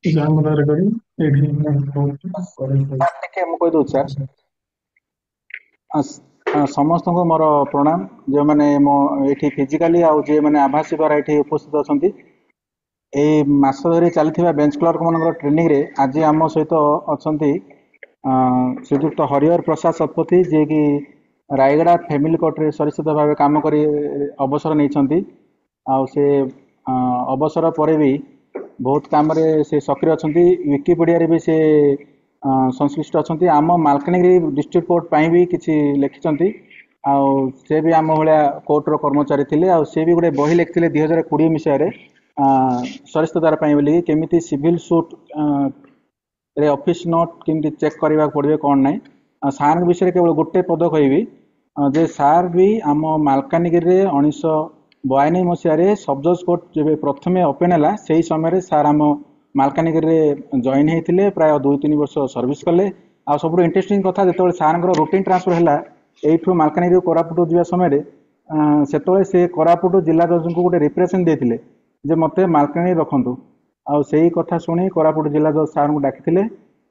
ଯାହା କରି ଏଇଠି ମୁଁ କହୁଛି କରେଣ୍ଟ ସାର୍ ଟିକେ ମୁଁ କହିଦଉଛି ସାର୍। ସମସ୍ତଙ୍କୁ ମୋର ପ୍ରଣାମ, ଯେଉଁମାନେ ମୋ ଏଠି ଫିଜିକାଲି ଆଉ ଯେଉଁମାନେ ଆଭାସୀ ଦ୍ୱାରା ଏଠି ଉପସ୍ଥିତ ଅଛନ୍ତି। ଏଇ ମାସ ଧରି ଚାଲିଥିବା ବେଞ୍ଚ କ୍ଲର୍କ ମାନଙ୍କର ଟ୍ରେନିଂରେ ଆଜି ଆମ ସହିତ ଅଛନ୍ତି ଶ୍ରୀଯୁକ୍ତ ହରିହର ପ୍ରସାଦ ଶତପଥୀ, ଯିଏକି ରାୟଗଡ଼ା ଫ୍ୟାମିଲି କୋର୍ଟରେ ସରିସ୍ଥିତ ଭାବେ କାମ କରି ଅବସର ନେଇଛନ୍ତି। ଆଉ ସେ ଅବସର ପରେ ବି ବହୁତ କାମରେ ସେ ସକ୍ରିୟ ଅଛନ୍ତି। ୱିକିପିଡ଼ିଆରେ ବି ସେ ସଂଶ୍ଳିଷ୍ଟ ଅଛନ୍ତି। ଆମ ମାଲକାନଗିରି ଡିଷ୍ଟ୍ରିକ୍ଟ କୋର୍ଟ ପାଇଁ ବି କିଛି ଲେଖିଛନ୍ତି। ଆଉ ସେ ବି ଆମ ଭଳିଆ କୋର୍ଟର କର୍ମଚାରୀ ଥିଲେ। ଆଉ ସେ ବି ଗୋଟେ ବହି ଲେଖିଥିଲେ 2020 ମସିହାରେ ସରିସ୍ଥିତତାର ପାଇଁ ବୋଲି, କେମିତି ସିଭିଲ ସୁଟ୍ ରେ ଅଫିସ୍ ନୋଟ୍ କେମିତି ଚେକ୍ କରିବାକୁ ପଡ଼ିବ କ'ଣ ନାହିଁ। ସାର୍ଙ୍କ ବିଷୟରେ କେବଳ ଗୋଟେ ପଦ କହିବି ଯେ ସାର୍ ବି ଆମ ମାଲକାନଗିରିରେ 1992 ମସିହାରେ ସବ୍ ଜଜ୍ କୋର୍ଟ ଯେବେ ପ୍ରଥମେ ଓପେନ୍ ହେଲା, ସେହି ସମୟରେ ସାର୍ ଆମ ମାଲକାନଗିରିରେ ଜଏନ୍ ହେଇଥିଲେ। ପ୍ରାୟ 2-3 ବର୍ଷ ସର୍ଭିସ୍ କଲେ। ଆଉ ସବୁଠୁ ଇଣ୍ଟରେଷ୍ଟିଂ କଥା, ଯେତେବେଳେ ସାର୍ଙ୍କର ରୁଟିନ୍ ଟ୍ରାନ୍ସଫର ହେଲା ଏଇଠୁ ମାଲକାନଗିରି କୋରାପୁଟ ଯିବା ସମୟରେ, ସେତେବେଳେ ସେ କୋରାପୁଟ ଜିଲ୍ଲା ଜଜ୍ଙ୍କୁ ଗୋଟେ ରିପ୍ରେଜେଣ୍ଟ ଦେଇଥିଲେ ଯେ ମୋତେ ମାଲକାନଗିରି ରଖନ୍ତୁ। ଆଉ ସେଇ କଥା ଶୁଣି କୋରାପୁଟ ଜିଲ୍ଲା ଜଜ୍ ସାର୍ଙ୍କୁ ଡାକିଥିଲେ।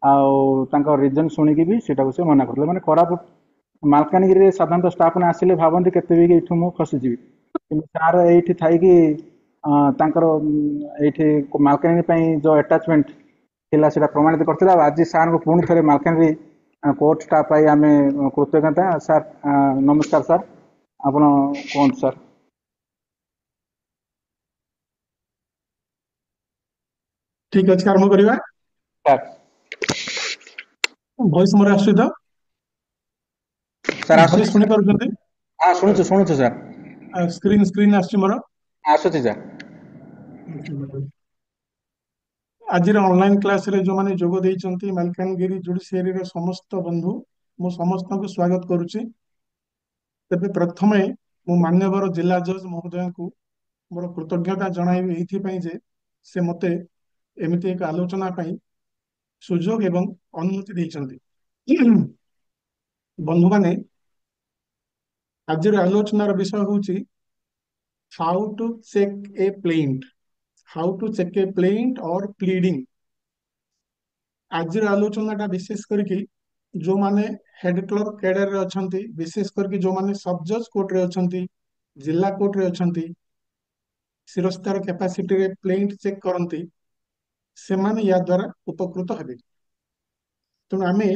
ଆଉ ତାଙ୍କ ରିଜନ୍ ଶୁଣିକି ବି ସେଟାକୁ ସେ ମନା କରିଥିଲେ। ମାନେ କୋରାପୁଟ ମାଲକାନଗିରିରେ ସାଧାରଣତଃ ଷ୍ଟାଫ୍ ମାନେ ଆସିଲେ ଭାବନ୍ତି କେତେ ବି ଏଇଠୁ ମୁଁ ଖସିଯିବି, କିନ୍ତୁ ସାର୍ ଏଇଠି ଥାଇକି ତାଙ୍କର ଏଇଠି ମାଲକାନଗିରି ପାଇଁ ଯେଉଁ ଆଟାଚମେଣ୍ଟ ଥିଲା ସେଟା ପ୍ରମାଣିତ କରିଥିଲା। ଆଉ ଆଜି ସାର୍ଙ୍କୁ ପୁଣି ଥରେ ମାଲକାନଗିରି କୋର୍ଟ ଷ୍ଟାଫ୍ ପାଇଁ ଆମେ କୃତଜ୍ଞତା। ସାର୍ ନମସ୍କାର ସାର୍, ଆପଣ କୁହନ୍ତୁ ସାର୍। ଠିକ ଅଛି, ଆରମ୍ଭ କରିବା। ସାର୍ ଭଏସ ମୋର ଆସୁଛି ତ? ସାର୍ ଭଏସ ଆସୁଛି ଶୁଣି ସାର୍। ପାରୁଛନ୍ତି? ହଁ ଶୁଣୁଛୁ ଶୁଣୁଛୁ ସାର୍। ସ୍କ୍ରିନ୍ ଆସୁଛି ମୋର। ଆସୁଛି ସାର୍। ଆଜିର ଅନଲାଇନ କ୍ଲାସରେ ଯୋଉମାନେ ଯୋଗ ଦେଇଛନ୍ତି ମାଲକାନଗିରି ଜୁଡିସିଆରୀର ସମସ୍ତ ବନ୍ଧୁ, ମୁଁ ସମସ୍ତଙ୍କୁ ସ୍ୱାଗତ କରୁଛି। ତେବେ ପ୍ରଥମେ ମୁଁ ମାନ୍ୟବର ଜିଲ୍ଲା ଜଜ୍ ମହୋଦୟଙ୍କୁ ମୋର କୃତଜ୍ଞତା ଜଣାଇବି ଏଇଥିପାଇଁ ଯେ ସେ ମୋତେ ଏମିତି ଏକ ଆଲୋଚନା ପାଇଁ ସୁଯୋଗ ଏବଂ ଅନୁମତି ଦେଇଛନ୍ତି। ବନ୍ଧୁମାନେ, ଆଜିର ଆଲୋଚନାର ବିଷୟ ହେଉଛି how to check a plaint, how to check a plaint or pleading. ଆଜିର ଆଲୋଚନାଟା ବିଶେଷ କରିକି ଯୋଉମାନେ ହେଡ୍ କ୍ଲର୍କ କ୍ୟାଡରରେ ଅଛନ୍ତି, ବିଶେଷ କରିକି ଯୋଉମାନେ ସବ୍ ଜଜ୍ କୋର୍ଟରେ ଅଛନ୍ତି, ଜିଲ୍ଲା କୋର୍ଟରେ ଅଛନ୍ତି, ଶିରସ୍ତାର କ୍ୟାପାସିଟିରେ ପ୍ଲେଣ୍ଟ ଚେକ୍ କରନ୍ତି, ସେମାନେ ୟା ଦ୍ୱାରା ଉପକୃତ ହେବେ। ତେଣୁ ଆମେ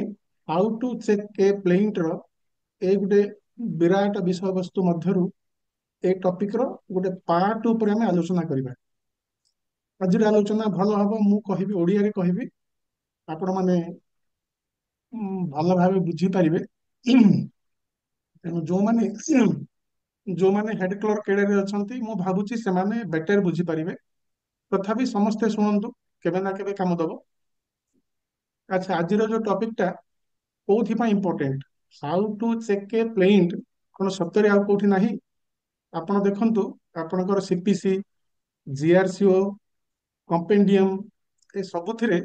ହାଉ ଟୁ ଚେକ୍ ଏ ପ୍ଲେଣ୍ଟର ଏଇ ଗୋଟେ ବିରାଟ ବିଷୟବସ୍ତୁ ମଧ୍ୟରୁ এই ଟପିକର ଗୋଟେ ପାର୍ଟ ଉପରେ ଆମେ ଆଲୋଚନା କରିବା। ଆଜିର ଆଲୋଚନା ଭଲ ହବ, ମୁଁ କହିବି ଓଡ଼ିଆରେ କହିବି, ଆପଣମାନେ ଭଲ ଭାବେ ବୁଝିପାରିବେ। ତେଣୁ ଯୋଉମାନେ ହେଡ୍ କ୍ଲର୍କ କେଡରେ ଅଛନ୍ତି, ମୁଁ ଭାବୁଛି ସେମାନେ ବେଟର ବୁଝିପାରିବେ। ତଥାପି ସମସ୍ତେ ଶୁଣନ୍ତୁ, କେବେ ନା କେବେ କାମ ଦବ। ଆଚ୍ଛା, ଆଜିର ଯୋଉ ଟପିକଟା କୋଉଥିପାଇଁ important, how to check a ପ୍ଲେଣ୍ଟ, କଣ ସତରେ ଆଉ କୋଉଠି ନାହିଁ? ଆପଣ ଦେଖନ୍ତୁ, ଆପଣଙ୍କର ସିପିସି, ଜିଆରସିଓ, କମ୍ପେଣ୍ଡିୟମ, ଏ ସବୁଥିରେ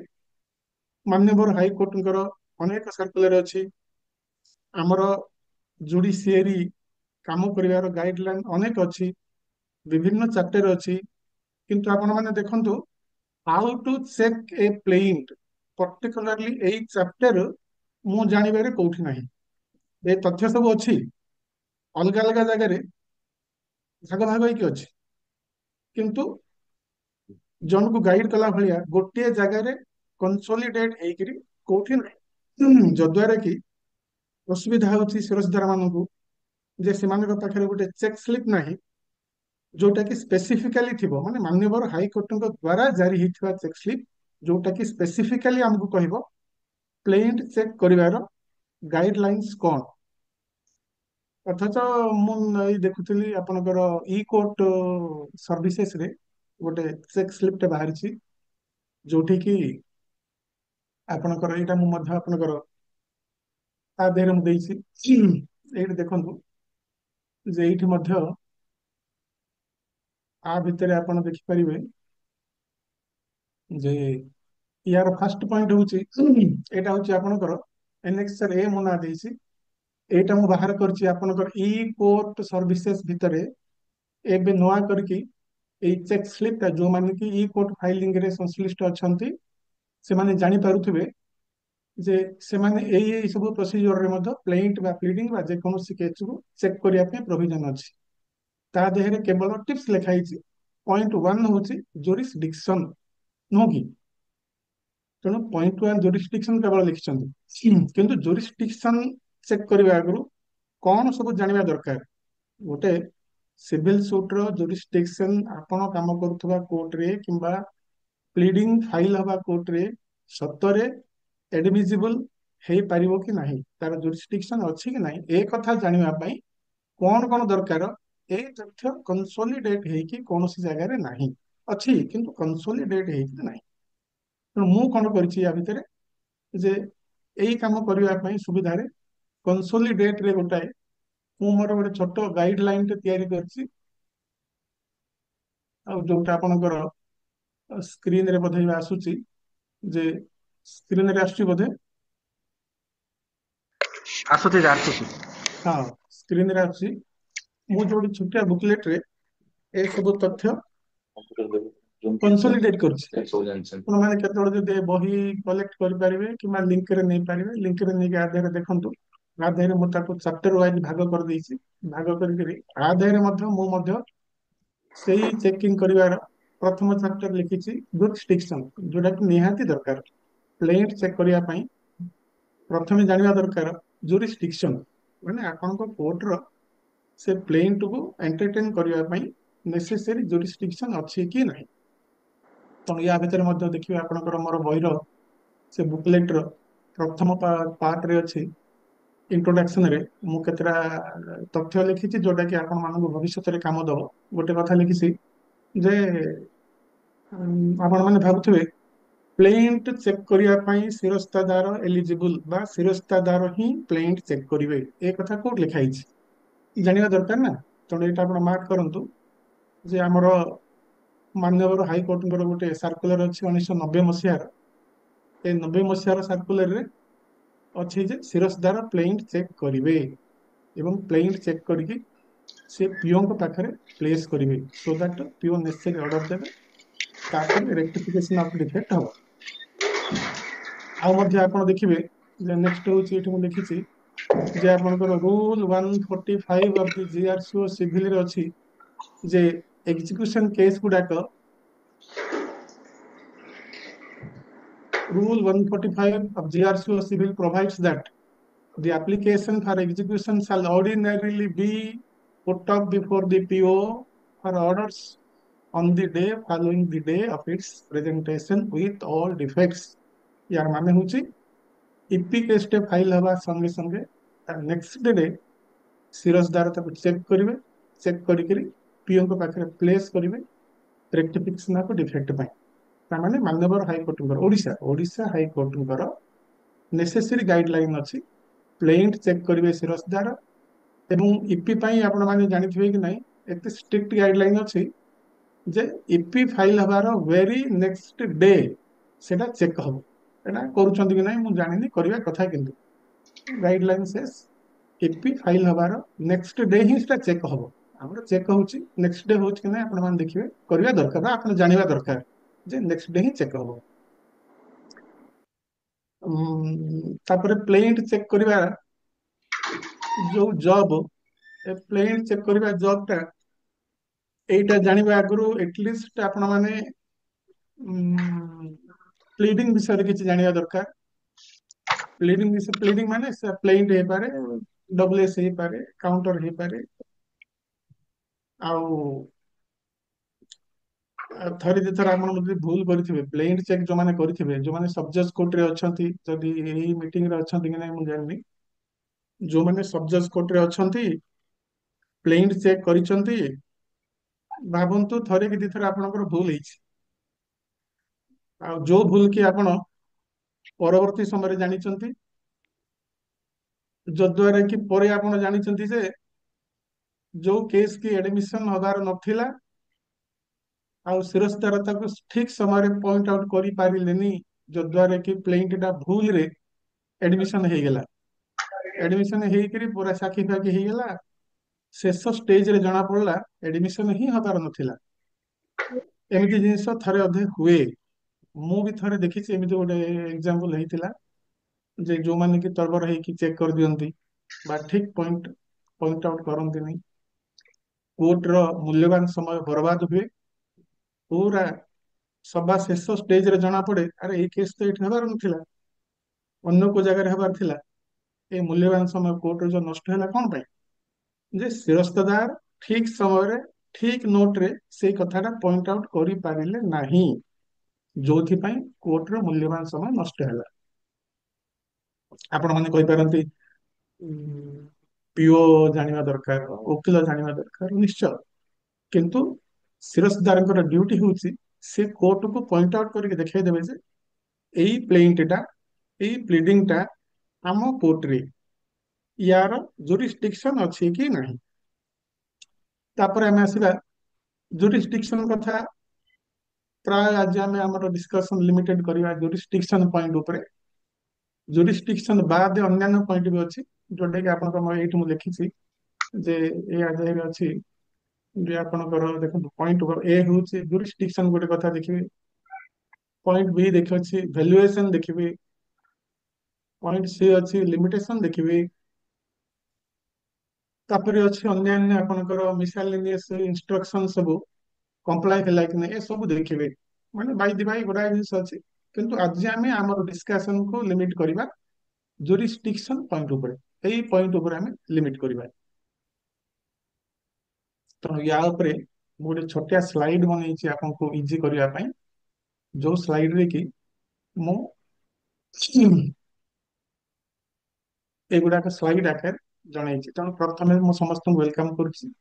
ମାନ୍ୟବର ହାଇକୋର୍ଟଙ୍କର ଅନେକ ସାର୍କୁଲାର ଅଛି। ଆମର ଜୁଡିସିଆରୀ କାମ କରିବାର ଗାଇଡଲାଇନ ଅନେକ ଅଛି, ବିଭିନ୍ନ ଚାପ୍ଟର ଅଛି। କିନ୍ତୁ ଆପଣମାନେ ଦେଖନ୍ତୁ, how to check a plaint, particularly ଏଇ ଚାପ୍ଟର ମୁଁ ଜାଣିବାରେ କୋଉଠି ନାହିଁ। ଏ ତଥ୍ୟ ସବୁ ଅଛି, ଅଲଗା ଅଲଗା ଜାଗାରେ ଭାଗ ଭାଗ ହେଇକି ଅଛି, କିନ୍ତୁ ଜଣକୁ ଗାଇଡ କଲା ଭଳିଆ ଗୋଟିଏ ଜାଗାରେ କନସୋଲିଡେଟ ହେଇକିରି କୋଉଠି ନାହିଁ। ଯଦ୍ୱାରା କି ଅସୁବିଧା ହେଉଛି ଶିରସ୍ଦାର ମାନଙ୍କୁ ଯେ ସେମାନଙ୍କ ପାଖରେ ଗୋଟେ ଚେକ୍ ସ୍ଲିପ୍ ନାହିଁ, ଯୋଉଟା କି ସ୍ପେସିଫିକାଲି ଥିବ, ମାନେ ମାନ୍ୟବର ହାଇକୋର୍ଟଙ୍କ ଦ୍ୱାରା ଜାରି ହେଇଥିବା ଚେକ୍ ସ୍ଲିପ୍, ଯୋଉଟା କି ସ୍ପେସିଫିକାଲି ଆମକୁ କହିବ ପ୍ଲେଣ୍ଟ ଚେକ୍ କରିବାର ଗାଇଡ ଲାଇନ୍ସ କ'ଣ। ଅଥଚ ମୁଁ ଏଇ ଦେଖୁଥିଲି ଆପଣଙ୍କର ଇ କୋର୍ଟ ସର୍ଭିସେସରେ ଗୋଟେ ଚେକ୍ ସ୍ଲିପଟେ ବାହାରିଛି, ଯୋଉଠି କି ଆପଣଙ୍କର ଏଇଟା ମୁଁ ମଧ୍ୟ ଆପଣଙ୍କର ତା ଦେହରେ ମୁଁ ଦେଇଛି। ଏଇଠି ଦେଖନ୍ତୁ ଯେ ଏଇଠି ମଧ୍ୟ ଆ ଭିତରେ ଆପଣ ଦେଖିପାରିବେ ଯେ ୟାର ଫାର୍ଷ୍ଟ ପଏଣ୍ଟ ହଉଛି, ଏଇଟା ହଉଛି ଆପଣଙ୍କର ଏନେକ୍ସର ଏ ମୁଁ ନାଁ ଦେଇଛି। ଏଇଟା ମୁଁ ବାହାର କରିଛି ଆପଣଙ୍କର ଇ କୋର୍ଟ ସର୍ଭିସେସ୍ ଭିତରେ। ଏବେ ନୂଆ କରିକି ଏଇ ଚେକ୍ ସ୍ଲିପଟା ଯୋଉମାନେ କି ଇ କୋର୍ଟ ଫାଇଲିଂ ରେ ସଂଶ୍ଳିଷ୍ଟ ଅଛନ୍ତି ସେମାନେ ଜାଣିପାରୁଥିବେ ଯେ ସେମାନେ ଏଇ ସବୁ ପ୍ରୋସିଜିଓରରେ ମଧ୍ୟ ପ୍ଲେଣ୍ଟ ବା ପ୍ଲିଡିଂ ବା ଯେକୌଣସି କେସକୁ ଚେକ୍ କରିବା ପାଇଁ ପ୍ରୋଭିଜନ ଅଛି। ତା ଦେହରେ କେବଳ ଟିପ୍ସ ଲେଖା ହେଇଛି। .1 ହଉଛି ଜୁରିସଡିକ୍ସନ, ନୁହଁ କି? ତେଣୁ .1 ଜୁରିସଡିକ୍ସନ କେବଳ ଲେଖିଛନ୍ତି, କିନ୍ତୁ ଜୁରିସଡିକ୍ସନ ଚେକ୍ କରିବା ଆଗରୁ କଣ ସବୁ ଜାଣିବା ଦରକାର? ଗୋଟେ ସିଭିଲ ସୁଟର ଜୁରିସଡିକ୍ସନ ଆପଣ କାମ କରୁଥିବା କୋର୍ଟରେ କିମ୍ବା ପ୍ଲିଡିଂ ଫାଇଲ ହବା କୋର୍ଟରେ ସତରେ ଏଡମିଜିବଲ ହେଇପାରିବ କି ନାହିଁ, ତାର ଜୁରିସଡିକ୍ସନ ଅଛି କି ନାହିଁ, ଏ କଥା ଜାଣିବା ପାଇଁ କଣ କଣ ଦରକାର? ଏଇ ତଥ୍ୟ କନସୋଲିଡେଟ ହେଇକି କୌଣସି ଜାଗାରେ ନାହିଁ, ଅଛି କିନ୍ତୁ କନସୋଲିଡେଟ ହେଇକି ନାହିଁ। ତେଣୁ ମୁଁ କଣ କରିଛି ୟା ଭିତରେ, ଯେ ଏଇ କାମ କରିବା ପାଇଁ ସୁବିଧାରେ କନସୋଲିଡେଟ ରେ ଗୋଟାଏ ମୁଁ ମୋର ଗୋଟେ ଛୋଟ ଗାଇଡ ଲାଇନ ଟେ ତିଆରି କରିଛି, ଆଉ ଯୋଉଟା ଆପଣଙ୍କର ସ୍କ୍ରିନରେ ବୋଧେ ଆସୁଛି, ଯେ ସ୍କ୍ରିନରେ ଆସୁଛି ବୋଧେ, ଆସୁଛି ଆସୁଛି। ହଁ ସ୍କ୍ରିନରେ ଆସୁଛି। ମୁଁ ଯୋଉଠି ଛୋଟିଆ ବୁକଲେଟ ରେ ଏ ସବୁ ତଥ୍ୟ କନସୋଲିଡେଟ କରୁଛି। ଆପଣମାନେ କେତେବେଳେ ଯଦି ଏ ବହି କଲେକ୍ଟ କରିପାରିବେ କିମ୍ବା ଲିଙ୍କରେ ନେଇପାରିବେ, ଲିଙ୍କରେ ନେଇକି ଆ ଦେହରେ ଦେଖନ୍ତୁ। ଆ ଦେହରେ ମୁଁ ତାକୁ ଚାପ୍ଟର ୱାଇଜ ଭାଗ କରିଦେଇଛି। ଭାଗ କରିକିରି ଆ ଦେହରେ ମଧ୍ୟ ମୁଁ ମଧ୍ୟ ସେଇ ଚେକିଂ କରିବାର ପ୍ରଥମ ଚାପ୍ଟର ଲିଖିଛି ଜୁରିସଡିକ୍ସନ, ଯୋଉଟାକି ନିହାତି ଦରକାର। ପ୍ଲେଣ୍ଟ ଚେକ୍ କରିବା ପାଇଁ ପ୍ରଥମେ ଜାଣିବା ଦରକାର ଜୁରିସଡିକ୍ସନ, ମାନେ ଆପଣଙ୍କ କୋର୍ଟର ସେ ପ୍ଲେଣ୍ଟକୁ ଏଣ୍ଟରଟେନ କରିବା ପାଇଁ ନେସେସରୀ ଜୁରିସଡିକ୍ସନ ଅଛି କି ନାହିଁ। ତେଣୁ ୟା ଭିତରେ ମଧ୍ୟ ଦେଖିବେ ଆପଣଙ୍କର ମୋର ବହିର ସେ ବୁକଲେଟର ପ୍ରଥମ ପାର୍ଟରେ ଅଛି, ଇଣ୍ଟ୍ରୋଡକ୍ସନରେ ମୁଁ କେତେଟା ତଥ୍ୟ ଲେଖିଛି ଯୋଉଟା କି ଆପଣ ମାନଙ୍କୁ ଭବିଷ୍ୟତରେ କାମ ଦବ। ଗୋଟେ କଥା ଲେଖିଛି ଯେ ଆପଣ ମାନେ ଭାବୁଥିବେ ପ୍ଲେଣ୍ଟ ଚେକ୍ କରିବା ପାଇଁ ଶିରସ୍ତାଦାର ଏଲିଜିବୁଲ ବା ଶିରସ୍ତାଦାର ହିଁ ପ୍ଲେଣ୍ଟ ଚେକ୍ କରିବେ, ଏ କଥା କୋଉଠି ଲେଖା ହେଇଛି ଜାଣିବା ଦରକାର ନା। ତେଣୁ ଏଇଟା ଆପଣ ମାର୍କ କରନ୍ତୁ ଯେ ଆମର ମାନ୍ୟବର ହାଇକୋର୍ଟଙ୍କର ଗୋଟେ ସାର୍କୁଲାର ଅଛି 1990 ମସିହାର। ଏ 90 ମସିହାର ସାର୍କୁଲାରରେ ଅଛି ଯେ ଶିରସ୍ତାଦାର ପ୍ଲେଣ୍ଟ ଚେକ୍ କରିବେ ଏବଂ ପ୍ଲେଣ୍ଟ ଚେକ୍ କରିକି ସେ ପିଓଙ୍କ ପାଖରେ ପ୍ଲେସ୍ କରିବେ, so that PO necessary order ଦେବେ, ତାପରେ ରେକ୍ଟିଫିକେସନ ଅଫ ଡିଫେକ୍ଟ ହବ। ଆଉ ମଧ୍ୟ ଆପଣ ଦେଖିବେ ଯେ ନେକ୍ସଟ ହଉଛି, ଏଠି ମୁଁ ଲେଖିଛି ଯେ ଆପଣଙ୍କର ରୁଲ 145 ଅଫ ଦି ଜିଆରସିଓ ସିଭିଲରେ ଅଛି ଯେ ଏକ୍ଜିକ୍ୟୁସନ କେସ୍ ଗୁଡାକ, Rule 145 of GRCO Civil provides that the application for execution shall ordinarily be put up before the PO for orders on the day following the day of its presentation with all defects। यार माने होची EP case टे file हवा संगे संगे next day सिरसदार ताको check करिवे, check करिकरी PO को पाखरे प्लेस करिवे रेक्टिफिकेशन ऑफ डिफेक्ट पाई। तामाने माननीय high court Odisha Odisha high court necessary guideline अच्छी, प्लेंट चेक करेंगे शिरस्तार। एवं इपी पाई आपण माने जानिथिबे कि नहीं, एते स्ट्रिक्ट गाइडलाइन अच्छी जे इपी फाइल हबार वेरी नेक्स्ट डे सेटा चेक हम एटा करूछंती कि नहीं मु जानिनी, करबा कथा किंतु गाइडलाइन सेस इपी फाइल हबार नेक्स्ट डे ही सेटा चेक हम। हमर चेक होउची नेक्स्ट डे होउची कि नहीं आपण माने देखिबे, करबा दरकार बा आपण जानिबा दरकार जे नेक्स्ट डे ही चेक हम। तापर प्लेंट चेक करबा जो जॉब, प्लेंट चेक करबा जॉब टा एटा जानिबा आगु एटलिस्ट आपण माने प्लीडिंग विषय किसी जानिबा दरकार। प्लीडिंग विषय, प्लीडिंग माने प्लेंट हे पारे, डब्ल्यूएस हे पारे, काउंटर हे पारे, आउ थरी दि थर आपण जदि भूल करथिबे प्लेंट चेक जो माने करथिबे, जो माने सब जज कोर्ट रे अछंती, जदि एही मीटिंग रे अछंती कि नै मु जाननी, जो माने सब जज कोर्ट रे अछंती प्लेंट चेक करिसंती, भाबंतु थरे कि दिथर आपनकर भूल ହେଇଛି, आ जो भूल कि आपण परवर्ती समय जानिचंती, जद्वारा कि परे आपण जानिचंती जे जो केस की एडमिशन हबार नथिला आउ शिरस्तार ताको ठीक समय पॉइंट आउट करि पारिलेनी, जद्वारा कि प्लेंट टा भूल रे एडमिशन हे गेला। एडमिशन हेकरी पूरा साखी फाखी हे गेला, शेष स्टेज रे जना पड़ला एडमिशन ही हबार नथिला। ଏମିତି ଜିନିଷ ଥରେ ଅଧେ ହୁଏ। ମୁଁ ବି ଥରେ ଦେଖିଛି ଏମିତି ଗୋଟେ ଏକ୍ଜାମ୍ପଲ ହେଇଥିଲା ଯେ ଯୋଉମାନେ କି ତରବର ହେଇକି ଚେକ୍ କରିଦିଅନ୍ତି ବା ଠିକ ପଏଣ୍ଟ ଆଉଟ କରନ୍ତିନି, କୋର୍ଟର ମୂଲ୍ୟବାନ ସମୟ ବରବାଦ ହୁଏ। ପୁରା ସଭା ଶେଷ ଷ୍ଟେଜରେ ଜଣା ପଡେ ଆରେ ଏଇ କେସ୍ ତ ଏଇଠି ହେବାର ନଥିଲା, ଅନ୍ୟ କୋଉ ଜାଗାରେ ହେବାର ଥିଲା। এই ମୂଲ୍ୟବାନ ସମୟ କୋର୍ଟରେ ଯୋଉ ନଷ୍ଟ ହେଲା କଣ ପାଇଁ? ଯେ ଶିରସ୍ତଦାର ଠିକ ସମୟରେ ଠିକ ନୋଟରେ ସେଇ କଥାଟା ପଏଣ୍ଟ ଆଉଟ କରିପାରିଲେ ନାହିଁ, ଯୋଉଥିପାଇଁ କୋର୍ଟର ମୂଲ୍ୟବାନ ସମୟ ନଷ୍ଟ ହେଲା। ଆପଣ ମାନେ କହିପାରନ୍ତି ପିଓ ଜାଣିବା ଦରକାର, ଓକିଲ ଜାଣିବା ଦରକାର, ନିଶ୍ଚୟ। କିନ୍ତୁ ଶିରସ୍ତଦାରଙ୍କର ଡ୍ୟୁଟି ହେଉଛି ସେ କୋର୍ଟକୁ ପଏଣ୍ଟ ଆଉଟ କରିକି ଦେଖେଇ ଦେବେ ଯେ ଏଇ ପ୍ଲେଣ୍ଟଟା, ଏଇ ପ୍ଲିଡିଂଟା ଆମ କୋର୍ଟରେ ୟାର ଜୁରିସ୍ଡିକ୍ସନ ଅଛି କି ନାହିଁ। ତାପରେ ଆମେ ଆସିବା ଜୁରିସ୍ଡିକ୍ସନ କଥା। ପ୍ରାୟ ଆଜି ଆମେ ଆମର ଡିସ୍କସନ ଲିମିଟେଡ କରିବା ଜୁରିସ୍ଡିକ୍ସନ ପଏଣ୍ଟ ଉପରେ। ଜୁରିସ୍ଡିକ୍ସନ ବାଦ ଅନ୍ୟାନ୍ୟ ପଏଣ୍ଟ ବି ଅଛି, ଯୋଉଟା କି ଆପଣଙ୍କ ଏଇଠି ମୁଁ ଲେଖିଛି ଯେ ଏ ଅଧ୍ୟାୟରେ ଅଛି। ଯେ ଆପଣଙ୍କର ଦେଖନ୍ତୁ ପଏଣ୍ଟ ଏ ହଉଛି ଜୁରିସ୍ଡିକ୍ସନ ଗୋଟେ କଥା ଦେଖିବେ। ପଏଣ୍ଟ ବି ଦେଖି ଅଛି ଭ୍ୟାଲୁଏସନ ଦେଖିବେ। ପଏଣ୍ଟ ସି ଅଛି ଲିମିଟେସନ ଦେଖିବେ। ତାପରେ ଅଛି ଅନ୍ୟାନ୍ୟ ଆପଣଙ୍କର ମିସାଲିନିୟସ ଇନଷ୍ଟ୍ରକ୍ସନ ସବୁ କମ୍ପ୍ଲାଏ ହେଲା କି ନାହିଁ ଏ ସବୁ ଦେଖିବେ। ମାନେ ବାଇ ଦି ବାଇ ଗୁଡାଏ ଜିନିଷ ଅଛି, କିନ୍ତୁ ଆଜି ଆମେ ଆମର ଡିସ୍କସନ କୁ ଲିମିଟ କରିବା ଜୁରିସ୍ଡିକ୍ସନ ପଏଣ୍ଟ ଉପରେ। ଏଇ ପଏଣ୍ଟ ଉପରେ ଆମେ ଲିମିଟ କରିବା। ତ ୟା ଉପରେ ମୁଁ ଗୋଟେ ଛୋଟିଆ ସ୍ଲାଇଡ ବନେଇଛି ଆପଣଙ୍କୁ ଇଜି କରିବା ପାଇଁ, ଯୋଉ ସ୍ଲାଇଡରେ କି ମୁଁ ଏଗୁଡାକ ସ୍ଲାଇଡ ଆକାରରେ ଜଣେଇଛି। ତେଣୁ ପ୍ରଥମେ ମୁଁ ସମସ୍ତଙ୍କୁ ୱେଲକମ କରୁଛି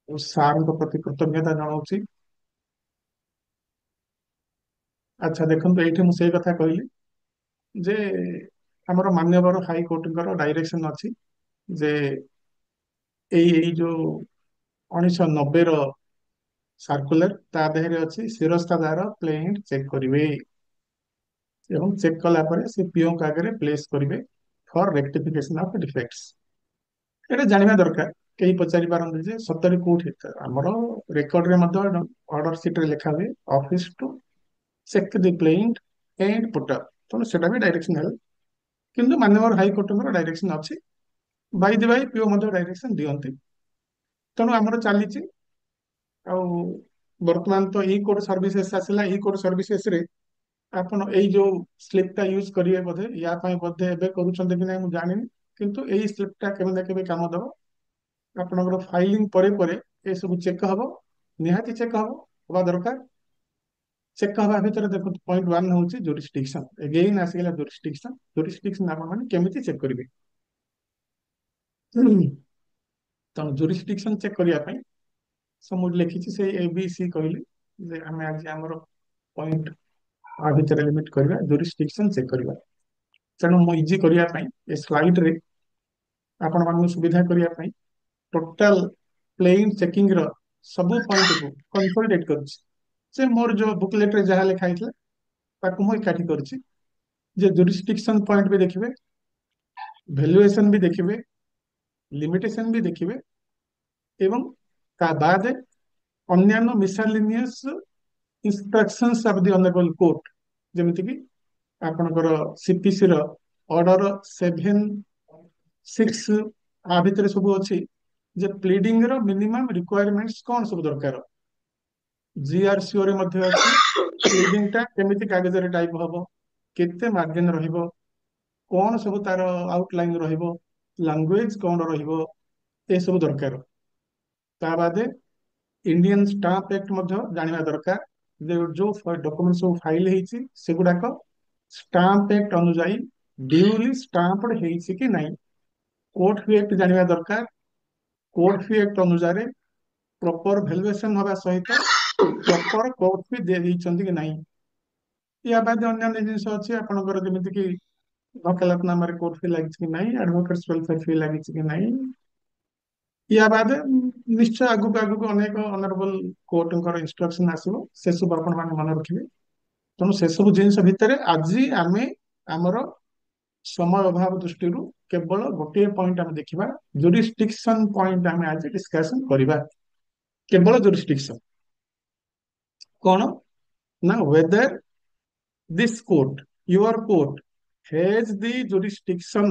ଓ ସାରଙ୍କ ପ୍ରତି କୃତଜ୍ଞତା ଜଣାଉଛି। ଆଚ୍ଛା ଦେଖନ୍ତୁ ଏଇଠି ମୁଁ ସେଇ କଥା କହିଲି ଯେ ଆମର ମାନ୍ୟବର ହାଇକୋର୍ଟଙ୍କର ଡାଇରେକ୍ସନ ଅଛି ଯେ ଏଇ ଯୋଉ 1990 ର ସାର୍କୁଲାର ତା ଦେହରେ ଅଛି ଶିରସ୍ତାଦାର ପ୍ଲେଣ୍ଟ ଚେକ୍ କରିବେ ଏବଂ ଚେକ୍ କଲା ପରେ ସେ ପିଓଙ୍କ ଆଗରେ ପ୍ଲେସ୍ କରିବେ ଫର ରେକ୍ଟିଫିକେସନ ଅଫ ଡିଫେକ୍ଟସ। ଏଇଟା ଜାଣିବା ଦରକାର। କେହି ପଚାରି ପାରନ୍ତି ଯେ ସତରେ କୋଉଠି ଆମର ରେକର୍ଡରେ ମଧ୍ୟ ଅର୍ଡର ସିଟରେ ଲେଖା ହୁଏ office to check the plaint and put up. ତେଣୁ ସେଟା ବି ଡାଇରେକ୍ସନ ହେଲା। କିନ୍ତୁ ମାନ୍ୟବର ହାଇକୋର୍ଟଙ୍କର ଡାଇରେକ୍ସନ ଅଛି। ବାଇ ଦି ବାଇ ପିଓ ମଧ୍ୟ ଡାଇରେକ୍ସନ ଦିଅନ୍ତି। ତେଣୁ ଆମର ଚାଲିଛି। ଆଉ ବର୍ତ୍ତମାନ ତ ଇ କୋର୍ଟ ସର୍ଭିସେସ୍ ଆସିଲା। ଇ କୋର୍ଟ ସର୍ଭିସେସ ରେ ଆପଣ ଏଇ ଯୋଉ ସ୍ଲିପ ଟା ୟୁଜ କରିବେ ବୋଧେ, ୟା ପାଇଁ ବୋଧେ ଏବେ କରୁଛନ୍ତି କି ନାହିଁ ମୁଁ ଜାଣିନି, କିନ୍ତୁ ଏଇ ସ୍ଲିପ ଟା କେବେ ନା କେବେ କାମ ଦବ। ଆପଣଙ୍କର ଫାଇଲିଂ ପରେ ପରେ ଏସବୁ ଚେକ୍ ହବ, ନିହାତି ଚେକ୍ ହବା ଦରକାର। ଚେକ୍ ହବା ଭିତରେ ଦେଖନ୍ତୁ ପଏଣ୍ଟ ୱାନ୍ ହଉଛି ଜୁରିସ୍ଡିକ୍ସନ। ଏଗେନ୍ ଆସିଗଲା ଜୁରିସ୍ଡିକ୍ସନ। ଜୁରିସ୍ଡିକ୍ସନ ଆପଣ ମାନେ କେମିତି ଚେକ୍ କରିବେ। ତେଣୁ ଜୁରିସ୍ଡିକ୍ସନ ଚେକ୍ କରିବା ପାଇଁ ମୁଁ ଲେଖିଛି ସେଇ ଏ ବି ସି କହିଲି ଯେ ଆମେ ଆଜି ଆମର ପଏଣ୍ଟ ଆ ଭିତରେ ଲିମିଟ କରିବା ଜୁରିସ୍ଡିକ୍ସନ ଚେକ୍ କରିବା। ତେଣୁ ମୁଁ ଇଜି କରିବା ପାଇଁ ଏ ସ୍ଲାଇଡରେ ଆପଣମାନଙ୍କୁ ସୁବିଧା କରିବା ପାଇଁ ଟୋଟାଲ ପ୍ଲେଇଂ ଚେକିଂ ର ସବୁ ପଏଣ୍ଟକୁ କନସୋଲିଡେଟ୍ କରୁଛି। ସେ ମୋର ଯୋଉ ବୁକଲେଟ ରେ ଯାହା ଲେଖା ହେଇଥିଲା ତାକୁ ମୁଁ ଏକାଠି କରିଛି। ଯେ ଜୁରିସ୍ଡିକ୍ସନ ପଏଣ୍ଟ ବି ଦେଖିବେ, ଭ୍ୟାଲୁଏସନ ବି ଦେଖିବେ, ଲିମିଟେସନ ବି ଦେଖିବେ ଏବଂ ତା ବାଦେ ଅନ୍ୟାନ୍ୟ ମିସାଲିନିୟସ instructions of the honourable court, ଯେମିତିକି ଆପଣଙ୍କର ସିପିସି ର ଅର୍ଡର 7/6 ଆ ଭିତରେ ସବୁ ଅଛି ଯେ ପ୍ଲିଡିଂ ର ମିନିମମ୍ ରିକ୍ୱାରମେଣ୍ଟସ କଣ ସବୁ ଦରକାର। ଜିଆରସିଓ ରେ ମଧ୍ୟ ଅଛି ପ୍ଲିଡିଂ ଟା କେମିତି କାଗଜରେ ଟାଇପ ହବ, କେତେ ମାର୍ଜିନ ରହିବ, କଣ ସବୁ ତାର ଆଉଟଲାଇନ ରହିବ, ଲାଙ୍ଗୁଏଜ କଣ ରହିବ, ଏସବୁ ଦରକାର। ତା ବାଦେ ଇଣ୍ଡିଆନ ଷ୍ଟାମ୍ପ ଆକ୍ଟ ମଧ୍ୟ ଜାଣିବା ଦରକାର। ଯେ ଯୋଉ ଡକୁମେଣ୍ଟ ସବୁ ଫାଇଲ ହେଇଛି ସେଗୁଡାକ ଷ୍ଟାମ୍ପ ଆକ୍ଟ ଅନୁଯାୟୀ ଡ୍ୟୁଲି ଷ୍ଟାମ୍ପଡ ହେଇଛି କି ନାହିଁ। କୋର୍ଟ ଫି ଆକ୍ଟ ଜାଣିବା ଦରକାର। କୋର୍ଟ ଫି ଆକ୍ଟ ଅନୁସାରେ ପ୍ରପର ଭ୍ୟାଲୁଏସନ ହବା ସହିତ ପ୍ରପର କୋର୍ଟ ଫି ଦେଇଛନ୍ତି କି ନାହିଁ। ୟା ବାଦ ଅନ୍ୟାନ୍ୟ ଜିନିଷ ଅଛି ଆପଣଙ୍କର, ଯେମିତି କି वकालत नामाରେ କୋର୍ଟ ଫି ଲାଗିଛି କି ନାହିଁ, ଆଡଭୋକେଟ୍ସ ୱେଲଫେୟାର ଫି ଲାଗିଛି କି ନାହିଁ। ୟା ବାଦେ ନିଶ୍ଚୟ ଆଗକୁ ଆଗକୁ ଅନେକ ଅନରେବଲ କୋର୍ଟଙ୍କର ଇନଷ୍ଟ୍ରକ୍ସନ ଆସିବ, ସେସବୁ ଆପଣ ମାନେ ମନେ ରଖିବେ। ତେଣୁ ସେସବୁ ଜିନିଷ ଭିତରେ ଆଜି ଆମେ ଆମର ସମୟ ଅଭାବ ଦୃଷ୍ଟିରୁ କେବଳ ଗୋଟିଏ ପଏଣ୍ଟ ଆମେ ଦେଖିବା, ଜୁରିସ୍ଡିକ୍ସନ ପଏଣ୍ଟ ଆମେ ଆଜି ଡିସ୍କସନ କରିବା। କେବଳ ଜୁରିସ୍ଡିକ୍ସନ। କଣ ନା whether this court, your court, has the jurisdiction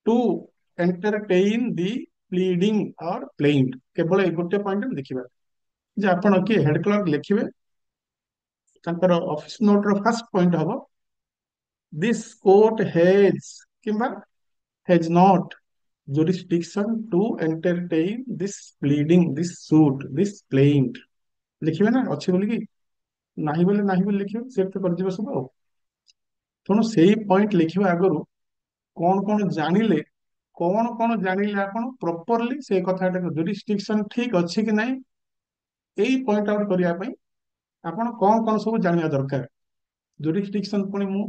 to entertain the pleading or plaint। କେବଳ ଏଇ ଗୋଟେ ପଏଣ୍ଟ ଦେଖିବା ଯେ ଆପଣ କିଏ ହେଡ୍ କ୍ଲର୍କ ଲେଖିବେ, ତାଙ୍କର ଅଫିସ ନୋଟ ର ଫାର୍ଷ୍ଟ ପଏଣ୍ଟ ହବ this court has କିମ୍ବା has not jurisdiction to entertain this pleading, this suit, this plaint। ଲେଖିବେ ନା ଅଛି ବୋଲିକି, ନାହିଁ ବୋଲି ଲେଖିବେ, ସେଠି କରିଯିବ ସବୁ ଆଉ। ତେଣୁ ସେଇ ପଏଣ୍ଟ ଲେଖିବା ଆଗରୁ କଣ କଣ ଜାଣିଲେ, ଆପଣ ପ୍ରପରଲି ସେ କଥାଟାକୁ ଜୁରିସ୍ଡିକ୍ସନ ଠିକ ଅଛି କି ନାହିଁ, ଏଇ ପଏଣ୍ଟ ଆଉଟ କରିବା ପାଇଁ ଆପଣ କଣ କଣ ସବୁ ଜାଣିବା ଦରକାର। ଜୁରିସ୍ଡିକ୍ସନ ପୁଣି ମୁଁ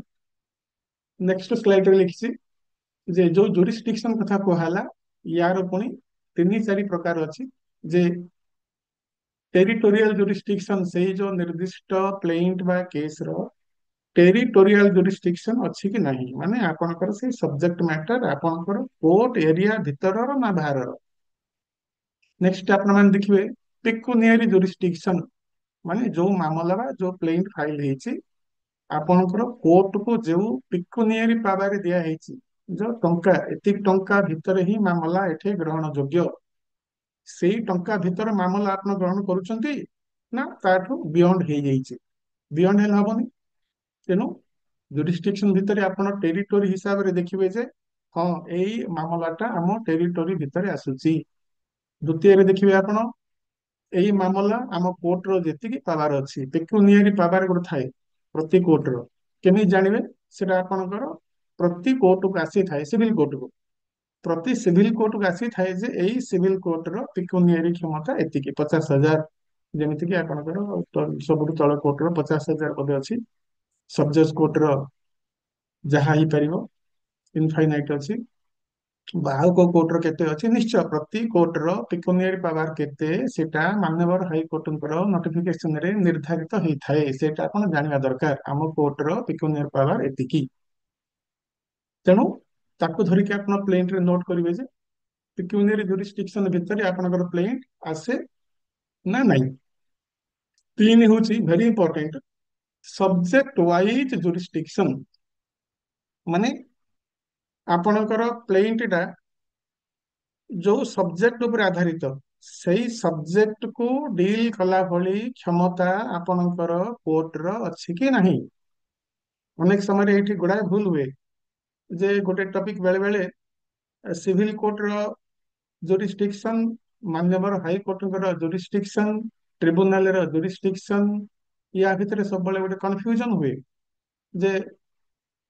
ନେକ୍ସଟ ସ୍ଲାଇଡରେ ଲେଖିଛି ଯେ ଯୋଉ ଜୁରିସ୍ଡିକ୍ସନ କଥା କୁହାହେଲା, ୟାର ପୁଣି ତିନି ଚାରି ପ୍ରକାର ଅଛି। ଯେ ଟେରିଟୋରିଆଲ ଜୁରିସ୍ଡିକ୍ସନ, ସେଇ ଯୋଉ ନିର୍ଦ୍ଦିଷ୍ଟ ପ୍ଲେଣ୍ଟ ବା କେସର ଟେରିଟୋରିଆଲ ଜୁରିସ୍ଡିକ୍ସନ ଅଛି କି ନାହିଁ, ମାନେ ଆପଣଙ୍କର ସେଇ ସବଜେକ୍ଟ ମ୍ୟାଟର ଆପଣଙ୍କର କୋର୍ଟ ଏରିଆ ଭିତରର ନା ବାହାରର। ନେକ୍ସଟ ଆପଣ ମାନେ ଦେଖିବେ ପିକୁନିଆରି ଜୁରିସ୍ଡିକ୍ସନ, ମାନେ ଯୋଉ ମାମଲା ବା ଯୋଉ ପ୍ଲେଣ୍ଟ ଫାଇଲ ହେଇଛି, ଆପଣଙ୍କର କୋର୍ଟକୁ ଯୋଉ ପିକୁନିଆରି ପାୱାର ଦିଆହେଇଛି, ଯୋଉ ଟଙ୍କା, ଏତିକି ଟଙ୍କା ଭିତରେ ହିଁ ମାମଲା ଏଠି ଗ୍ରହଣ ଯୋଗ୍ୟ, ସେଇ ଟଙ୍କା ଭିତରେ ମାମଲା ଆପଣ ଗ୍ରହଣ କରୁଛନ୍ତି ନା ତାଠୁ ବିୟଣ୍ଡ ହେଇଯାଇଛି। ବିୟଣ୍ଡ ହେଲେ ହବନି। ତେଣୁ ଜୁରିସ୍ଡିକ୍ସନ ଭିତରେ ଆପଣ ଟେରିଟୋରି ହିସାବରେ ଦେଖିବେ ଯେ ହଁ ଏଇ ମାମଲାଟା ଆମ ଟେରିଟୋରି ଭିତରେ ଆସୁଛି। ଦ୍ୱିତୀୟରେ ଦେଖିବେ ଆପଣ ଏଇ ମାମଲା ଆମ କୋର୍ଟର ଯେତିକି ପାୱାର ଅଛି, ପେକୁନିଆରି ପାୱାର ଗୋଟେ ଥାଏ ପ୍ରତି କୋର୍ଟର। କେମିତି ଜାଣିବେ? ସେଟା ଆପଣଙ୍କର ପ୍ରତି କୋର୍ଟକୁ ଆସିଥାଏ, ସିଭିଲ କୋର୍ଟକୁ, ପ୍ରତି ସିଭିଲ କୋର୍ଟକୁ ଆସିଥାଏ ଯେ ଏଇ ସିଭିଲ କୋର୍ଟର ପିକୁନିଆରି କ୍ଷମତା ଏତିକି 50,000। ଯେମିତିକି ଆପଣଙ୍କର ସବୁଠୁ ତଳ କୋର୍ଟର 50,000 ପଦେ ଅଛି, ସବଜଜ୍ କୋର୍ଟର ଯାହା ହେଇପାରିବ ଇନଫାଇନାଇଟ ଅଛି, ବା ଆଉ କୋଉ କୋର୍ଟର କେତେ ଅଛି। ନିଶ୍ଚୟ ପ୍ରତି କୋର୍ଟର ପିକୁନିଆରି ପାୱାର କେତେ, ସେଟା ମାନ୍ୟବର ହାଇକୋର୍ଟଙ୍କର ନୋଟିଫିକେସନ ରେ ନିର୍ଦ୍ଧାରିତ ହେଇଥାଏ। ସେଇଟା ଆପଣ ଜାଣିବା ଦରକାର, ଆମ କୋର୍ଟର ପିକୁନିଆରି ପାୱାର ଏତିକି। ତେଣୁ ତାକୁ ଧରିକି ଆପଣ ପ୍ଲେଣ୍ଟରେ ନୋଟ କରିବେ ଯେ ପିକ୍ୟୁନିଆରି ଜୁରିସ୍ଡିକ୍ସନ ଭିତରେ ଆପଣଙ୍କର ପ୍ଲେଣ୍ଟ ଆସେ ନା ନାହିଁ। ତିନି ହଉଛି ଭେରି ଇମ୍ପୋର୍ଟାଣ୍ଟ, ସବଜେକ୍ଟ ୱାଇଜ ଜୁରିସ୍ଡିକ୍ସନ, ମାନେ ଆପଣଙ୍କର ପ୍ଲେଣ୍ଟଟା ଯୋଉ ସବଜେକ୍ଟ ଉପରେ ଆଧାରିତ, ସେଇ ସବଜେକ୍ଟକୁ ଡିଲ୍ କଲା ଭଳି କ୍ଷମତା ଆପଣଙ୍କର କୋର୍ଟର ଅଛି କି ନାହିଁ। ଅନେକ ସମୟରେ ଏଇଠି ଗୁଡାଏ ଭୁଲ ହୁଏ ଯେ ଗୋଟେ ଟପିକ ବେଳେ ବେଳେ ସିଭିଲ କୋର୍ଟର ଜୁରିସ୍ଡିକ୍ସନ, ମାନ୍ୟବର ହାଇକୋର୍ଟଙ୍କର ଜୁରିସ୍ଡିକ୍ସନ, ଟ୍ରିବ୍ୟୁନାଲର ଜୁରିସ୍ଡିକ୍ସନ, ୟା ଭିତରେ ସବୁବେଳେ ଗୋଟେ କନଫ୍ୟୁଜନ ହୁଏ ଯେ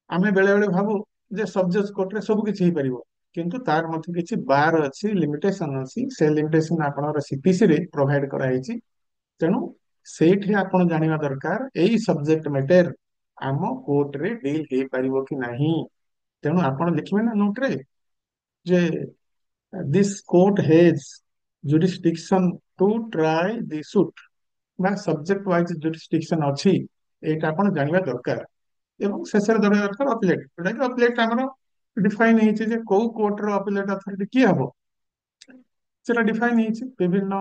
ଆମେ ବେଳେ ବେଳେ ଭାବୁ ଯେ ସବଜେକ୍ଟ କୋର୍ଟରେ ସବୁ କିଛି ହେଇପାରିବ, କିନ୍ତୁ ତାର ମଧ୍ୟ କିଛି ବାର ଅଛି, ଲିମିଟେସନ ଅଛି। ସେ ଲିମିଟେସନ ଆପଣଙ୍କର ସିପିସି ରେ ପ୍ରୋଭାଇଡ କରାଯାଇଛି। ତେଣୁ ସେଇଠି ଆପଣ ଜାଣିବା ଦରକାର ଏଇ ସବଜେକ୍ଟ ମ୍ୟାଟର ଆମ କୋର୍ଟରେ ଡିଲ୍ ହେଇପାରିବ କି ନାହିଁ। ତେଣୁ ଆପଣ ଦେଖିବେ ନା ନୋଟରେ ଯେ this court hedge jurisdiction to try the suit, ବା ସବଜେକ୍ଟ ୱାଇଜ jurisdiction ଅଛି, ଏଇଟା ଆପଣ ଜାଣିବା ଦରକାର। ଏବଂ ଶେଷରେ ଜାଣିବା ଦରକାର ଅପିଲେଟ, ଯୋଉଟାକି ଅପିଲେଟ ଆମର ଡିଫାଇନ ହେଇଛି ଯେ କୋଉ କୋର୍ଟର ଅପିଲେଟ ଅଥରିଟି କିଏ ହବ, ସେଟା ଡିଫାଇନ ହେଇଛି, ବିଭିନ୍ନ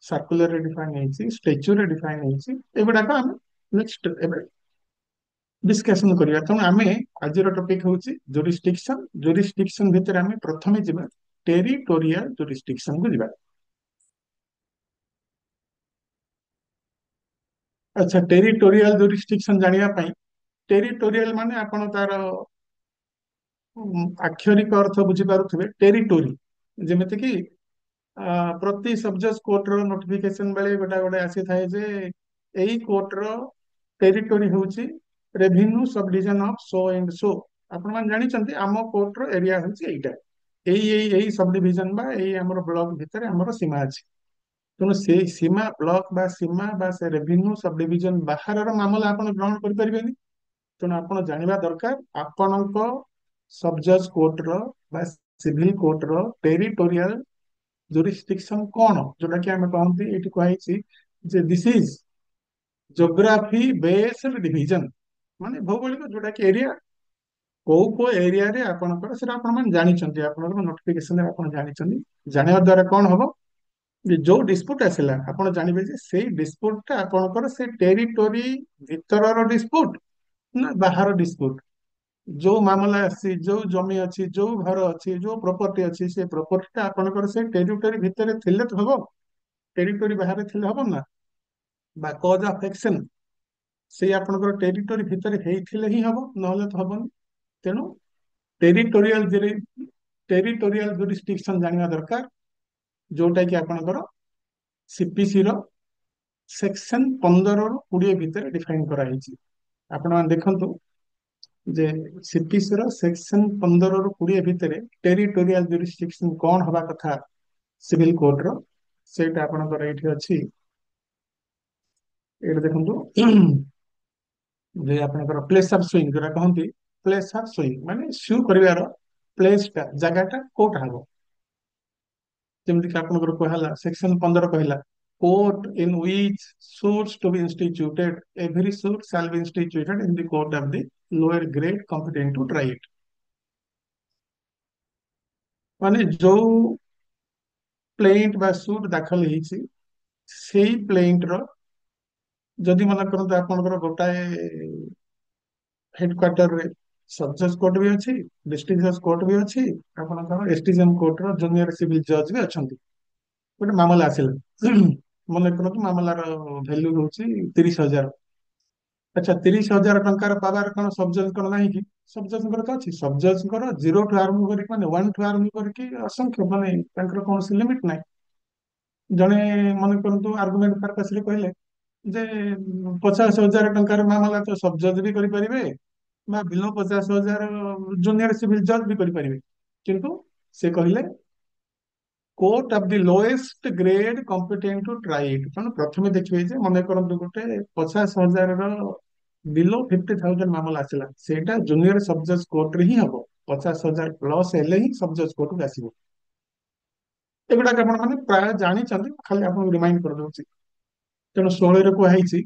ସାର୍କୁଲାରରେ ଡିଫାଇନ ହେଇଛି, ଷ୍ଟେଚୁରେ ଡିଫାଇନ ହେଇଛି। ଏଗୁଡାକ ଆମେ ନେକ୍ସଟ ଏବେ ଡିସ୍କସନ କରିବା। ତେଣୁ ଆମେ ଆଜିର ଟପିକ ହଉଛି ଜୁରିସ୍ଡିକ୍ସନ। ଜୁରିସ୍ଡିକ୍ସନ ଭିତରେ ଆମେ ପ୍ରଥମେ ଯିବା ଟେରିଟୋରିଆଲ ଜୁରିସ୍ଡିକ୍ସନ କୁ ଯିବା। ଆଚ୍ଛା, ଟେରିଟୋରିଆଲ ଜୁରିସ୍ଡିକ୍ସନ ଜାଣିବା ପାଇଁ, ଟେରିଟୋରିଆଲ ମାନେ ଆପଣ ତାର ଆକ୍ଷରିକ ଅର୍ଥ ବୁଝିପାରୁଥିବେ। ଟେରିଟୋରି ଯେମିତି କି ପ୍ରତି ସବଜେକ୍ଟ କୋର୍ଟର ନୋଟିଫିକେସନ ବେଳେ ଗୋଟା ଗୋଟେ ଆସିଥାଏ ଯେ ଏଇ କୋର୍ଟର ଟେରିଟୋରି ହଉଛି revenue sub division of so and so. ଆପଣ ମାନେ ଜାଣିଛନ୍ତି ଆମ କୋର୍ଟର ଏରିଆ ହଉଛି ଏଇଟା, ଏଇ ସବ ଡିଭିଜନ ବା ଏଇ ଆମର ବ୍ଲକ ଭିତରେ ଆମର ସୀମା ଅଛି। ତେଣୁ ସେଇ ସୀମା ବ୍ଲକ ବା ସୀମା ବା ସେ ରେଭିନ୍ୟୁ ସବ ଡିଭିଜନ ବାହାରର ମାମଲା ଆପଣ ଗ୍ରହଣ କରିପାରିବେନି। ତେଣୁ ଆପଣ ଜାଣିବା ଦରକାର ଆପଣଙ୍କ ସବଜଜ୍ କୋର୍ଟର ବା ସିଭିଲ କୋର୍ଟର ଟେରିଟୋରିଆଲ ଜୁରିସ୍ଡିକ୍ସନ କଣ, ଯୋଉଟା କି ଆମେ କହନ୍ତି, ଏଇଠି କୁହାଯାଇଛି ଯେ this is geography based division, ମାନେ ଭୌଗୋଳିକ ଯୋଉଟା କି ଏରିଆ, କୋଉ କୋଉ ଏରିଆରେ ଆପଣଙ୍କର, ସେଟା ଆପଣ ମାନେ ଜାଣିଛନ୍ତି, ଆପଣଙ୍କର ନୋଟିଫିକେସନରେ ଆପଣ ଜାଣିଛନ୍ତି। ଜାଣିବା ଦ୍ଵାରା କଣ ହବ ଯେ ଯୋଉ ଡିସ୍ପ୍ୟୁଟ ଆସିଲା ଆପଣ ଜାଣିବେ ଯେ ସେଇ ଡିସ୍ପ୍ୟୁଟଟା ଆପଣଙ୍କର ସେ ଟେରିଟୋରି ଭିତରର ଡିସ୍ପ୍ୟୁଟ ନା ବାହାର ଡିସ୍ପ୍ୟୁଟ। ଯୋଉ ମାମଲା ଆସିଛି, ଯୋଉ ଜମି ଅଛି, ଯୋଉ ଘର ଅଛି, ଯୋଉ ପ୍ରପର୍ଟି ଅଛି, ସେ ପ୍ରପର୍ଟିଟା ଆପଣଙ୍କର ସେ ଟେରିଟୋରି ଭିତରେ ଥିଲେ ତ ହବ, ଟେରିଟୋରି ବାହାରେ ଥିଲେ ହବ ନା। ବା କଜ ଅଫ ଆକ୍ସନ ସେଇ ଆପଣଙ୍କର ଟେରିଟୋରି ଭିତରେ ହେଇଥିଲେ ହିଁ ହବ, ନହେଲେ ତ ହବନି। ତେଣୁ ଟେରିଟୋରିଆଲ ଟେରିଟୋରିଆଲ ଜୁରିସ୍ଡିକ୍ସନ ଜାଣିବା ଦରକାର, ଯୋଉଟା କି ଆପଣଙ୍କର ସିପିସି ର ସେକ୍ସନ 15 ରୁ 20 ଭିତରେ ଡିଫାଇନ କରାଯାଇଛି। ଆପଣମାନେ ଦେଖନ୍ତୁ ଯେ ସିପିସି ର ସେକ୍ସନ 15 ରୁ 20 ଭିତରେ ଟେରିଟୋରିଆଲ ଜୁରିସ୍ଡିକ୍ସନ କଣ ହବା କଥା ସିଭିଲ କୋଡ୍ ର, ସେଇଟା ଆପଣଙ୍କର ଏଇଠି ଅଛି। ଏଇଟା ଦେଖନ୍ତୁ ଯେ ଆପଣଙ୍କର ପ୍ଲେସ୍ ଅଫ ସୁଇଂ ଯୋଉଟା କହନ୍ତି, ପ୍ଲେସ୍ ଅଫ ସୁଇଂ ମାନେ ସୁ କରିବାର ପ୍ଲେସ୍ ଟା, ଜାଗାଟା କୋଉଟା ହବ। ଯେମିତି କି ଆପଣଙ୍କର କୁହାହେଲା ସେକ୍ସନ 15 କହିଲା court in which suits to be instituted, every suit shall be instituted in the court of the lower grade competent to try it। ମାନେ ଯୋଉ ପ୍ଲେଣ୍ଟ ବା ସୁଟ୍ ଦାଖଲ ହେଇଛି ସେଇ ପ୍ଲେଣ୍ଟ ର, ଯଦି ମନେ କରନ୍ତୁ ଆପଣଙ୍କର ଗୋଟାଏ ହେଡକ୍ୱାର୍ଟରରେ ସବ୍ ଜଜ୍ କୋର୍ଟ ବି ଅଛି, ଡିଷ୍ଟ୍ରିକ୍ଟ ଜଜ୍ କୋର୍ଟ ବି ଅଛି, ଆପଣଙ୍କର ଏସଡିଜିଏମ କୋର୍ଟର ଜୁନିୟର ସିଭିଲ ଜଜ୍ ବି ଅଛନ୍ତି। ଗୋଟେ ମାମଲା ଆସିଲା ମନେ କରନ୍ତୁ ମାମଲାର ଭ୍ୟାଲ୍ୟୁ ହଉଛି 30,000। ଆଚ୍ଛା 30,000 ଟଙ୍କାର ପାୱାର କଣ ସବ୍ ଜଜ୍ଙ୍କର ନାହିଁ କି? ସବ୍ ଜଜ୍ଙ୍କର ତ ଅଛି। ସବ୍ ଜଜ୍ଙ୍କର 0 ଠୁ ଆରମ୍ଭ କରିକି ମାନେ 1 ଠୁ ଆରମ୍ଭ କରିକି ଅସଂଖ୍ୟ, ମାନେ ତାଙ୍କର କୌଣସି ଲିମିଟ ନାହିଁ। ଜଣେ ମନେ କରନ୍ତୁ ଆର୍ଗୁମେଣ୍ଟ ପାର୍ପସରେ କହିଲେ ଯେ 50,000 ଟଙ୍କାର ମାମଲା ତ ସବ୍ ଜଜ୍ ବି କରିପାରିବେ, ବା ବିଲୋ 50,000 ଜୁନିୟର ସିଭିଲ ଜଜ୍ ବି କରିପାରିବେ। କିନ୍ତୁ ସେ କହିଲେ court of the lowest grade competent to try it. ତେଣୁ ପ୍ରଥମେ ଦେଖିବେ ଯେ ମନେ କରନ୍ତୁ ଗୋଟେ 50,000 ର ବିଲୋ 50,000 ମାମଲା ଆସିଲା, ସେଇଟା ଜୁନିୟର ସବ୍ ଜଜ୍ କୋର୍ଟରେ ହିଁ ହବ। 50,000 ପ୍ଲସ ହେଲେ ହିଁ ସବ୍ ଜଜ୍ କୋର୍ଟକୁ ଆସିବ। ଏଗୁଡାକ ଆପଣ ମାନେ ପ୍ରାୟ ଜାଣିଛନ୍ତି, ଖାଲି ଆପଣଙ୍କୁ ରିମାଇଣ୍ଡ କରିଦଉଛି। ତେଣୁ 16ରେ କୁହାଯାଇଛି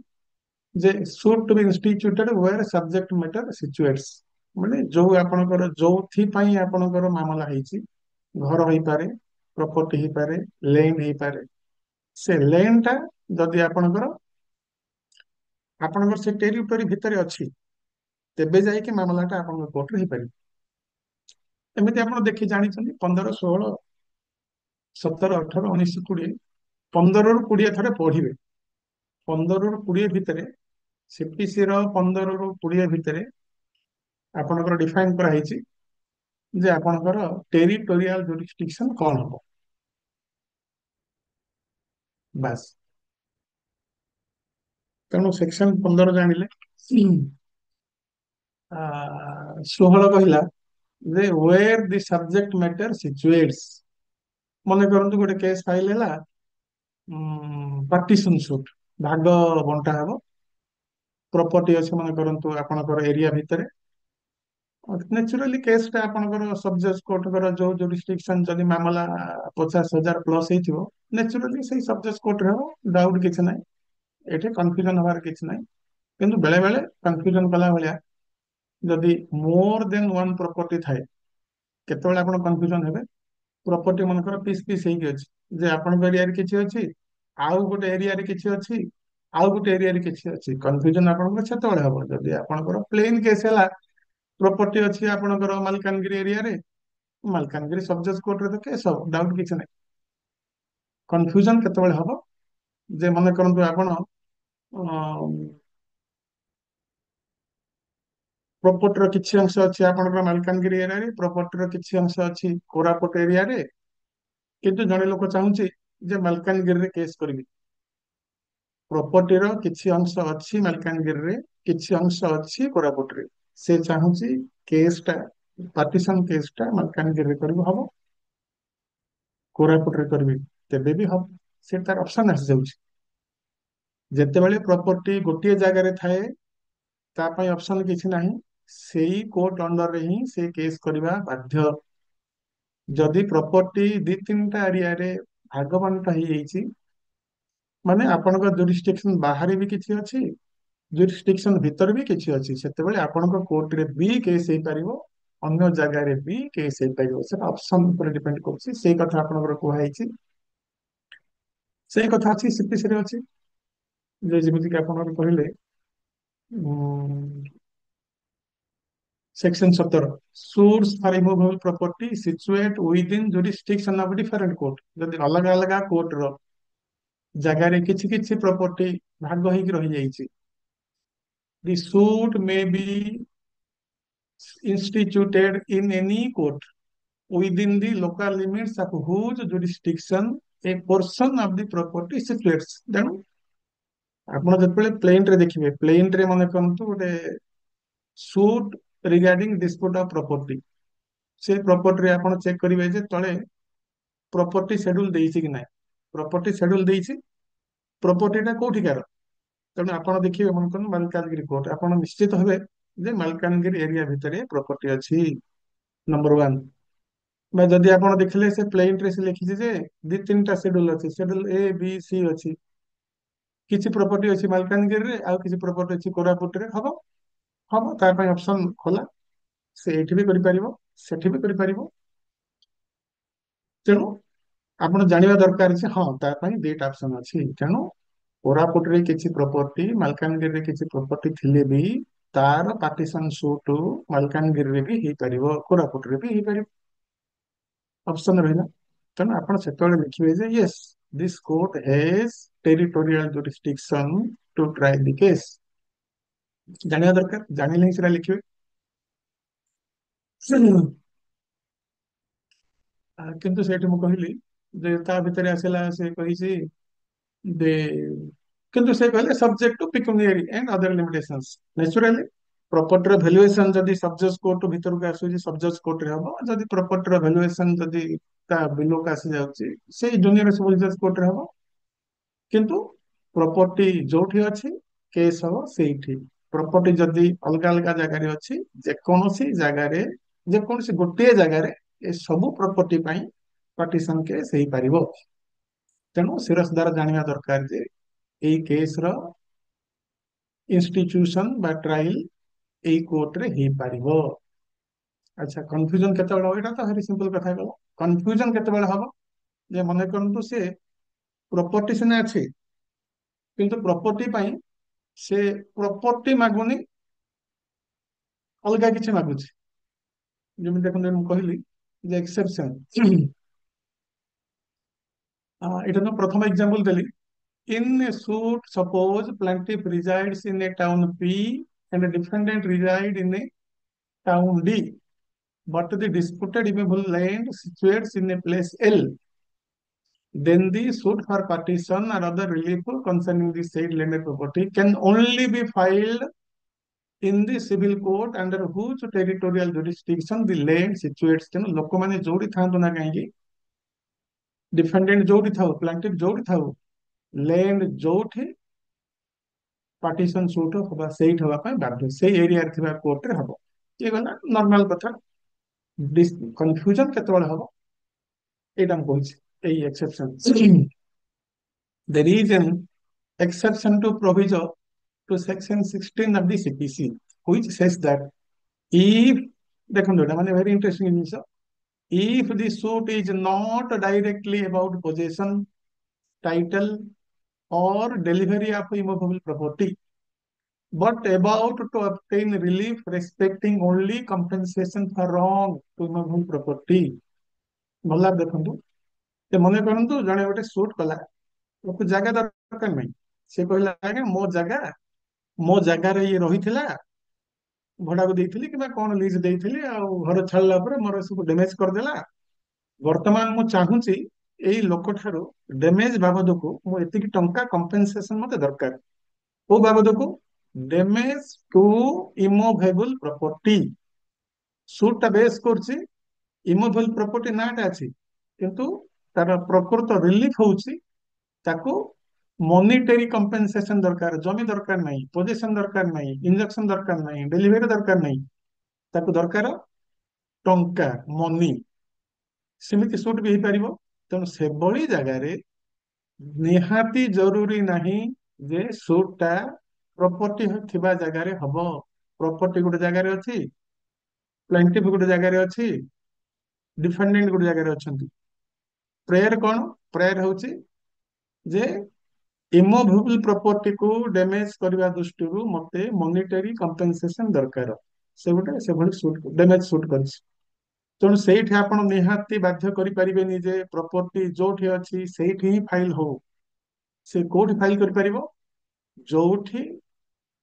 ଯେ ସୁଟ୍ ଟୁ ବି ଇନଷ୍ଟିଚ୍ୟୁଟେଡ୍ ୱେର୍ ସବଜେକ୍ଟ ମ୍ୟାଟର ସିଚୁଏଟ୍ସ, ମାନେ ଯୋଉ ଆପଣଙ୍କର ଯୋଉଥିପାଇଁ ଆପଣଙ୍କର ମାମଲା ହେଇଛି, ଘର ହେଇପାରେ, ପ୍ରପର୍ଟି ହେଇପାରେ, ଲ୍ୟାଣ୍ଡ ହେଇପାରେ, ସେ ଲ୍ୟାଣ୍ଡ ଟା ଯଦି ଆପଣଙ୍କର ସେ ଟେରିଟୋରି ଭିତରେ ଅଛି, ତେବେ ଯାଇକି ମାମଲାଟା ଆପଣଙ୍କ କୋର୍ଟରେ ହେଇପାରିବ। ଏମିତି ଆପଣ ଦେଖି ଜାଣିଛନ୍ତି 15, 16, 17, 18, 19, 20, 15 ରୁ 20 ଥରେ ପଢିବେ। 15 ରୁ 20 ଭିତରେ, ସିପିସି ର 15 ରୁ 20 ଭିତରେ ଆପଣଙ୍କର ଡିଫାଇନ କରାହେଇଛି ଯେ ଆପଣଙ୍କର ଟେରିଟୋରିଆଲ ଜୁରିସ୍ଡିକ୍ସନ କଣ ହବ। ବାସ୍। ତେଣୁ ସେକ୍ସନ 15 ଜାଣିଲେ। 16 କହିଲା ଯେ where the subject matter situates। ମନେ କରନ୍ତୁ ଗୋଟେ କେସ୍ ଫାଇଲ ହେଲା, ପାର୍ଟିସନ ସୁଟ୍, ଭାଗ ବଣ୍ଟା ହବ, ପ୍ରପର୍ଟି ଅଛି ମନେ କରନ୍ତୁ ଆପଣଙ୍କର ଏରିଆ ଭିତରେ। ନ୍ୟାଚୁରାଲି କେସ୍ ଟା ଆପଣଙ୍କର ସବ୍ ଜଜ୍ କୋର୍ଟଙ୍କର ଯୋଉ ଜୁରିସ୍ଡିକ୍ସନ, ଯଦି ମାମଲା 50,000 ପ୍ଲସ ହେଇଥିବ, ନ୍ୟାଚୁରାଲି ସେଇ ସବ୍ ଜଜ୍ କୋର୍ଟରେ ହବ, ଡାଉଟ କିଛି ନାହିଁ। ଏଠି କନଫ୍ୟୁଜନ ହବାର କିଛି ନାହିଁ। କିନ୍ତୁ ବେଳେ ବେଳେ କନଫ୍ୟୁଜନ କଲା ଭଳିଆ ଯଦି ମୋର ଦେନ୍ ୱାନ୍ ପ୍ରପର୍ଟି ଥାଏ, କେତେବେଳେ ଆପଣ କନଫ୍ୟୁଜନ ହେବେ। ପ୍ରପର୍ଟି ମନେକର ପିସ୍ ପିସ୍ ହେଇକି ଅଛି, ଯେ ଆପଣଙ୍କ ଏରିଆରେ କିଛି ଅଛି, ଆଉ ଗୋଟେ ଏରିଆରେ କିଛି ଅଛି, ଆଉ ଗୋଟେ ଏରିଆରେ କିଛି ଅଛି, କନଫ୍ୟୁଜନ ଆପଣଙ୍କର ସେତେବେଳେ ହବ ଯଦି ଆପଣଙ୍କର ପ୍ଲେନ କେସ୍ ହେଲା। ପ୍ରପର୍ଟି ଅଛି ଆପଣଙ୍କର ମାଲକାନଗିରି ଏରିଆରେ, ମାଲକାନଗିରି ସବ୍ ଜଜ୍ କୋର୍ଟରେ ତ କେସ୍ ହବ, ଡାଉଟ କିଛି ନାହିଁ। କନଫ୍ୟୁଜନ କେତେବେଳେ ହବ ଯେ ମନେ କରନ୍ତୁ ଆପଣ ପ୍ରପର୍ଟିର କିଛି ଅଂଶ ଅଛି ଆପଣଙ୍କର ମାଲକାନଗିରି ଏରିଆରେ, ପ୍ରପର୍ଟିର କିଛି ଅଂଶ ଅଛି କୋରାପୁଟ ଏରିଆରେ, କିନ୍ତୁ ଜଣେ ଲୋକ ଚାହୁଁଛି ଯେ ମାଲକାନଗିରିରେ କେସ୍ କରିବି। ପ୍ରପର୍ଟିର କିଛି ଅଂଶ ଅଛି ମାଲକାନଗିରିରେ, କିଛି ଅଂଶ ଅଛି କୋରାପୁଟରେ। ସେ ଚାହୁଁଛି କେସ୍ ଟା, ପାର୍ଟିସନ କେସ୍ ଟା ମାଲକାନଗିରିରେ କରିବ, ହବ। କୋରାପୁଟରେ କରିବି, ତେବେ ବି ହବ। ସେ ତାର ଅପସନ ଆସିଯାଉଛି। ଯେତେବେଳେ ପ୍ରପର୍ଟି ଗୋଟିଏ ଜାଗାରେ ଥାଏ, ତା ପାଇଁ ଅପସନ କିଛି ନାହିଁ, ସେଇ କୋର୍ଟ ଅଣ୍ଡରରେ ହିଁ ସେ କେସ୍ କରିବା ବାଧ୍ୟ। ଯଦି ପ୍ରପର୍ଟି ଦି ତିନିଟା ଏରିଆରେ ଭାଗ ବଣ୍ଟା ହେଇଯାଇଛି, ମାନେ ଆପଣଙ୍କ ଜୁରିସ୍ଡିକ୍ସନ ବାହାରେ ବି କିଛି ଅଛି, ଜୁରିସ୍ଡିକ୍ସନ ଭିତରେ ବି କିଛି ଅଛି, ସେତେବେଳେ ଆପଣଙ୍କ କୋର୍ଟରେ ବି କେସ୍ ହେଇପାରିବ, ଅନ୍ୟ ଜାଗାରେ ବି କେସ୍ ହେଇପାରିବ। ସେଟା ଅପସନ ଉପରେ ଡିପେଣ୍ଡ କରୁଛି। ସେଇ କଥା ଆପଣଙ୍କର କୁହାଯାଇଛି ସେଇ କଥା ଅଛି ସିପିସି ରେ ଅଛି, ଯେ ଯେମିତିକି ଆପଣ କହିଲେ section 17 suits for removable property situate within jurisdiction of different court. ଯଦି ଅଲଗା ଅଲଗା କୋର୍ଟର ଜାଗାରେ କିଛି କିଛି ପ୍ରପର୍ଟି ଭାଗ ହେଇକି ରହିଯାଇଛି, the suit may be instituted in any court within the local limits of whose jurisdiction a portion of the property situates। ତେଣୁ ଆପଣ ଯେତେବେଳେ ପ୍ଲେନ ରେ ଦେଖିବେ, ପ୍ଲେନ ରେ ମନେ କରନ୍ତୁ ଗୋଟେ shoot regarding dispute of property, ସେ ପ୍ରପର୍ଟିରେ ଆପଣ ଚେକ୍ କରିବେ ଯେ ତଳେ ପ୍ରପର୍ଟି ସେଡ୍ୟୁଲ ଦେଇଛି କି ନାହିଁ। ପ୍ରପର୍ଟି ସେଡ୍ୟୁଲ ଦେଇଛି, ପ୍ରପର୍ଟିଟା କୋଉଠିକାର, ତେଣୁ ଆପଣ ଦେଖିବେ ମନେ କରନ୍ତୁ ମାଲକାନଗିରି କୋର୍ଟ, ଆପଣ ନିଶ୍ଚିତ ହେବେ ଯେ ମାଲକାନଗିରି ଏରିଆ ଭିତରେ ପ୍ରପର୍ଟି ଅଛି, ନମ୍ବର ୱାନ୍। ବା ଯଦି ଆପଣ ଦେଖିଲେ ସେ ପ୍ଲେନ ରେ ସେ ଲେଖିଛି ଯେ ଦି ତିନିଟା ସେଡ୍ୟୁଲ ଅଛି, ସେଡ୍ୟୁଲ ଏ ବି ସି ଅଛି, କିଛି ପ୍ରପର୍ଟି ଅଛି ମାଲକାନଗିରିରେ ଆଉ କିଛି ପ୍ରପର୍ଟି ଅଛି କୋରାପୁଟରେ, ହବ ହବ ତା ପାଇଁ ଅପସନ ଖୋଲା। ସେ ଏଇଠି ବି କରିପାରିବ, ସେଠି ବି କରିପାରିବ। ତେଣୁ ଆପଣ ଜାଣିବା ଦରକାର ଯେ ହଁ ତା ପାଇଁ ଦିଟା ଅପସନ ଅଛି। ତେଣୁ କୋରାପୁଟରେ କିଛି ପ୍ରପର୍ଟି, ମାଲକାନଗିରିରେ କିଛି ପ୍ରପର୍ଟି ଥିଲେ ବି ତାର ପାର୍ଟିସନ ସୁଟ ମାଲକାନଗିରିରେ ବି ହେଇପାରିବ, କୋରାପୁଟରେ ବି ହେଇପାରିବ, ଅପସନ ରହିଲା। ତେଣୁ ଆପଣ ସେତେବେଳେ ଦେଖିବେ ଯେ yes this court has territorial jurisdiction to try the case. ଜାଣିବା ଦରକାର, ଜାଣିଲେ ହିଁ ସେଟା ଲେଖିବେ। କିନ୍ତୁ ସେଇଠି ମୁଁ କହିଲି ଯେ ତା ଭିତରେ ଆସିଲା ସେ କହିଛି ଯେ, କିନ୍ତୁ ସେ କହିଲେ subject to pecuniary and other limitations. Naturally ପ୍ରପର୍ଟିର ଭ୍ୟାଲୁଏସନ ଯଦି ସବଜଜ କୋର୍ଟ ଭିତରକୁ ଆସୁଛି ସବଜଜ କୋର୍ଟରେ ହବ, ଯଦି ପ୍ରପର୍ଟିର ଭ୍ୟାଲୁଏସନ ଯଦି ତା ବିଲୋକୁ ଆସି ଯାଉଛି ସେଇ ଜୁନିୟର ସିଭିଲ ଜଜ କୋର୍ଟରେ ହବ। କିନ୍ତୁ ପ୍ରପର୍ଟି ଯୋଉଠି ଅଛି କେସ୍ ହବ ସେଇଠି। ପ୍ରପର୍ଟି ଯଦି ଅଲଗା ଅଲଗା ଜାଗାରେ ଅଛି, ଯେକୌଣସି ଜାଗାରେ, ଯେକୌଣସି ଗୋଟିଏ ଜାଗାରେ ଏ ସବୁ ପ୍ରପର୍ଟି ପାଇଁ ପାର୍ଟିସନ କେସ୍ ହେଇପାରିବ। ତେଣୁ ସିରସଦାର ଜାଣିବା ଦରକାର ଯେ ଏଇ କେସ୍ ର ଇନଷ୍ଟିଚ୍ୟୁସନ ବା ଟ୍ରାଏଲ ଏଇ କୋର୍ଟରେ ହେଇପାରିବ। ଆଚ୍ଛା, କନଫ୍ୟୁଜନ କେତେବେଳେ ହବ? ଏଇଟା ତ ଭାରି ସିମ୍ପଲ କଥା ଗଲା। କନଫ୍ୟୁଜନ କେତେବେଳେ ହବ ଯେ ମନେ କରନ୍ତୁ ସେ ପ୍ରପର୍ଟି ସିନା ଅଛି କିନ୍ତୁ ପ୍ରପର୍ଟି ପାଇଁ ସେ ପ୍ରପର୍ଟି ମାଗୁନି, ଅଲଗା କିଛି ମାଗୁଛି। ଯେମିତି ଦେଖନ୍ତୁ ମୁଁ କହିଲି ଯେ ଏକ୍ସେପସନ, ଏଇଟା ତ ପ୍ରଥମ ଏକ୍ସାମ୍ପଲ ଦେଲି। In a suit, suppose plaintiff resides in a town P and a defendant reside in a town D, but the disputed immovable land situates in a place L. Then the suit for partition or other relief concerning the said landed property can only be filed in the civil court under whose territorial jurisdiction the land situates। ତେଣୁ ଲୋକମାନେ ଯୋଉଠି ଥାଆନ୍ତୁ ନା କାହିଁକି, ଡିଫେଣ୍ଡେଣ୍ଟ ଯୋଉଠି ଥାଉ, ପ୍ଲାଣ୍ଟିଫ ଯୋଉଠି ଥାଉ, ଲ୍ୟାଣ୍ଡ ଯୋଉଠି ପାର୍ଟିସନ ସୁଟ୍ ହବା ସେଇଠି ହବା ପାଇଁ ବାଧ୍ୟ, ସେଇ ଏରିଆରେ ଥିବା କୋର୍ଟରେ ହବ। ଇଏ ଗଲା ନର୍ମାଲ କଥା। କନଫ୍ୟୁଜନ କେତେବେଳେ ହବ ଏଇଟା ମୁଁ କହୁଛି, ଏଇ ଏକ୍ସେପସନ। There is an exception to proviso to section 16 of the CPC which says that if, ଦେଖନ୍ତୁ ଏଟା ମାନେ very interesting ଜିନିଷ, if the suit is not directly about possession, title or delivery of immovable property but about to obtain relief respecting only compensation for wrong to immovable property। ଭଲ ଦେଖନ୍ତୁ, ସେ ମନେ କରନ୍ତୁ ଜଣେ ଗୋଟେ ସୁଟ୍ କଲା, ତାକୁ ଜାଗା ଦରକାର ନାହିଁ। ସେ କହିଲା ଆଜ୍ଞା ମୋ ଜାଗାରେ ଇଏ ରହିଥିଲା, ଭଡାକୁ ଦେଇଥିଲି କିମ୍ବା କଣ ଲିଜ ଦେଇଥିଲି, ଆଉ ଘର ଛାଡିଲା ପରେ ମୋର ସବୁ ଡ୍ୟାମେଜ କରିଦେଲା। ବର୍ତ୍ତମାନ ମୁଁ ଚାହୁଁଛି ଏଇ ଲୋକଠାରୁ ଡ୍ୟାମେଜ ବାବଦକୁ ମୁଁ ଏତିକି ଟଙ୍କା କମ୍ପେନସେସନ ମତେ ଦରକାର। କୋଉ ବାବଦକୁ? Damage to immovable property. Suit ଟା ବେଶ କରୁଛି ଇମୋଭେବୁଲ ପ୍ରପର୍ଟି ନାଁଟା ଅଛି, କିନ୍ତୁ ତାର ପ୍ରକୃତ ରିଲିଫ ହଉଛି ତାକୁ ମନିଟେରୀ କମ୍ପେନସେସନ ଦରକାର। ଜମି ଦରକାର ନାହିଁ, ପୋଜିସନ ଦରକାର ନାହିଁ, ଇଞ୍ଜେକ୍ସନ ଦରକାର ନାହିଁ, ଡେଲିଭରି ଦରକାର ନାହିଁ, ତାକୁ ଦରକାର ଟଙ୍କା, ମନି। ସେମିତି ସୁଟ୍ ବି ହେଇପାରିବ। ତେଣୁ ସେଭଳି ଜାଗାରେ ନିହାତି ଜରୁରୀ ନାହିଁ ଯେ ସୁଟ୍ ଟା ପ୍ରପର୍ଟି ଥିବା ଜାଗାରେ ହବ। ପ୍ରପର୍ଟି ଗୋଟେ ଜାଗାରେ ଅଛି, ପ୍ଲାଣ୍ଟିଫ ଗୋଟେ ଜାଗାରେ ଅଛି, ଡିଫେଣ୍ଡେଣ୍ଟ ଗୋଟେ ଜାଗାରେ ଅଛନ୍ତି। ପ୍ରେୟର କଣ? ପ୍ରେୟର ହଉଛି ଯେ ଇମୁଭେବଲ ପ୍ରପର୍ଟିକୁ ଡ୍ୟାମେଜ କରିବା ଦୃଷ୍ଟିରୁ ମତେ ମନିଟାରୀ କମ୍ପେନସେସନ ଦରକାର। ସେ ଗୋଟେ ସେଭଳି ସୁଟ ଡ୍ୟାମେଜ ସୁଟ କରିଛି। ତେଣୁ ସେଇଠି ଆପଣ ନିହାତି ବାଧ୍ୟ କରିପାରିବେନି ଯେ ପ୍ରପର୍ଟି ଯୋଉଠି ଅଛି ସେଇଠି ହିଁ ଫାଇଲ ହଉ। ସେ କୋଉଠି ଫାଇଲ କରିପାରିବ? ଯୋଉଠି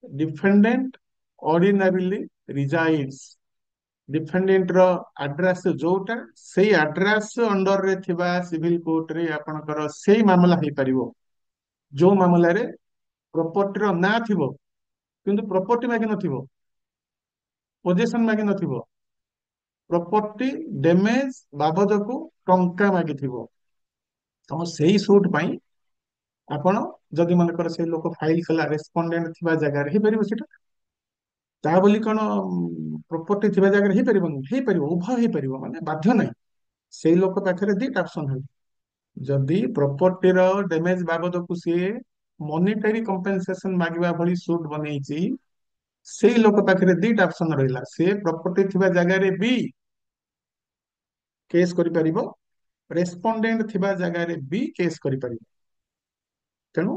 ଡିଫେଣ୍ଡେଣ୍ଟ ଅର୍ଡିନାରିଲି ରିଜାଇଡ୍ସ। ଡିଫେଣ୍ଡେଣ୍ଟ ର ଆଡ୍ରେସ ଯୋଉଟା, ସେଇ ଆଡ୍ରେସ ଅଣ୍ଡରରେ ଥିବା ସିଭିଲ କୋର୍ଟରେ ଆପଣଙ୍କର ସେଇ ମାମଲା ହେଇପାରିବ। ଯୋଉ ମାମଲାରେ ପ୍ରପର୍ଟିର ନାଁ ଥିବ କିନ୍ତୁ ପ୍ରପର୍ଟି ମାଗି ନଥିବ, ପୋଜିସନ ମାଗି ନଥିବ, ପ୍ରପର୍ଟି ଡ୍ୟାମେଜ ବାବଦକୁ ଟଙ୍କା ମାଗିଥିବ। ତ ସେଇ ସୁଟ୍ ପାଇଁ ଆପଣ, ଯଦି ମନେକର ସେଇ ଲୋକ ଫାଇଲ କଲା ରେସ୍ପଣ୍ଡେଣ୍ଟ ଥିବା ଜାଗାରେ, ହେଇପାରିବ ସେଟା। ତା ବୋଲି କଣ ପ୍ରପର୍ଟି ଥିବା ଜାଗାରେ ହେଇପାରିବନି? ହେଇପାରିବ, ଉଭୟ ହେଇପାରିବ, ମାନେ ବାଧ୍ୟ ନାହିଁ। ସେଇ ଲୋକ ପାଖରେ ଦିଟା ଅପସନ ହେବ। ଯଦି ପ୍ରପର୍ଟିର ଡ୍ୟାମେଜ ବାବଦକୁ ସିଏ ମନିଟାରୀ କମ୍ପେନସେସନ ମାଗିବା ଭଳି ସୁଟ୍ ବନେଇଛି, ସେଇ ଲୋକ ପାଖରେ ଦିଟା ଅପସନ ରହିଲା। ସେ ପ୍ରପର୍ଟି ଥିବା ଜାଗାରେ ବି କେସ୍ କରିପାରିବ, ରେସ୍ପଣ୍ଡେଣ୍ଟ ଥିବା ଜାଗାରେ ବି କେସ୍ କରିପାରିବ। ତେଣୁ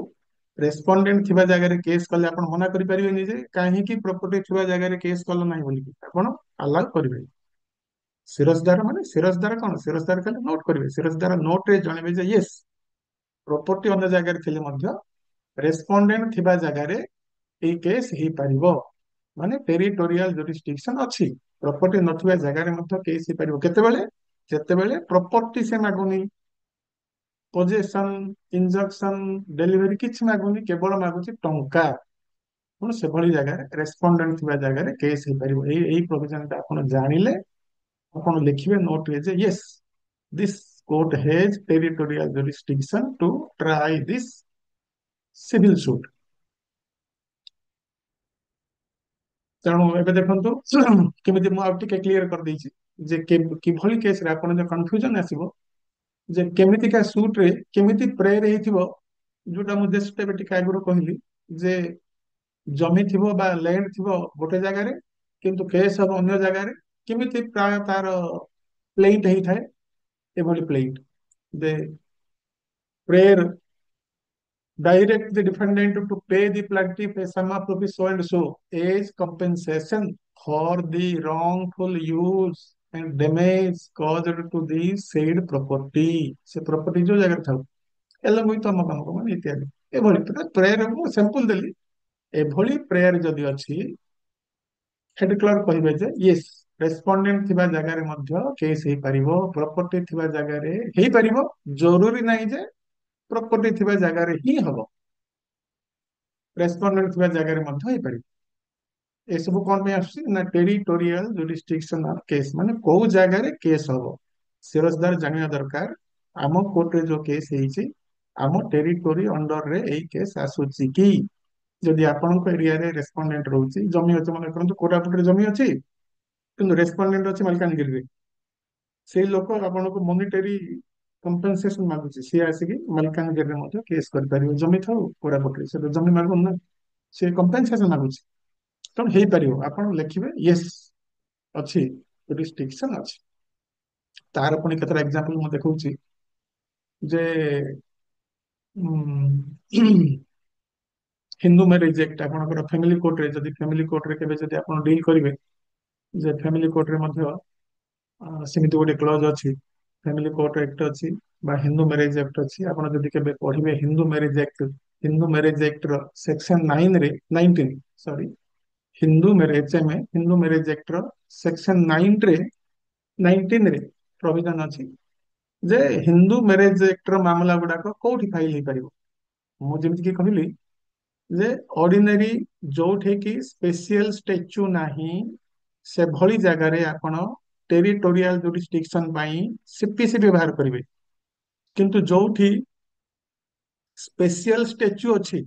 ରେସ୍ପଣ୍ଡେଣ୍ଟ ଥିବା ଜାଗାରେ କେସ୍ କଲେ ଆପଣ ମନା କରିପାରିବେନି ଯେ କାହିଁକି ପ୍ରପର୍ଟି ଥିବା ଜାଗାରେ କେସ୍ କଲ ନାହିଁ ବୋଲିକି, ଆପଣ ଆଲାଉ କରିବେ। ସିରଜଦାର ମାନେ, ସିରଜଦାର କଣ? ସିରଜଦାର ଖାଲି ନୋଟ କରିବେ। ସିରଜଦାର ନୋଟ ରେ ଜଣେଇବେ ଯେ ୟେସ୍, ପ୍ରପର୍ଟି ଅନ୍ୟ ଜାଗାରେ ଥିଲେ ମଧ୍ୟ ରେସ୍ପଣ୍ଡେଣ୍ଟ ଥିବା ଜାଗାରେ ଏଇ କେସ୍ ହେଇପାରିବ। ମାନେ ଟେରିଟୋରିଆଲ ଜୁରିସଡିକ୍ସନ ଅଛି। ପ୍ରପର୍ଟି ନଥିବା ଜାଗାରେ ମଧ୍ୟ କେସ୍ ହେଇପାରିବ। କେତେବେଳେ? ଯେତେବେଳେ ପ୍ରପର୍ଟି ସେ ମାଗୁନି, ପୋଜେସନ, ଇଞ୍ଜକ୍ସନ, ଡେଲିଭରି କିଛି ମାଗୁନି, କେବଳ ମାଗୁଛି ଟଙ୍କା। ତେଣୁ ସେଭଳି ଜାଗାରେ, ରେସ୍ପଣ୍ଡେଣ୍ଟ ଥିବା ଜାଗାରେ କେସ୍ ହେଇପାରିବ। ଏଇ ପ୍ରୋଭିଜନଟା ଆପଣ ଜାଣିଲେ ଆପଣ ଲେଖିବେ ନୋଟରେ ଯେ yes, this court has territorial jurisdiction to try this civil suit. ତେଣୁ ଏବେ ଦେଖନ୍ତୁ କେମିତି ମୁଁ ଆଉ ଟିକେ କ୍ଲିୟର କରିଦେଇଛି ଯେ କିଭଳି କେସରେ ଆପଣ ଯୋଉ କନଫ୍ୟୁଜନ ଆସିବ ଯେ କେମିତିକା ସୁଟ୍ ରେ କେମିତି ପ୍ରେୟର ହେଇଥିବ। ଯୋଉଟା ମୁଁ ଜଷ୍ଟ ଏବେ ଟିକେ ଆଗରୁ କହିଲି ଯେ ଜମି ଥିବ ବା ଲ୍ୟାଣ୍ଡ ଥିବ ଗୋଟେ ଜାଗାରେ, କିନ୍ତୁ କେସ୍ ହବ ଅନ୍ୟ ଜାଗାରେ। କେମିତି ପ୍ରାୟ ତାର ପ୍ଲେଇଟ ହେଇଥାଏ, ଏଭଳି ପ୍ଲେଇଟ ଦେ prayer direct the defendant to pay the plaintiff a sum of rupees so and so as compensation for the wrongful use and damage caused to the said property। ସେ property ଯୋଉ ଜାଗାରେ ଥାଉ, along with ତମ କାମ ମାନେ ଇତ୍ୟାଦି। ଏଭଳି prayer ମୁଁ ସାମ୍ପଲ ଦେଲି। ଏଭଳି ପ୍ରେୟର ଯଦି ଅଛି, ହେଡ୍ କ୍ଲର୍କ କହିବେ ଯେ ୟେସ୍, ରେସ୍ପଣ୍ଡେଣ୍ଟ ଥିବା ଜାଗାରେ ମଧ୍ୟ କେସ୍ ହେଇପାରିବ, ପ୍ରପର୍ଟି ଥିବା ଜାଗାରେ ହେଇପାରିବ। ଜରୁରୀ ନାହିଁ ଯେ ପ୍ରପର୍ଟି ଥିବା ଜାଗାରେ ହିଁ ହବ, ରେସ୍ପଣ୍ଡେଣ୍ଟ ଥିବା ଜାଗାରେ ମଧ୍ୟ ହେଇପାରିବ। ଏସବୁ କଣ ପାଇଁ ଆସୁଛି ନା ଟେରିଟୋରିଆଲ ଜୁରିସଡିକ୍ସନ ଅଫ କେସ୍, ମାନେ କୋଉ ଜାଗାରେ କେସ୍ ହବ। ସିରଜଦାର ଜାଣିବା ଦରକାର ଆମ କୋର୍ଟରେ ଯୋଉ କେସ୍ ହେଇଛି, ଆମ ଟେରିଟୋରି ଅଣ୍ଡରରେ ଏଇ କେସ୍ ଆସୁଛି କି। ଯଦି ଆପଣଙ୍କ ଏରିଆରେ ରେସ୍ପଣ୍ଡେଣ୍ଟ ରହୁଛି, ଜମି ଅଛି, ମନେ କରନ୍ତୁ କୋରାପୁଟରେ ଜମି ଅଛି କିନ୍ତୁ ରେସ୍ପଣ୍ଡେଣ୍ଟ ଅଛି ମାଲକାନଗିରିରେ, ସେଇ ଲୋକ ଆପଣଙ୍କୁ ମନିଟାରୀ କମ୍ପେନସେସନ ମାଗୁଛି, ସିଏ ଆସିକି ମାଲକାନଗିରିରେ ମଧ୍ୟ କେସ୍ କରିପାରିବ। ଜମି ଥାଉ କୋରାପୁଟରେ, ସେ ତ ଜମି ମାଗୁନି ନା, ସେ କମ୍ପେନସେସନ ମାଗୁଛି। ତେଣୁ ହେଇପାରିବ। ଆପଣ ଲେଖିବେ ୟେସ୍, ଅଛି, ରିଷ୍ଟ୍ରିକ୍ସନ ଅଛି। ତାର ପୁଣି କେତେଟା ଏକ୍ସାମ୍ପଲ ମୁଁ ଦେଖଉଛି ଯେ ହିନ୍ଦୁ ମ୍ୟାରେଜ ଆକ୍ଟ ଆପଣଙ୍କର ଫ୍ୟାମିଲି କୋର୍ଟରେ, ଯଦି ଫ୍ୟାମିଲି କୋର୍ଟରେ କେବେ ଯଦି ଆପଣ ଡିଲ୍ କରିବେ, ଯେ ଫ୍ୟାମିଲି କୋର୍ଟରେ ମଧ୍ୟ ସେମିତି ଗୋଟେ କ୍ଲଜ ଅଛି, ଫ୍ୟାମିଲି କୋର୍ଟ ଆକ୍ଟ ଅଛି ବା ହିନ୍ଦୁ ମ୍ୟାରେଜ ଆକ୍ଟ ଅଛି। ଆପଣ ଯଦି କେବେ ପଢିବେ Hindu marriage act, Hindu marriage act ର ସେକ୍ସନ 9 ରେ 19 ସରି ହିନ୍ଦୁ ମ୍ୟାରେଜ, ଆମେ ହିନ୍ଦୁ ମ୍ୟାରେଜ ଆକ୍ଟ ର ସେକ୍ସନ 9 ରେ 19 ରେ ପ୍ରୋଭିଜନ ଅଛି ଯେ ହିନ୍ଦୁ ମ୍ୟାରେଜ ଆକ୍ଟ ର ମାମଲା ଗୁଡାକ କୋଉଠି ଫାଇଲ ହେଇପାରିବ। ମୁଁ ଯେମିତି କି କହିଲି ଯେ ଅର୍ଡିନାରୀ ଯୋଉଠି କି ସ୍ପେସିଆଲ ଷ୍ଟାଚ୍ୟୁ ନାହିଁ, ସେଭଳି ଜାଗାରେ ଆପଣ ଟେରିଟୋରିଆଲ ଜୁରିସଡିକ୍ସନ ପାଇଁ ସିପିସି ବ୍ୟବହାର କରିବେ। କିନ୍ତୁ ଯୋଉଠି ସ୍ପେସିଆଲ ଷ୍ଟାଚ୍ୟୁ ଅଛି,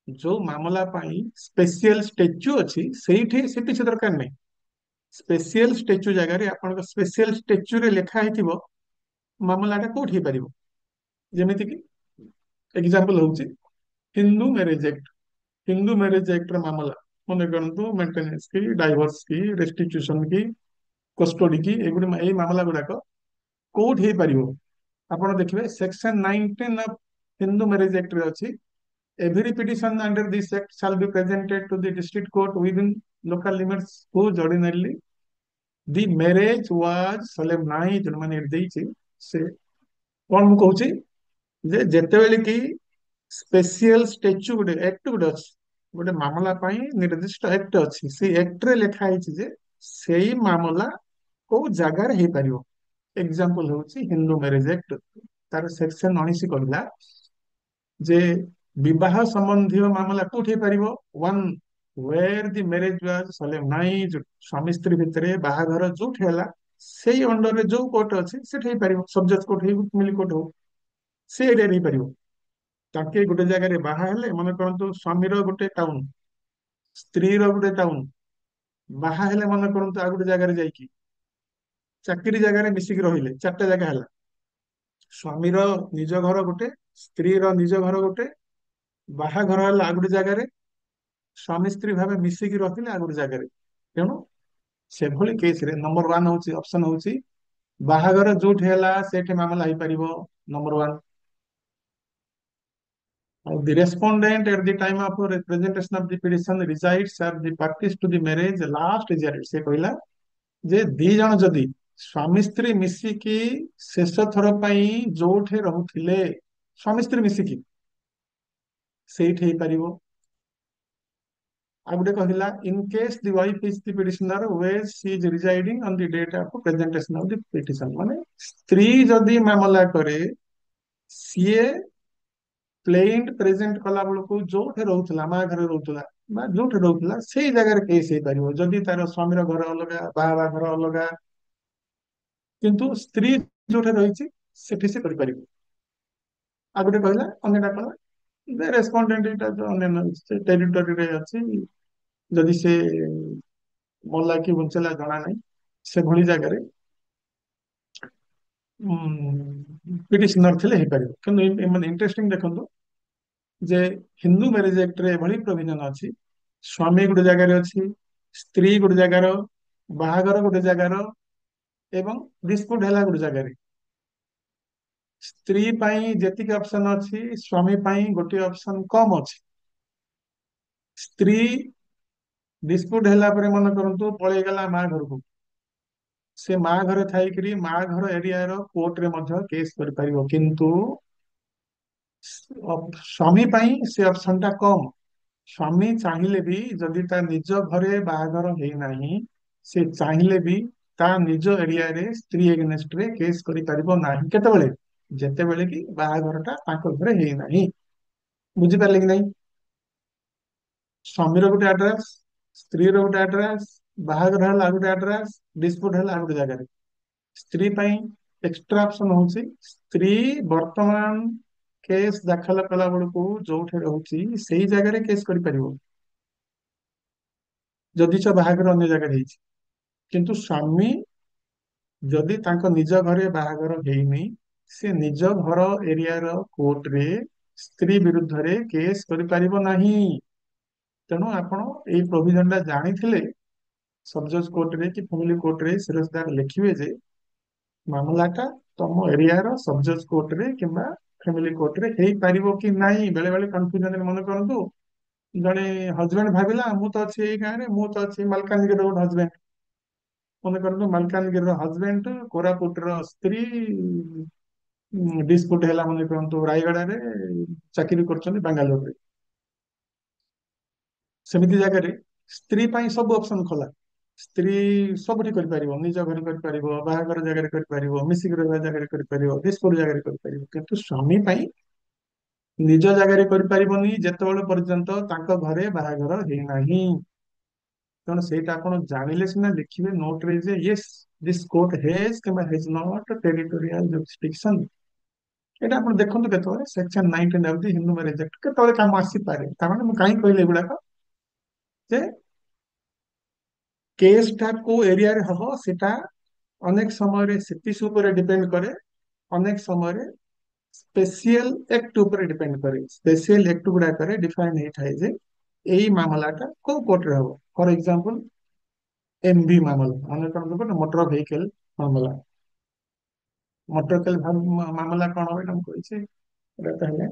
ଯୋଉ ମାମଲା ପାଇଁ ସ୍ପେସିଆଲ ଷ୍ଟାଚ୍ୟୁ ଅଛି, ସେଇଠି ସିପିସି ଦରକାର ନାହିଁ। ସ୍ପେସିଆଲ ଷ୍ଟାଚ୍ୟୁ ଜାଗାରେ ଆପଣଙ୍କ ସ୍ପେସିଆଲ ଷ୍ଟାଚ୍ୟୁରେ ଲେଖା ହେଇଥିବ ମାମଲାଟା କୋଉଠି ହେଇପାରିବ। ଯେମିତି କି ଏକ୍ସାମ୍ପଲ ହଉଛି Hindu marriage act. Hindu marriage act ର ମାମଲା ମନେ କରନ୍ତୁ ମେଣ୍ଟେନାନ୍ସ କି, ଡାଇଭର୍ସ କି, ରେଷ୍ଟିଟ୍ୟୁସନ କି, କଷ୍ଟଡି କି, ଏଇ ମାମଲା ଗୁଡାକ କୋଉଠି ହେଇପାରିବ। ଆପଣ ଦେଖିବେ section 19 of Hindu marriage act ରେ ଅଛି, every petition under this act shall be presented to the district court within local limits whose ordinarily the marriage was solemnized। ମାନେ ଏଠି ଦେଇଛି ସେ କଣ ମୁଁ କହୁଛି ଯେ ଯେତେବେଳେ କି ସ୍ପେସିଆଲ ଷ୍ଟାଚ୍ୟୁ ଗୋଟେ ଆକ୍ଟ ଗୋଟେ ଅଛି, ଗୋଟେ ମାମଲା ପାଇଁ ନିର୍ଦ୍ଦିଷ୍ଟ ଆକ୍ଟ ଅଛି, ସେଇ ଆକ୍ଟରେ ଲେଖା ହେଇଛି ଯେ ସେଇ ମାମଲା କୋଉ ଜାଗାରେ ହେଇପାରିବ। ଏକ୍ସାମ୍ପଲ ହଉଛି ହିନ୍ଦୁ ମ୍ୟାରେଜ ଆକ୍ଟ, ତାର ସେକ୍ସନ 19 କହିଲା ଯେ ବିବାହ ସମ୍ବନ୍ଧୀୟ ମାମଲା କୋଉଠି ହେଇପାରିବ, one where the marriage was solemnized, ସ୍ୱାମୀ ସ୍ତ୍ରୀ ଭିତରେ ବାହାଘର ଯୋଉଠି ହେଲା ସେଇ ଅଣ୍ଡରରେ ଯୋଉ କୋର୍ଟ ଅଛି ସେଠି ହେଇପାରିବ, ସବ୍ ଜଜ୍ କୋର୍ଟ ହଉ ଫ୍ୟାମିଲି କୋର୍ଟ ହଉ, ସେ ଏରିଆରେ ହେଇପାରିବ। ତାଙ୍କେ ଗୋଟେ ଜାଗାରେ ବାହା ହେଲେ, ମନେ କରନ୍ତୁ ସ୍ୱାମୀର ଗୋଟେ ଟାଉନ, ସ୍ତ୍ରୀର ଗୋଟେ ଟାଉନ, ବାହା ହେଲେ ମନେ କରନ୍ତୁ ଆଉ ଗୋଟେ ଜାଗାରେ ଯାଇକି ଚାକିରି ଜାଗାରେ ମିଶିକି ରହିଲେ, ଚାରିଟା ଜାଗା ହେଲା। ସ୍ୱାମୀର ନିଜ ଘର ଗୋଟେ, ସ୍ତ୍ରୀର ନିଜ ଘର ଗୋଟେ, ବାହାଘର ହେଲା ଆଉ ଗୋଟେ ଜାଗାରେ, ସ୍ୱାମୀ ସ୍ତ୍ରୀ ଭାବେ ମିଶିକି ରହିଲେ ଆଉ ଗୋଟେ ଜାଗାରେ। ତେଣୁ ସେଭଳି କେସରେ ନମ୍ବର ୱାନ ହଉଛି ଅପସନ ହଉଛି ବାହାଘର ଯୋଉଠି ହେଲା ସେଠି ମାମଲା ହେଇପାରିବ, ନମ୍ବର ୱାନ। ଆଉ the respondent at the time of presentation of the petition resides as the parties to the marriage last resort। ସେ କହିଲା ଯେ ଦି ଜଣ ଯଦି ସ୍ୱାମୀ ସ୍ତ୍ରୀ ମିଶିକି ଶେଷ ଥର ପାଇଁ ଯୋଉଠି ରହୁଥିଲେ, ସ୍ୱାମୀ ସ୍ତ୍ରୀ ମିଶିକି ସେଇଠି ହେଇପାରିବ। ଆଉ ଗୋଟେ କହିଲା in case the wife is the petitioner where she is residing on the date of presentation of the petition। ମାନେ ସ୍ତ୍ରୀ ଯଦି ମାମଲା କରେ, ସିଏ ପ୍ଲେଇଣ୍ଟ ପ୍ରେଜେଣ୍ଟ କଲା ବେଳକୁ ଯୋଉଠି ରହୁଥିଲା, ମା ଘରେ ରହୁଥିଲା ବା ଯୋଉଠି ରହୁଥିଲା ସେଇ ଜାଗାରେ କେସ୍ ହେଇପାରିବ। ଯଦି ତାର ସ୍ୱାମୀର ଘର ଅଲଗା, ବାହା ଘର ଅଲଗା, କିନ୍ତୁ ସ୍ତ୍ରୀ ଯୋଉଠି ରହିଛି ସେଠି ସେ କରିପାରିବ। ଆଉ ଗୋଟେ କହିଲା ଅନ୍ୟଟା କହିଲା ରେସ୍ପଣ୍ଡେଣ୍ଟ ଏଇଟା ଯୋଉ ଅନ୍ୟାନ୍ୟ ଟେରିଟୋରିରେ ଅଛି, ଯଦି ସେ ମଲା କି ବଞ୍ଚିଲା ଜଣା ନାହିଁ, ସେଭଳି ଜାଗାରେ ପିଟିସନର ଥିଲେ ହେଇପାରିବ। କିନ୍ତୁ ମାନେ ଇଣ୍ଟରେଷ୍ଟିଂ ଦେଖନ୍ତୁ ଯେ ହିନ୍ଦୁ ମ୍ୟାରେଜ ଆକ୍ଟରେ ଏଭଳି ପ୍ରୋଭିଜନ ଅଛି, ସ୍ୱାମୀ ଗୋଟେ ଜାଗାରେ ଅଛି, ସ୍ତ୍ରୀ ଗୋଟେ ଜାଗାର, ବାହାଘର ଗୋଟେ ଜାଗାର, ଏବଂ ଡିସ୍ପ୍ୟୁଟ ହେଲା ଗୋଟେ ଜାଗାରେ। ସ୍ତ୍ରୀ ପାଇଁ ଯେତିକି ଅପସନ ଅଛି, ସ୍ୱାମୀ ପାଇଁ ଗୋଟିଏ ଅପସନ କମ ଅଛି। ସ୍ତ୍ରୀ ଡିସ୍ପ୍ୟୁଟ ହେଲା ପରେ ମନେ କରନ୍ତୁ ପଳେଇଗଲା ମା ଘରକୁ, ସେ ମା ଘରେ ଥାଇକିରି ମା ଘର ଏରିଆର କୋର୍ଟରେ ମଧ୍ୟ କେସ୍ କରିପାରିବ। କିନ୍ତୁ ସ୍ୱାମୀ ପାଇଁ ସେ ଅପସନ ଟା କମ। ସ୍ୱାମୀ ଚାହିଁଲେ ବି ଯଦି ତା ନିଜ ଘରେ ବାହାଘର ହେଇନାହିଁ, ସେ ଚାହିଁଲେ ବି ତା ନିଜ ଏରିଆରେ ସ୍ତ୍ରୀ ଏଗେନଷ୍ଟରେ କେସ୍ କରିପାରିବ ନାହିଁ। କେତେବେଳେ, ଯେତେବେଳେ କି ବାହାଘରଟା ତାଙ୍କ ଘରେ ହେଇନାହିଁ। ବୁଝିପାରିଲେ କି ନାହିଁ? ସ୍ୱାମୀର ଗୋଟେ ଆଡ୍ରେସ, ସ୍ତ୍ରୀର ଗୋଟେ ଆଡ୍ରେସ, ବାହାଘର ହେଲା ଆଉ ଗୋଟେ ଆଡ୍ରେସ, ଡିସ୍ପ୍ୟୁଟ ହେଲା ଆଉ ଗୋଟେ ଜାଗାରେ। ସ୍ତ୍ରୀ ପାଇଁ ଏକ୍ସଟ୍ରା ଅପସନ ହଉଛି ସ୍ତ୍ରୀ ବର୍ତ୍ତମାନ କେସ୍ ଦାଖଲ କଲା ବେଳକୁ ଯୋଉଠି ରହୁଛି ସେଇ ଜାଗାରେ କେସ୍ କରିପାରିବ, ଯଦିଚ ବାହାଘର ଅନ୍ୟ ଜାଗାରେ ହେଇଛି। କିନ୍ତୁ ସ୍ୱାମୀ ଯଦି ତାଙ୍କ ନିଜ ଘରେ ବାହାଘର ହେଇନି, ସେ ନିଜ ଘର ଏରିଆର କୋର୍ଟରେ ସ୍ତ୍ରୀ ବିରୁଦ୍ଧରେ କେସ୍ କରିପାରିବ ନାହିଁ। ତେଣୁ ଆପଣ ଏଇ ପ୍ରୋଭିଜନ ଟା ଜାଣିଥିଲେ ସବଜଜ କୋର୍ଟରେ କି ଫ୍ୟାମିଲି କୋର୍ଟରେ ସିରଜଦାର ଲେଖିବେ ଯେ ମାମଲାଟା ତମ ଏରିଆର ସବଜଜ କୋର୍ଟରେ କିମ୍ବା ଫ୍ୟାମିଲି କୋର୍ଟରେ ହେଇପାରିବ କି ନାହିଁ। ବେଳେ ବେଳେ କନଫ୍ୟୁଜନ, ମନେ କରନ୍ତୁ ଜଣେ ହଜବେଣ୍ଡ ଭାବିଲା ମୁଁ ତ ଅଛି ଏଇ ଗାଁରେ, ମୁଁ ତ ଅଛି ମାଲକାନଗିରିର ଗୋଟେ ହଜବେଣ୍ଡ, ମନେ କରନ୍ତୁ ମାଲକାନଗିରିର ହଜବେଣ୍ଡ କୋରାପୁଟର ସ୍ତ୍ରୀ, ଡିସ୍ପ୍ୟୁଟ ହେଲା ମନେ କରନ୍ତୁ ରାୟଗଡାରେ, ଚାକିରି କରୁଛନ୍ତି ବାଙ୍ଗାଲୋରରେ। ସେମିତି ଜାଗାରେ ସ୍ତ୍ରୀ ପାଇଁ ସବୁ ଅପସନ ଖୋଲା। ସ୍ତ୍ରୀ ସବୁଠି କରିପାରିବ, ନିଜ ଘରେ କରିପାରିବ, ବାହାଘର ଜାଗାରେ କରିପାରିବ, ମିଶିକି ରହିବା ଜାଗାରେ କରିପାରିବ, ଡିସ୍ପ୍ୟୁଟ ଜାଗାରେ କରିପାରିବ। କିନ୍ତୁ ସ୍ୱାମୀ ପାଇଁ ନିଜ ଜାଗାରେ କରିପାରିବନି ଯେତେବେଳେ ପର୍ଯ୍ୟନ୍ତ ତାଙ୍କ ଘରେ ବାହାଘର ହେଇନାହିଁ। ତେଣୁ ସେଇଟା ଆପଣ ଜାଣିଲେ ସିନା ଲେଖିବେ ନୋଟରେ ଯେ ୟେସ୍ ଦିସ୍ କୋର୍ଟ ହେଜ୍ କିମ୍ବା ହେଜ୍ ନଟ୍ ଟେରିଟୋରିଆଲ ଜୁରିସଡିକ୍ସନ। ଏଇଟା ଆପଣ ଦେଖନ୍ତୁ କେତେବେଳେ section 19 of the Hindu marriage act କେତେବେଳେ କାମ ଆସିପାରେ। ତାମାନେ ମୁଁ କାହିଁକି କହିଲି ଏଗୁଡାକ, ଯେ କେସ୍ ଟା କୋଉ ଏରିଆରେ ହବ ସେଟା ଅନେକ ସମୟରେ ସିପିସି ଉପରେ ଡିପେଣ୍ଡ କରେ, ଅନେକ ସମୟରେ ସ୍ପେସିଆଲ ଆକ୍ଟ ଉପରେ ଡିପେଣ୍ଡ କରେ। ସ୍ପେସିଆଲ ଆକ୍ଟ ଗୁଡାକରେ ଡିଫାଇନ ହେଇଥାଏ ଯେ ଏଇ ମାମଲାଟା କୋଉ କୋର୍ଟରେ ହବ। ଫର ଏକ୍ସାମ୍ପଲ ଏମଭି ମାମଲା, ମନେ କରନ୍ତୁ ଗୋଟେ ମୋଟର ଭେହିକେଲ ମାମଲା। ମୋଟର ଭେହିକେଲ ମାମଲା କଣ ହବ ଏଇଟା ମୁଁ କହିଛି। ଏଇଟା ତାହେଲେ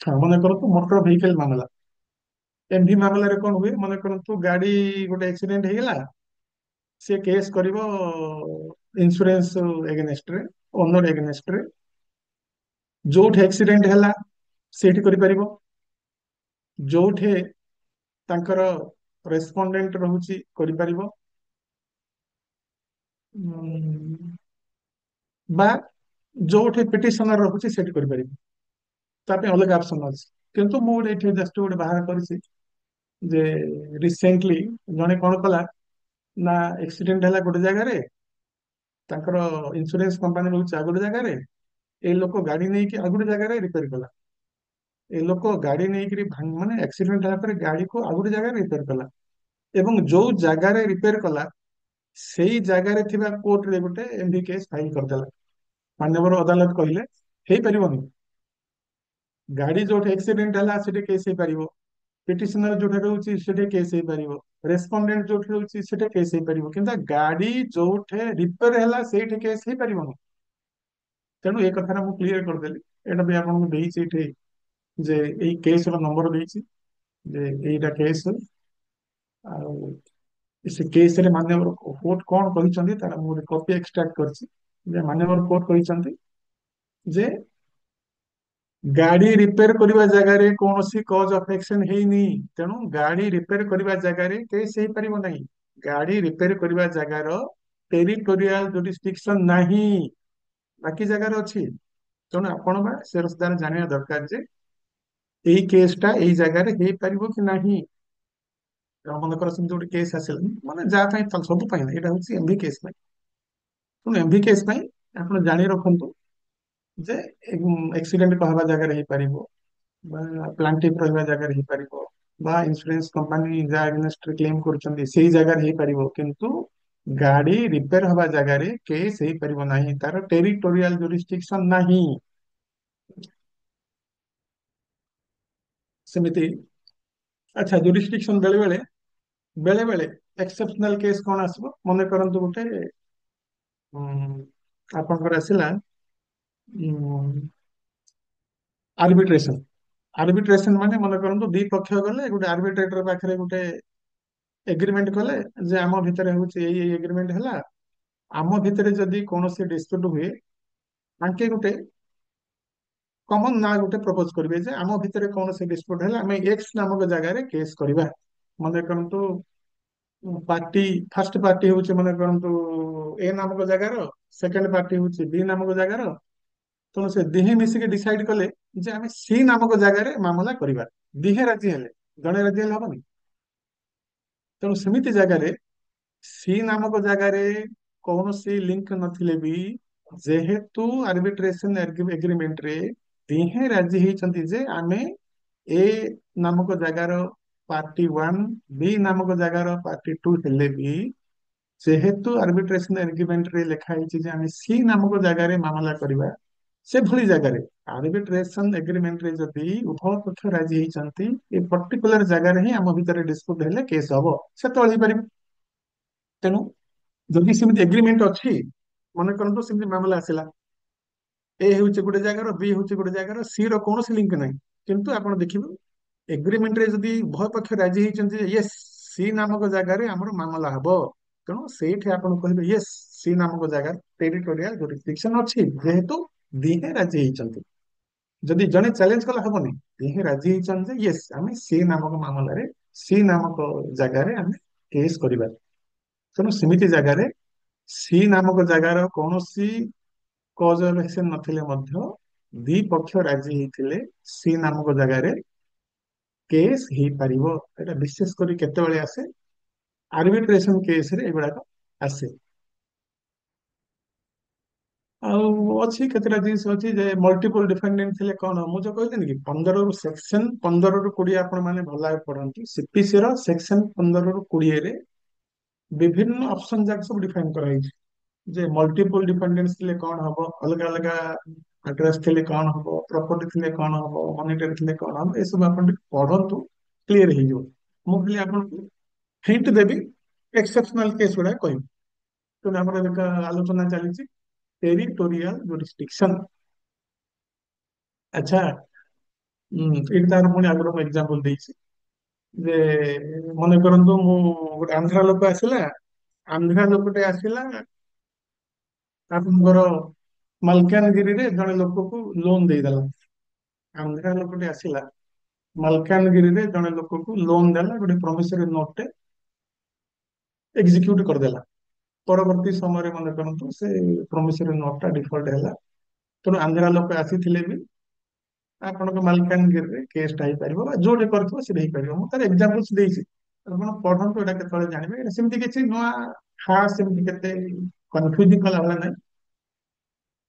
ହଁ, ମନେ କରନ୍ତୁ ମୋଟର ଭେହିକେଲ ମାମଲା। ଏମଭି ମାମଲାରେ କଣ ହୁଏ, ମନେ କରନ୍ତୁ ଗାଡି ଗୋଟେ ଆକ୍ସିଡେଣ୍ଟ ହେଇଗଲା, ସେ କେସ୍ କରିବ ଇନ୍ସୁରାନ୍ସ ଏଗେନେଷ୍ଟରେ, ଓନର ଏଗେନେଷ୍ଟରେ। ଯୋଉଠି ଆକ୍ସିଡେଣ୍ଟ ହେଲା ସେଇଠି କରିପାରିବ, ଯୋଉଠି ତାଙ୍କର ରେସ୍ପଣ୍ଡେଣ୍ଟ ରହୁଛି କରିପାରିବ, ଉମ୍, ବା ଯୋଉଠି ପିଟିସନର ରହୁଛି ସେଠି କରିପାରିବ। ତା ପାଇଁ ଅଲଗା ଅପସନ ଅଛି। କିନ୍ତୁ ମୁଁ ଗୋଟେ ଏଠି ଜଷ୍ଟ ଗୋଟେ ବାହାର କରିଛି ଯେ ରିସେଣ୍ଟଲି ଜଣେ କଣ କଲା ନା, ଆକ୍ସିଡେଣ୍ଟ ହେଲା ଗୋଟେ ଜାଗାରେ, ତାଙ୍କର ଇନ୍ସୁରାନ୍ସ କମ୍ପାନୀ ରହୁଛି ଆଉ ଗୋଟେ ଜାଗାରେ, ଏ ଲୋକ ଗାଡି ନେଇକି ଆଉ ଗୋଟେ ଜାଗାରେ ରିପେୟାର କଲା। ଏ ଲୋକ ଗାଡି ନେଇକିରି ମାନେ ଆକ୍ସିଡେଣ୍ଟ ହେଲା ପରେ ଗାଡିକୁ ଆଉ ଗୋଟେ ଜାଗାରେ ରିପେୟାର କଲା, ଏବଂ ଯୋଉ ଜାଗାରେ ରିପେୟାର କଲା ସେଇ ଜାଗାରେ ଥିବା କୋର୍ଟରେ ଗୋଟେ ଏମଭି କେସ୍ ଫାଇଲ କରିଦେଲା। ମାନ୍ୟବର ଅଦାଲତ କହିଲେ ହେଇପାରିବନି, ଗାଡି ଯୋଉଠି ଆକ୍ସିଡେଣ୍ଟ ହେଲା ସେଠି କେସ୍ ହେଇପାରିବ, ପିଟିସନର ଯୋଉଠି ରହୁଛି ସେଠି କେସ୍ ହେଇପାରିବ, ରେସ୍ପଣ୍ଡେଣ୍ଟ ଯୋଉଠି ରହୁଛି ସେଠି କେସ୍ ହେଇପାରିବ, କିନ୍ତୁ ଗାଡି ଯୋଉଠି ରିପେୟାର ହେଲା ସେଇଠି କେସ୍ ହେଇପାରିବନି। ତେଣୁ ଏ କଥାଟା ମୁଁ କ୍ଲିୟର କରିଦେଲି। ଏଇଟା ବି ଆପଣଙ୍କୁ ଦେଇଛି ଏଠି, ଯେ ଏଇ କେସ୍ ର ନମ୍ବର ଦେଇଛି, ଯେ ଏଇଟା କେସ୍। ଆଉ ସେ କେସ୍ ରେ ମାନ୍ୟବର କୋର୍ଟ କଣ କହିଛନ୍ତି ତାର ମୁଁ ଗୋଟେ କପି ଏକ୍ସଟ୍ରାକ୍ଟ କରିଛି। ଯେ ମାନ୍ୟବର କୋର୍ଟ କହିଛନ୍ତି ଯେ ଗାଡି ରିପେୟାର କରିବା ଜାଗାରେ କୌଣସି କଜ ଅଫ ଆକ୍ସନ ହେଇନି, ତେଣୁ ଗାଡି ରିପେୟାର କରିବା ଜାଗାରେ କେସ୍ ହେଇପାରିବ ନାହିଁ। ଗାଡି ରିପେୟାର କରିବା ଜାଗାର ଟେରିଟୋରିଆଲ ଜୁରିସଡିକ୍ସନ ନାହିଁ, ବାକି ଜାଗାରେ ଅଛି। ତେଣୁ ଆପଣ ବା ସେରସଦାର ଜାଣିବା ଦରକାର ଯେ ଏଇ କେସ୍ ଟା ଏଇ ଜାଗାରେ ହେଇପାରିବ କି ନାହିଁ। ମନେକର ସେମିତି ଗୋଟେ କେସ୍ ଆସିଲା, ମାନେ ଯାହା ପାଇଁ ସବୁ ପାଇଁ ନାହିଁ, ଏଇଟା ହଉଛି ଏମଭି କେସ୍ ପାଇଁ। ତେଣୁ ଏମଭି କେସ୍ ପାଇଁ ଆପଣ ଜାଣି ରଖନ୍ତୁ ଯେ ଆକ୍ସିଡେଣ୍ଟ ହବା ଜାଗାରେ ହେଇପାରିବ, ବା ପ୍ଲାଣ୍ଟିଫ ରହିବା ଜାଗାରେ ହେଇପାରିବ, ବା ଇନ୍ସୁରାନ୍ସ କମ୍ପାନୀ ଯାହା ଏଗେନଷ୍ଟରେ କ୍ଲେମ କରୁଛନ୍ତି ସେଇ ଜାଗାରେ ହେଇପାରିବ, କିନ୍ତୁ ଗାଡି ରିପେୟାର ହବା ଜାଗାରେ କେସ୍ ହେଇପାରିବ ନାହିଁ, ତାର ଟେରିଟୋରିଆଲ ଜୁରିସଡିକ୍ସନ ନାହିଁ। ସେମିତି ଆଚ୍ଛା, ଜୁରିସଡିକ୍ସନ ବେଳେ ବେଳେ ବେଳେ ବେଳେ ଏକ୍ସେପସନାଲ କେସ୍ କଣ ଆସିବ, ମନେ କରନ୍ତୁ ଗୋଟେ ଉଁ, ଆପଣଙ୍କର ଆସିଲା ଆର୍ବିଟ୍ରେସନ। ଆର୍ବିଟ୍ରେସନ ମାନେ ମନେ କରନ୍ତୁ ଦି ପକ୍ଷ ଗଲେ ଗୋଟେ ଆର୍ବିଟ୍ରେଟର ପାଖରେ ଗୋଟେ ଏଗ୍ରିମେଣ୍ଟ କଲେ ଯେ ଆମ ଭିତରେ ହଉଛି ଏଇ ଏଇ ଏଗ୍ରିମେଣ୍ଟ ହେଲା, ଆମ ଭିତରେ ଯଦି କୌଣସି ଡିସ୍ପ୍ୟୁଟ ହୁଏ, ତାଙ୍କେ ଗୋଟେ କମନ ନା ଗୋଟେ ପ୍ରପୋଜ କରିବେ ଯେ ଆମ ଭିତରେ କୌଣସି ଡିସ୍ପ୍ୟୁଟ ହେଲା ଆମେ ଏକ୍ସ ନାମକ ଜାଗାରେ କେସ୍ କରିବା। ମନେ କରନ୍ତୁ ପାର୍ଟି, ଫାର୍ଷ୍ଟ ପାର୍ଟି ହଉଛି ମନେ କରନ୍ତୁ ଏ ନାମକ ଜାଗାର, ସେକେଣ୍ଡ ପାର୍ଟି ହଉଛି ବି ନାମକ ଜାଗାର। ତେଣୁ ସେ ଦିହେଁ ମିଶିକି ଡିସାଇଡ କଲେ ଯେ ଆମେ ସି ନାମକ ଜାଗାରେ ମାମଲା କରିବା, ଦିହେଁ ରାଜି ହେଲେ, ଜଣେ ରାଜି ହେଲେ ହବନି। ତେଣୁ ସେମିତି ଜାଗାରେ ସି ନାମକ ଜାଗାରେ କୌଣସି ଲିଙ୍କ ନଥିଲେ ବି, ଯେହେତୁ ଆର୍ବିଟ୍ରେସନ ଏଗ୍ରିମେଣ୍ଟରେ ଦିହେଁ ରାଜି ହେଇଛନ୍ତି ଯେ ଆମେ ଏ ନାମକ ଜାଗାର ପାର୍ଟି ୱାନ୍, ବି ନାମକ ଜାଗାର ପାର୍ଟି ଟୁ ହେଲେ ବି, ଯେହେତୁ ଆର୍ବିଟ୍ରେସନ ଏଗ୍ରିମେଣ୍ଟରେ ଲେଖା ହେଇଛି ଯେ ଆମେ ସି ନାମକ ଜାଗାରେ ମାମଲା କରିବା, ସେଭଳି ଜାଗାରେ ଆର୍ବିଟ୍ରେସନ ଏଗ୍ରିମେଣ୍ଟରେ ଯଦି ଉଭୟ ପକ୍ଷ ରାଜି ହେଇଛନ୍ତି ଏ ପର୍ଟିକୁଲାର ଜାଗାରେ ହିଁ ଆମ ଭିତରେ ଡିସ୍ପ୍ୟୁଟ ହେଲେ କେସ୍ ହବ, ସେତେବେଳେ ହେଇପାରିବ। ତେଣୁ ଯଦି ସେମିତି ଏଗ୍ରିମେଣ୍ଟ ଅଛି, ମନେ କରନ୍ତୁ ସେମିତି ମାମଲା ଆସିଲା, ଏ ହେଉଛି ଗୋଟେ ଜାଗାର, ବି ହେଉଛି ଗୋଟେ ଜାଗାର, ସି ର କୌଣସି ଲିଙ୍କ ନାହିଁ, କିନ୍ତୁ ଆପଣ ଦେଖିବେ ଏଗ୍ରିମେଣ୍ଟରେ ଯଦି ଉଭୟ ପକ୍ଷ ରାଜି ହେଇଛନ୍ତି ଯେ ୟେସ୍ ସି ନାମକ ଜାଗାରେ ଆମର ମାମଲା ହବ, ତେଣୁ ସେଇଠି ଆପଣ କହିବେ ୟେସ୍ ସି ନାମକ ଜାଗାରେ ଟେରିଟୋରିଆଲ ଜୁରିସଡିକ୍ସନ ଅଛି, ଯେହେତୁ ଦିହେଁ ରାଜି ହେଇଛନ୍ତି। ଯଦି ଜଣେ ଚ୍ୟାଲେଞ୍ଜ କଲେ ହବନି, ଦିହେଁ ରାଜି ହେଇଛନ୍ତି ଯେ ୟେସ୍ ଆମେ ସି ନାମକ ମାମଲାରେ, ସି ନାମକ ଜାଗାରେ ଆମେ କେସ୍ କରିବା। ତେଣୁ ସେମିତି ଜାଗାରେ ସି ନାମକ ଜାଗାର କୌଣସି କଜ ଅଫ ଆକ୍ସନ ନଥିଲେ ମଧ୍ୟ ଦି ପକ୍ଷ ରାଜି ହେଇଥିଲେ ସି ନାମକ ଜାଗାରେ କେସ୍ ହେଇପାରିବ। ଏଟା ବିଶେଷ କରି କେତେବେଳେ ଆସେ, ଆର୍ବିଟ୍ରେସନ କେସରେ ଏଗୁଡାକ ଆସେ। ଆଉ ଅଛି କେତେଟା ଜିନିଷ ଅଛି ଯେ ମଲ୍ଟିପଲ ଡିଫେଣ୍ଡେଣ୍ଟ ଥିଲେ କଣ, ମୁଁ ଯୋଉ କହିଲିନି କି 15ରୁ ସେକ୍ସନ 15ରୁ 20 ଆପଣ ମାନେ ଭଲ ଭାବେ ପଢନ୍ତୁ, ସିପିସି ର ସେକ୍ସନ 15ରୁ 20ରେ ବିଭିନ୍ନ ଅପସନ ଯାକ ସବୁ ଡିଫାଇନ କରାଯାଇଛି ଯେ ମଲ୍ଟିପଲ ଡିପେଣ୍ଡେନ୍ସ ଥିଲେ କଣ ହବ, ଅଲଗା ଅଲଗା ଆଡ୍ରେସ ଥିଲେ କଣ ହବ, ପ୍ରପର୍ଟି ଥିଲେ କଣ ହବ, ମନିଟରି ଥିଲେ କଣ ହବ, ଏସବୁ ଆପଣ ଟିକେ ପଢନ୍ତୁ, କ୍ଲିୟର ହେଇଯିବ। ମୁଁ ଖାଲି ଆପଣଙ୍କୁ ହିଣ୍ଟ ଦେବି, ଏକ୍ସେପସନାଲ କେସ୍ ଗୁଡାକ କହିବି। ତେଣୁ ଆମର ଏବେ ଆଲୋଚନା ଚାଲିଛି टेरिटोरियल जुरिस्डिक्शन। अच्छा, ଏଇଠି ତାର ପୁଣି ଆଗରୁ ମୁଁ ଏକ୍ସାମ୍ପଲ ଦେଇଛି ଯେ ମନେ କରନ୍ତୁ ମୁଁ ଗୋଟେ ଆନ୍ଧ୍ରା ଲୋକ ଆସିଲା, ଆନ୍ଧ୍ରା ଲୋକଟେ ଆସିଲା ଆପଣଙ୍କର ମାଲକାନଗିରିରେ ଜଣେ ଲୋକକୁ ଲୋନ ଦେଇଦେଲା। ଆନ୍ଧ୍ରା ଲୋକଟେ ଆସିଲା ମାଲକାନଗିରିରେ ଜଣେ ଲୋକକୁ ଲୋନ ଦେଲା, ଗୋଟେ ପ୍ରମିସରି ନୋଟଟେ ଏକ୍ଜିକ୍ୟୁଟ କରିଦେଲା। ପରବର୍ତ୍ତୀ ସମୟରେ ମନେ କରନ୍ତୁ ସେ ପ୍ରମିସରି ନୋଟଟା ଡିଫଲ୍ଟ ହେଲା, ତେଣୁ ଆନ୍ଧ୍ରା ଲୋକ ଆସିଥିଲେ ବି ଆପଣଙ୍କ ମାଲକାନଗିରିରେ କେସଟା ହେଇପାରିବ, ବା ଯୋଉଠି କରିଥିବ ସେଟା ହେଇପାରିବ। ମୁଁ ତାର ଏକ୍ସାମ୍ପଲ୍ସ ଦେଇଛି, ଆପଣ ପଢନ୍ତୁ, ଏଇଟା କେତେବେଳେ ଜାଣିବେ। ଏଇଟା ସେମିତି କିଛି ନୂଆ ଖାସ୍ ସେମିତି କେତେ କନଫ୍ୟୁଜିଂ କଲା ଭଳିଆ ନାହିଁ,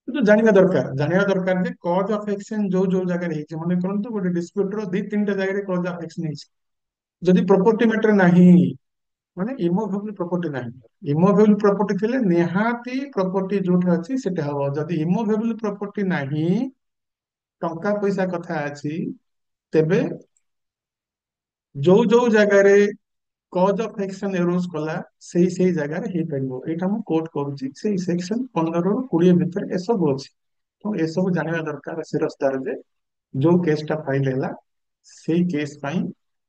କିନ୍ତୁ ଜାଣିବା ଦରକାର ଯେ କଜ ଅଫ ଏକ୍ସଚେଞ୍ଜ ଯୋଉ ଯୋଉ ଜାଗାରେ ହେଇଛି। ମନେ କରନ୍ତୁ ଗୋଟେ ଡିସ୍ପ୍ୟୁଟ ର ଦି ତିନିଟା ଜାଗାରେ କଜ ଅଫ ଏକ୍ସଚେଞ୍ଜ ହେଇଛି, ଯଦି ପ୍ରପର୍ଟି ମ୍ୟାଟର ନାହିଁ, ମାନେ ଇମୋଭେବଲ ପ୍ରପର୍ଟି ନାହିଁ। ଇମୋଭେବଲ ପ୍ରପର୍ଟି ଥିଲେ ନିହାତି ପ୍ରପର୍ଟି ଯୋଉଠି ଅଛି ସେଟା ହବ। ଯଦି ଇମୋଭେବଲ ପ୍ରପର୍ଟି ନାହିଁ, ଟଙ୍କା ପଇସା କଥା ଅଛି, ତେବେ ଯୋଉ ଯୋଉ ଜାଗାରେ କଜ ଅଫ ଏକ୍ସନ ଏରୋଜ କଲା ସେଇ ସେଇ ଜାଗାରେ ହେଇପାରିବ। ଏଇଟା ମୁଁ କୋଟ କରୁଛି, ସେଇ ସେକ୍ସନ 15 ରୁ 20 ଭିତରେ ଏସବୁ ଅଛି। ତ ଏସବୁ ଜାଣିବା ଦରକାର ଶିରସ୍ତାର ଯେ ଯୋଉ କେସଟା ଫାଇଲ ହେଲା ସେଇ କେସ୍ ପାଇଁ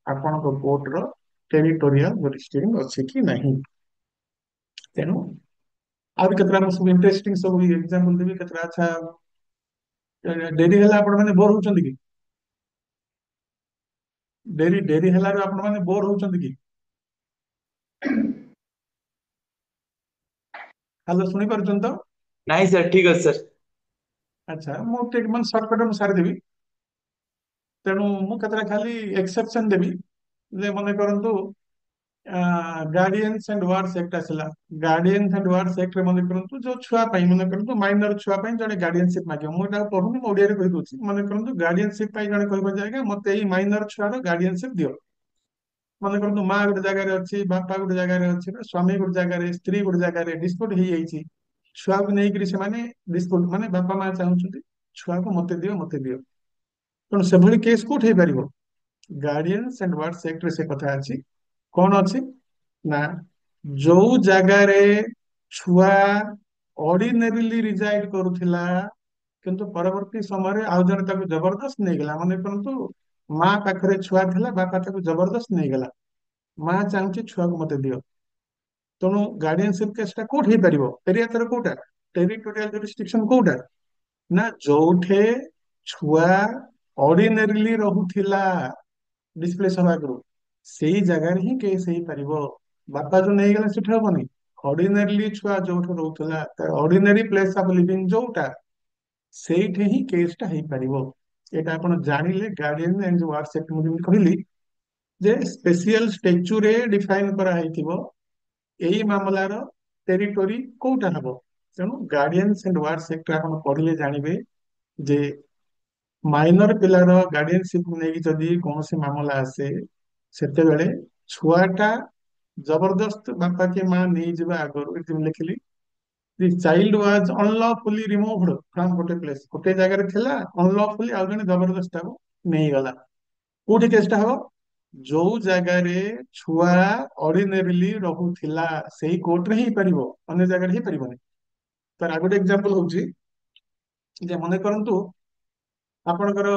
ଆପଣଙ୍କ କୋର୍ଟର ଟେରିଟୋରିଆଲ ଜୁରିସଡିକ୍ସନ ଅଛି କି ନାହିଁ। ତେଣୁ ଆହୁରି କେତେଟା ମୁଁ ସବୁ ଇଣ୍ଟରେଷ୍ଟିଂ ସବୁ ଏକ୍ସାମ୍ପଲ ଦେବି କେତେଟା। ଆଚ୍ଛା, ଡେରି ହେଲା ଆପଣ ମାନେ ବୋର ହଉଛନ୍ତି କି? ଡେରି ଡେରି ହେଲାରୁ ଆପଣ ମାନେ ବୋର ହଉଛନ୍ତି କି? ହ୍ୟାଲୋ, ଶୁଣି ପାରୁଛନ୍ତି ତ? ନାଇଁ ସାର୍, ଠିକ ଅଛି ସାର୍। ଆଚ୍ଛା, ମୁଁ ଟିକେ ମାନେ ସର୍ଟକଟ୍ ମୁଁ ସାରିଦେବି। ତେଣୁ ମୁଁ କେତେଟା ଖାଲି ଏକ୍ସେପସନ ଦେବି, ଯେ ମନେ କରନ୍ତୁ ଗାର୍ଡିଆନ୍ସ ଆଣ୍ଡ ୱାର୍ଡସ ଆକ୍ଟ ଆସିଲା। ଗାର୍ଡିଆନ୍ସ ଆଣ୍ଡ ୱାର୍ଡସ ଆକ୍ଟରେ ମନେ କରନ୍ତୁ ଯୋଉ ଛୁଆ ପାଇଁ, ମନେ କରନ୍ତୁ ମାଇନର ଛୁଆ ପାଇଁ ଜଣେ ଗାର୍ଡିଆନସିପ ମାଗିବ। ମୁଁ ଏଟା ପଢୁନି, ମୁଁ ଓଡିଆରେ କହିଦଉଛି। ମନେ କରନ୍ତୁ ଗାର୍ଡିଆନସିପ ପାଇଁ ଜଣେ କହିବ ଯେ ଆଜ୍ଞା ମତେ ଏଇ ମାଇନର ଛୁଆର ଗାର୍ଡିଆନସିପ ଦିଅ। ମନେ କରନ୍ତୁ ମା ଗୋଟେ ଜାଗାରେ ଅଛି, ବାପା ଗୋଟେ ଜାଗାରେ ଅଛି, ବା ସ୍ୱାମୀ ଗୋଟେ ଜାଗାରେ, ସ୍ତ୍ରୀ ଗୋଟେ ଜାଗାରେ ଡିସ୍ପ୍ୟୁଟ ହେଇଯାଇଛି। ଛୁଆକୁ ନେଇକରି ସେମାନେ ଡିସ୍ପ୍ୟୁଟ, ମାନେ ବାପା ମା ଚାହୁଁଛନ୍ତି ଛୁଆକୁ ମତେ ଦିଅ ମତେ ଦିଅ। ତେଣୁ ସେଭଳି କେସ୍ କୋଉଠି ହେଇପାରିବ? ଗାର୍ଡିଆନ୍ସ ଆଣ୍ଡ ୱାର୍ଡସ ଆକ୍ଟରେ ସେ କଥା ଅଛି। କଣ ଅଛି ନା, ଯୋଉ ଜାଗାରେ ଛୁଆ ଅର୍ଡିନାରିଲି ରିଜାଇଡ କରୁଥିଲା, କିନ୍ତୁ ପରବର୍ତ୍ତୀ ସମୟରେ ଆଉ ଜଣେ ତାକୁ ଜବରଦସ୍ତ ନେଇଗଲା। ମନେ କରନ୍ତୁ ମା ପାଖରେ ଛୁଆ ଥିଲା, ବାପା ତାକୁ ଜବରଦସ୍ତ ନେଇଗଲା। ମା ଚାହୁଁଛି ଛୁଆକୁ ମତେ ଦିଅ। ତେଣୁ ଗାର୍ଡିଆନସିପ କେସଟା କୋଉଠି ହେଇପାରିବ? ଏରିଆ ତାର କୋଉଟା? ଟେରିଟୋରିଆଲ ଜୁରିସଡିକ୍ସନ କୋଉଟା? ନା ଯୋଉଠି ଛୁଆ ଅର୍ଡିନାରିଲି ରହୁଥିଲା ଡିସପ୍ଲେସ ହବା ଆଗରୁ, ସେଇ ଜାଗାରେ ହିଁ କେସ୍ ହେଇପାରିବ। ବାପା ଯୋଉ ନେଇଗଲା ସେଠି ହବନି। ଅର୍ଡିନାରିଲି ଛୁଆ ଯୋଉଠି ରହୁଥିଲା, ଅର୍ଡିନାରୀ ପ୍ଲେସ ଅଫ ଲିଭିଂ ଯୋଉଟା, ସେଇଠି ହିଁ କେସଟା ହେଇପାରିବ। ଏଇଟା ଆପଣ ଜାଣିଲେ ଗାର୍ଡିଆନ ଏଣ୍ଡ ୱାର୍ଡସ ଆକ୍ଟ ମୁଁ ଯେମିତି କହିଲି ଯେ ସ୍ପେସିଆଲ ଷ୍ଟେଚୁରେ ଡିଫାଇନ କରାହେଇଥିବ ଏଇ ମାମଲାର ଟେରିଟୋରି କୋଉଟା ହବ। ତେଣୁ ଗାର୍ଡିଆନ୍ସ ଆଣ୍ଡ ୱାର୍ଡସ ଆକ୍ଟ ଆପଣ ପଢିଲେ ଜାଣିବେ ଯେ ମାଇନର ପିଲାର ଗାର୍ଡିଆନସିପ ନେଇକି ଯଦି କୌଣସି ମାମଲା ଆସେ, ସେତେବେଳେ ଛୁଆଟା ଜବରଦସ୍ତ ବାପା କି ମା ନେଇଯିବା ଆଗରୁ, ଏଠି ମୁଁ ଲେଖିଲି ଦି ଚାଇଲ୍ଡ ୱାଜ ଅନଲଫୁଲି ରିମୁଭଡ ଫ୍ରମ ଗୋଟେ ପ୍ଲେସ, ଗୋଟେ ଜାଗାରେ ଥିଲା ଅନଲଫୁଲି ଆଉ ଜଣେ ଜବରଦସ୍ତ ତାକୁ ନେଇଗଲା। କୋଉଠି କେସଟା ହବ? ଯୋଉ ଜାଗାରେ ଛୁଆ ଅର୍ଡିନାରିଲି ରହୁଥିଲା ସେଇ କୋର୍ଟରେ ହିଁ ହେଇପାରିବ, ଅନ୍ୟ ଜାଗାରେ ହେଇପାରିବନି। ତାର ଆଉ ଗୋଟେ ଏକ୍ସାମ୍ପଲ ହଉଛି ଯେ ମନେ କରନ୍ତୁ ଆପଣଙ୍କର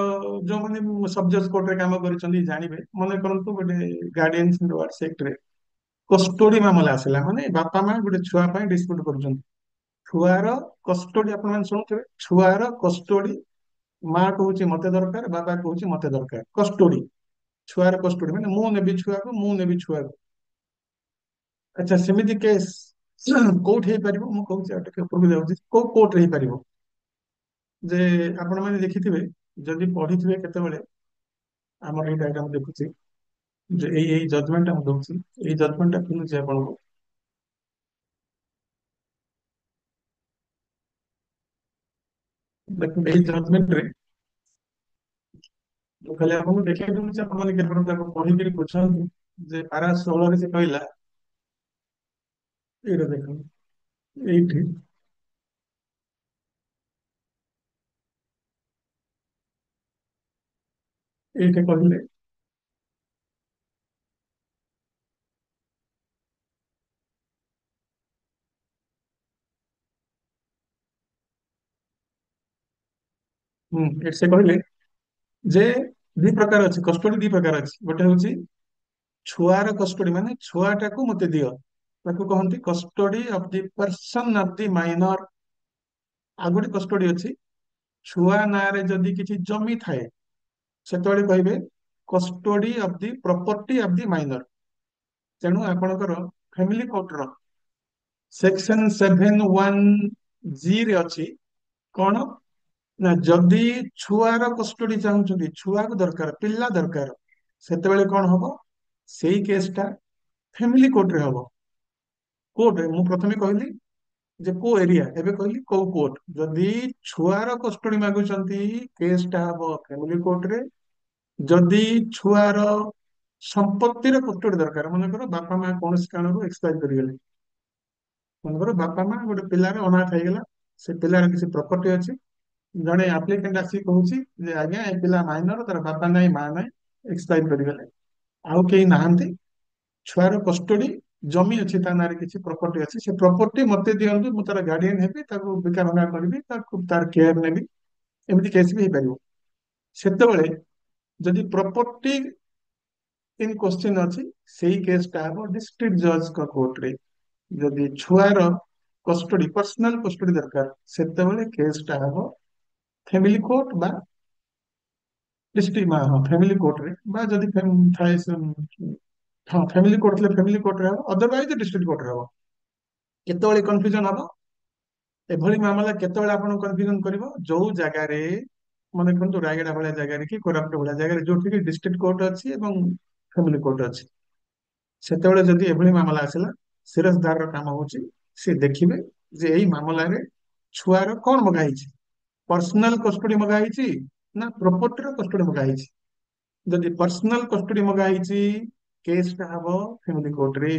ଯୋଉମାନେ ସବ୍ ଜଜ୍ କୋର୍ଟରେ କାମ କରିଛନ୍ତି ଜାଣିବେ। ମନେ କରନ୍ତୁ ଗୋଟେ ଗାର୍ଡିଆନ୍ସ ଆଣ୍ଡ ୱାର୍ଡସ ଆକ୍ଟରେ କଷ୍ଟୋଡି ମାମଲା ଆସିଲା, ମାନେ ବାପା ମା ଗୋଟେ ଛୁଆ ପାଇଁ ଡିସ୍ପ୍ୟୁଟ କରୁଛନ୍ତି। ଛୁଆର କଷ୍ଟୋଡି, ଆପଣ ମାନେ ଶୁଣୁଥିବେ, ଛୁଆର କଷ୍ଟୋଡି, ମା କହୁଛି ମତେ ଦରକାର, ବାବା କହୁଛି ମତେ ଦରକାର। କଷ୍ଟୋଡି, ଛୁଆର କଷ୍ଟୋଡି ମାନେ ମୁଁ ନେବି ଛୁଆକୁ, ମୁଁ ନେବି ଛୁଆକୁ। ଆଚ୍ଛା, ସେମିତି କେସ୍ କୋଉଠି ହେଇପାରିବ? ମୁଁ କହୁଛି ଆଉ ଟିକେ ଉପରକୁ ଯାଉଛି, କୋଉ କୋର୍ଟରେ ହେଇପାରିବ? ଯେ ଆପଣ ମାନେ ଦେଖିଥିବେ, ଯଦି ପଢିଥିବେ କେତେବେଳେ, ଆମର ଏଇଟା ଏଇଟା ମୁଁ ଦେଖୁଛି ଯେ ଏଇ ଜଜମେଣ୍ଟଟା ମୁଁ ଦଉଛି, ଏଇ ଜଜମେଣ୍ଟଟା କିଣୁଛି ଆପଣଙ୍କୁ। ଦେଖନ୍ତୁ ଏଇ ଜଜମେଣ୍ଟରେ ମୁଁ ଖାଲି ଆପଣଙ୍କୁ ଦେଖେଇ ଦଉଛି, ଆପଣମାନେ କେବଳ ତାକୁ ପଢିକିରି ବୁଝନ୍ତୁ। ଯେ ପାରା 16ରେ ସେ କହିଲା, ଏଇଟା ଦେଖନ୍ତୁ ଏଇଠି, ଏଇଠି କହିଲେ ସେ କହିଲେ ଯେ ଦି ପ୍ରକାର ଅଛି, କଷ୍ଟଡି ଦି ପ୍ରକାର ଅଛି। ଗୋଟେ ହଉଛି ଛୁଆର କଷ୍ଟଡି, ମାନେ ଛୁଆଟାକୁ ମତେ ଦିଅ, ତାକୁ କହନ୍ତି custody of the person of the minor. ଆଉ ଗୋଟେ କଷ୍ଟଡି ଅଛି, ଛୁଆ ନାଁରେ ଯଦି କିଛି ଜମି ଥାଏ ସେତେବେଳେ କହିବେ custody of the property of the minor. ତେଣୁ ଆପଣଙ୍କର ଫ୍ୟାମିଲି କୋର୍ଟର ସେକ୍ସନ 7(1)(g) ରେ ଅଛି କଣ ନା, ଯଦି ଛୁଆର କଷ୍ଟଡି ଚାହୁଁଛନ୍ତି, ଛୁଆକୁ ଦରକାର, ପିଲା ଦରକାର, ସେତେବେଳେ କଣ ହବ, ସେଇ କେସଟା ଫ୍ୟାମିଲି କୋର୍ଟରେ ହବ। କୋର୍ଟରେ ମୁଁ ପ୍ରଥମେ କହିଲି ଯେ କୋଉ ଏରିଆ, ଏବେ କହିଲି କୋଉ କୋର୍ଟ। ଯଦି ଛୁଆର କଷ୍ଟଡି ମାଗୁଛନ୍ତି କେସଟା ହବ ଫ୍ୟାମିଲି କୋର୍ଟରେ। ଯଦି ଛୁଆର ସମ୍ପତ୍ତିର କଷ୍ଟଡି ଦରକାର, ମନେକର ବାପା ମା କୌଣସି କାରଣରୁ ଏକ୍ସପାୟାର କରିଗଲେ, ମନେକର ବାପା ମା ଗୋଟେ ପିଲାର ଅନାଥ ହେଇଗଲା, ସେ ପିଲାର କିଛି ପ୍ରପର୍ଟି ଅଛି, ଜଣେ ଆପ୍ଲିକେଣ୍ଟ ଆସିକି କହୁଛି ଯେ ଆଜ୍ଞା ଏ ପିଲା ମାଇନର, ତାର ବାପା ନାହିଁ ମା ନାହିଁ, ଏକ୍ସପାୟାର କରିଗଲେ, ଆଉ କେହି ନାହାନ୍ତି, ଛୁଆର କଷ୍ଟଡି, ଜମି ଅଛି ତା ନାଁରେ, କିଛି ପ୍ରପର୍ଟି ଅଛି, ସେ ପ୍ରପର୍ଟି ମତେ ଦିଅନ୍ତୁ, ମୁଁ ତାର ଗାର୍ଡିଆନ ହେବି, ତାକୁ ବିକା ଭଙ୍ଗା କରିବି, ତାକୁ ତାର କେୟାର ନେବି, ଏମିତି କେସ୍ ବି ହେଇପାରିବ। ସେତେବେଳେ ଯଦି ପ୍ରପର୍ଟି ଇନ୍ କ୍ୱେଶ୍ଚିନ୍ ଅଛି, ସେଇ କେସଟା ହବ ଡିଷ୍ଟ୍ରିକ୍ଟ ଜଜଙ୍କ କୋର୍ଟରେ। ଯଦି ଛୁଆର କଷ୍ଟଡି, ପର୍ସନାଲ କଷ୍ଟଡି ଦରକାର, ସେତେବେଳେ କେସଟା ହବ ଫ୍ୟାମିଲି କୋର୍ଟ ବା ହଁ ଫ୍ୟାମିଲି କୋର୍ଟରେ, ବା ଯଦି ଥାଏ ହଁ ଫ୍ୟାମିଲି କୋର୍ଟ ଥିଲେ ଫ୍ୟାମିଲି କୋର୍ଟରେ ହବ, ଅଦରୱାଇଜ ଡିଷ୍ଟ୍ରିକ୍ଟ କୋର୍ଟରେ ହବ। କେତେବେଳେ କନଫ୍ୟୁଜନ ହବ, ଏଭଳି ମାମଲା କେତେବେଳେ ଆପଣ କନଫ୍ୟୁଜନ କରିବ, ଯୋଉ ଜାଗାରେ ମନେ କରନ୍ତୁ ରାୟଗଡା ଭଳିଆ ଜାଗାରେ କି କୋରାପୁଟ ଭଳିଆ ଜାଗାରେ ଯୋଉଠି ଡିଷ୍ଟ୍ରିକ୍ଟ କୋର୍ଟ ଅଛି ଏବଂ ଫ୍ୟାମିଲି କୋର୍ଟ ଅଛି, ସେତେବେଳେ ଯଦି ଏଭଳି ମାମଲା ଆସିଲା, ସିରଜଦାରର କାମ ହଉଛି ସେ ଦେଖିବେ ଯେ ଏଇ ମାମଲାରେ ଛୁଆର କଣ ମଗା ହେଇଛି, ପର୍ସନାଲ କଷ୍ଟଡି ମଗା ହେଇଛି ନା ପ୍ରପର୍ଟିର କଷ୍ଟଡି ମଗା ହେଇଛି। ଯଦି ପର୍ସନାଲ କଷ୍ଟଡି ମଗା ହେଇଛି, କେସଟା ହବ ଫ୍ୟାମିଲି କୋର୍ଟରେ।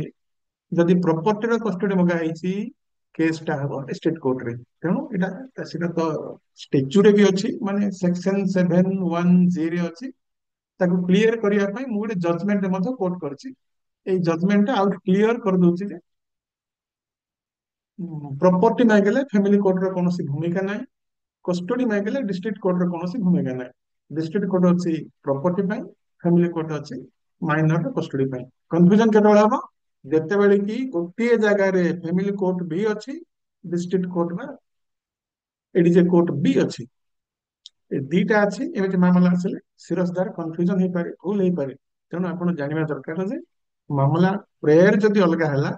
ଯଦି ପ୍ରପର୍ଟିର କଷ୍ଟଡି ମଗା ହେଇଛି, କେସଟା ହବ ଡିଷ୍ଟ୍ରିକ୍ଟ କୋର୍ଟରେ। ତେଣୁ ସେଟା ତ ଷ୍ଟାଚ୍ୟୁରେ ବି ଅଛି, ମାନେ ସେକ୍ସନ 7(1)(g) ରେ ଅଛି। ତାକୁ କ୍ଲିୟର କରିବା ପାଇଁ ମୁଁ ଗୋଟେ ଜଜମେଣ୍ଟ ମଧ୍ୟ କୋର୍ଟ କରିଛି। ଏଇ ଜଜମେଣ୍ଟ ଆଉ କ୍ଲିୟର କରିଦଉଛି ଯେ ପ୍ରପର୍ଟି ମାଗିଲେ ଫ୍ୟାମିଲି କୋର୍ଟର କୌଣସି ଭୂମିକା ନାହିଁ, କଷ୍ଟଡି ମାଗିଲେ ଡିଷ୍ଟ୍ରିକ୍ଟ କୋର୍ଟର କୌଣସି ଭୂମିକା ନାହିଁ। ଡିଷ୍ଟ୍ରିକ୍ଟ କୋର୍ଟ ଅଛି ପ୍ରପର୍ଟି ପାଇଁ, ଫ୍ୟାମିଲି କୋର୍ଟ ଅଛି ମାଇନର କଷ୍ଟଡି ପାଇଁ। କନଫ୍ୟୁଜନ କେତେବେଳେ ହବ, ଯେତେବେଳେ କି ଗୋଟିଏ ଜାଗାରେ ଫ୍ୟାମିଲି କୋର୍ଟ ବି ଅଛି, ଡିଷ୍ଟ୍ରିକ୍ଟ କୋର୍ଟ ବା ଏଡିଜେ କୋର୍ଟ ବି ଅଛି, ଏ ଦିଟା ଅଛି। ଏମିତି ମାମଲା ଆସିଲେ ସିରଜଦାର କନଫ୍ୟୁଜନ ହେଇପାରେ, ଭୁଲ ହେଇପାରେ। ତେଣୁ ଆପଣ ଜାଣିବା ଦରକାର ଯେ ମାମଲା ପ୍ରେୟର ଯଦି ଅଲଗା ହେଲା,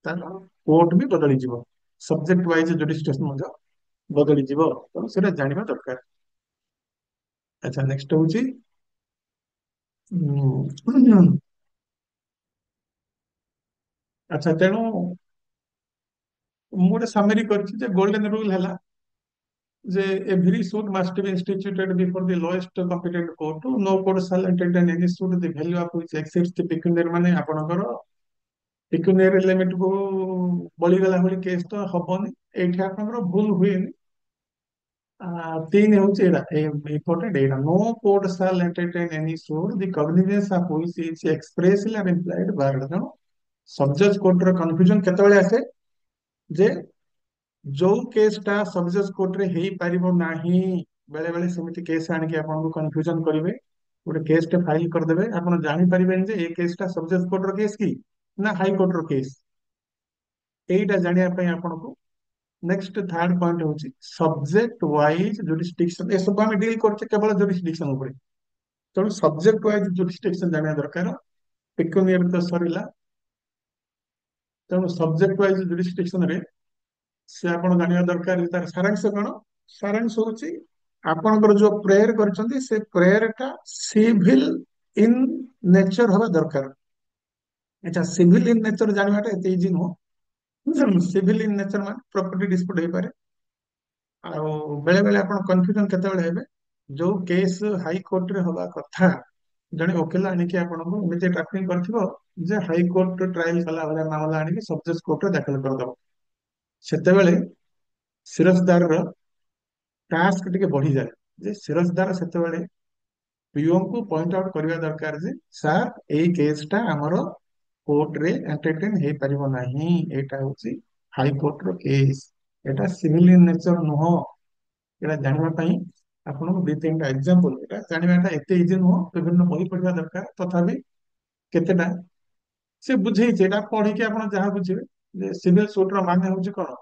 ତାହେଲେ କୋର୍ଟ ବି ବଦଳିଯିବ, ସବଜେକ୍ଟ ୱାଇଜ ଜୁଡିସିକେସନ ମଧ୍ୟ ବଦଳିଯିବ। ତେଣୁ ସେଟା ଜାଣିବା ଦରକାର। ଆଚ୍ଛା, ନେକ୍ସଟ ହଉଛି ଆଚ୍ଛା, ତେଣୁ ମୁଁ ଗୋଟେ ସାମରି କରିଛି ଯେ ଗୋଲ୍ଡେନ ରୁଲ ହେଲା ଯେ every suit must be instituted before the lowest competent court. No court shall entertain any suit the value of which exceeds the pecuniary, ମାନେ ଆପଣଙ୍କର pecuniary limit କୁ ବଳିଗଲା ଭଳି କେସ୍ ତ ହବନି, ଏଇଠି ଆପଣଙ୍କର ଭୁଲ ହୁଏନି। ତିନି ହଉଛି ଏଇଟା ଇମ୍ପୋର୍ଟାଣ୍ଟ, ଏଇଟା no court shall entertain any suit the cognizance of which is expressly or implied barred। ତେଣୁ ସବଜଜ୍ କୋର୍ଟର କନଫ୍ୟୁଜନ କେତେବେଳେ ଆସେ, ଯେ ଯୋଉ କେସଟା ସବଜଜ୍ କୋର୍ଟରେ ହେଇପାରିବ ନାହିଁ, ବେଳେ ବେଳେ ସେମିତି କେସ୍ ଆଣିକି ଆପଣଙ୍କୁ କନଫ୍ୟୁଜନ କରିବେ। ଗୋଟେ କେସଟେ ଫାଇଲ କରିଦେବେ, ଆପଣ ଜାଣିପାରିବେନି ଯେ ଏ କେସଟା ସବଜଜ୍ କୋର୍ଟର କେସ୍ କି ନା ହାଇକୋର୍ଟର କେସ୍। ଏଇଟା ଜାଣିବା ପାଇଁ ଆପଣଙ୍କୁ ନେକ୍ସଟ ଥାର୍ଡ ପଏଣ୍ଟ ହଉଛି ସବଜେକ୍ଟ ୱାଇଜ ଜୁରିସଡିକ୍ସନ। ଏସବୁ ଆମେ ଡିଲ୍ କରୁଛେ କେବଳ ଜୁରିସଡିକ୍ସନ ଉପରେ, ତେଣୁ ସବଜେକ୍ଟ ୱାଇଜ ଜୁରିସଡିକ୍ସନ ଜାଣିବା ଦରକାର। ପେକୁନିୟର ତ ସରିଲା, ତେଣୁ ସବଜେକ୍ଟ ୱାଇଜ ଜୁରିସଡିକ୍ସନରେ ସେ ଆପଣ ଜାଣିବା ଦରକାର ଯେ ତାର ସାରାଂଶ କଣ। ସାରାଂଶ ହଉଛି ଆପଣଙ୍କର ଯୋଉ ପ୍ରେୟର କରିଛନ୍ତି, ସେ ପ୍ରେୟର ଟା ସିଭିଲ ଇନ୍ ନେଚର ହବା ଦରକାର। ଆଚ୍ଛା, ସିଭିଲ ଇନ୍ ନେଚର ଜାଣିବାଟା ଏତେ ଇଜି ନୁହଁ। ସିଭିଲ ଇନ୍ ନେଚର ମାନେ ପ୍ରପର୍ଟି ଡିସ୍ପ୍ୟୁଟ ହେଇପାରେ। ଆଉ ବେଳେ ବେଳେ ଆପଣ କନଫ୍ୟୁଜନ କେତେବେଳେ ହେବେ, ଯୋଉ କେସ୍ ହାଇକୋର୍ଟରେ ହବା କଥା, ଜଣେ ଓକିଲ ଆଣିକି ଆପଣଙ୍କୁ ଏମିତି ଡ୍ରାଫ୍ଟିଂ କରିଥିବ ଯେ ହାଇକୋର୍ଟ ଟ୍ରାଏଲ କଲା ଭଳିଆ ମାମଲା ଆଣିକି ସବଜେକ୍ଟ କୋର୍ଟରେ ଦାଖଲ କରିଦବ, ସେତେବେଳେ ସିରଜଦାରର ଟାସ୍କ ଟିକେ ବଢିଯାଏ। ଯେ ସିରଜଦାର ସେତେବେଳେ ପିଓଙ୍କୁ ପଏଣ୍ଟ ଆଉଟ କରିବା ଦରକାର ଯେ ସାର୍ ଏଇ କେସଟା ଆମର କୋର୍ଟରେ ଏଣ୍ଟରଟେନ୍ ହେଇପାରିବ ନାହିଁ, ଏଇଟା ହଉଛି ହାଇକୋର୍ଟର କେସ୍, ଏଇଟା ସିଭିଲ ଇନ୍ ନେଚର ନୁହଁ। ଏଇଟା ଜାଣିବା ପାଇଁ ଆପଣଙ୍କୁ ଦି ତିନିଟା ଏକ୍ସାମ୍ପଲ ଏଟା ଜାଣିବାଟା ଏତେ ଇଜି ନୁହଁ, ବିଭିନ୍ନ ବହି ପଢିବା ଦରକାର। ତଥାପି କେତେଟା ସେ ବୁଝେଇଛି, ଏଟା ପଢିକି ଆପଣ ଯାହା ବୁଝିବେ ଯେ ସିଭିଲ ସୁଟ ର ମାନେ ହଉଛି କଣ।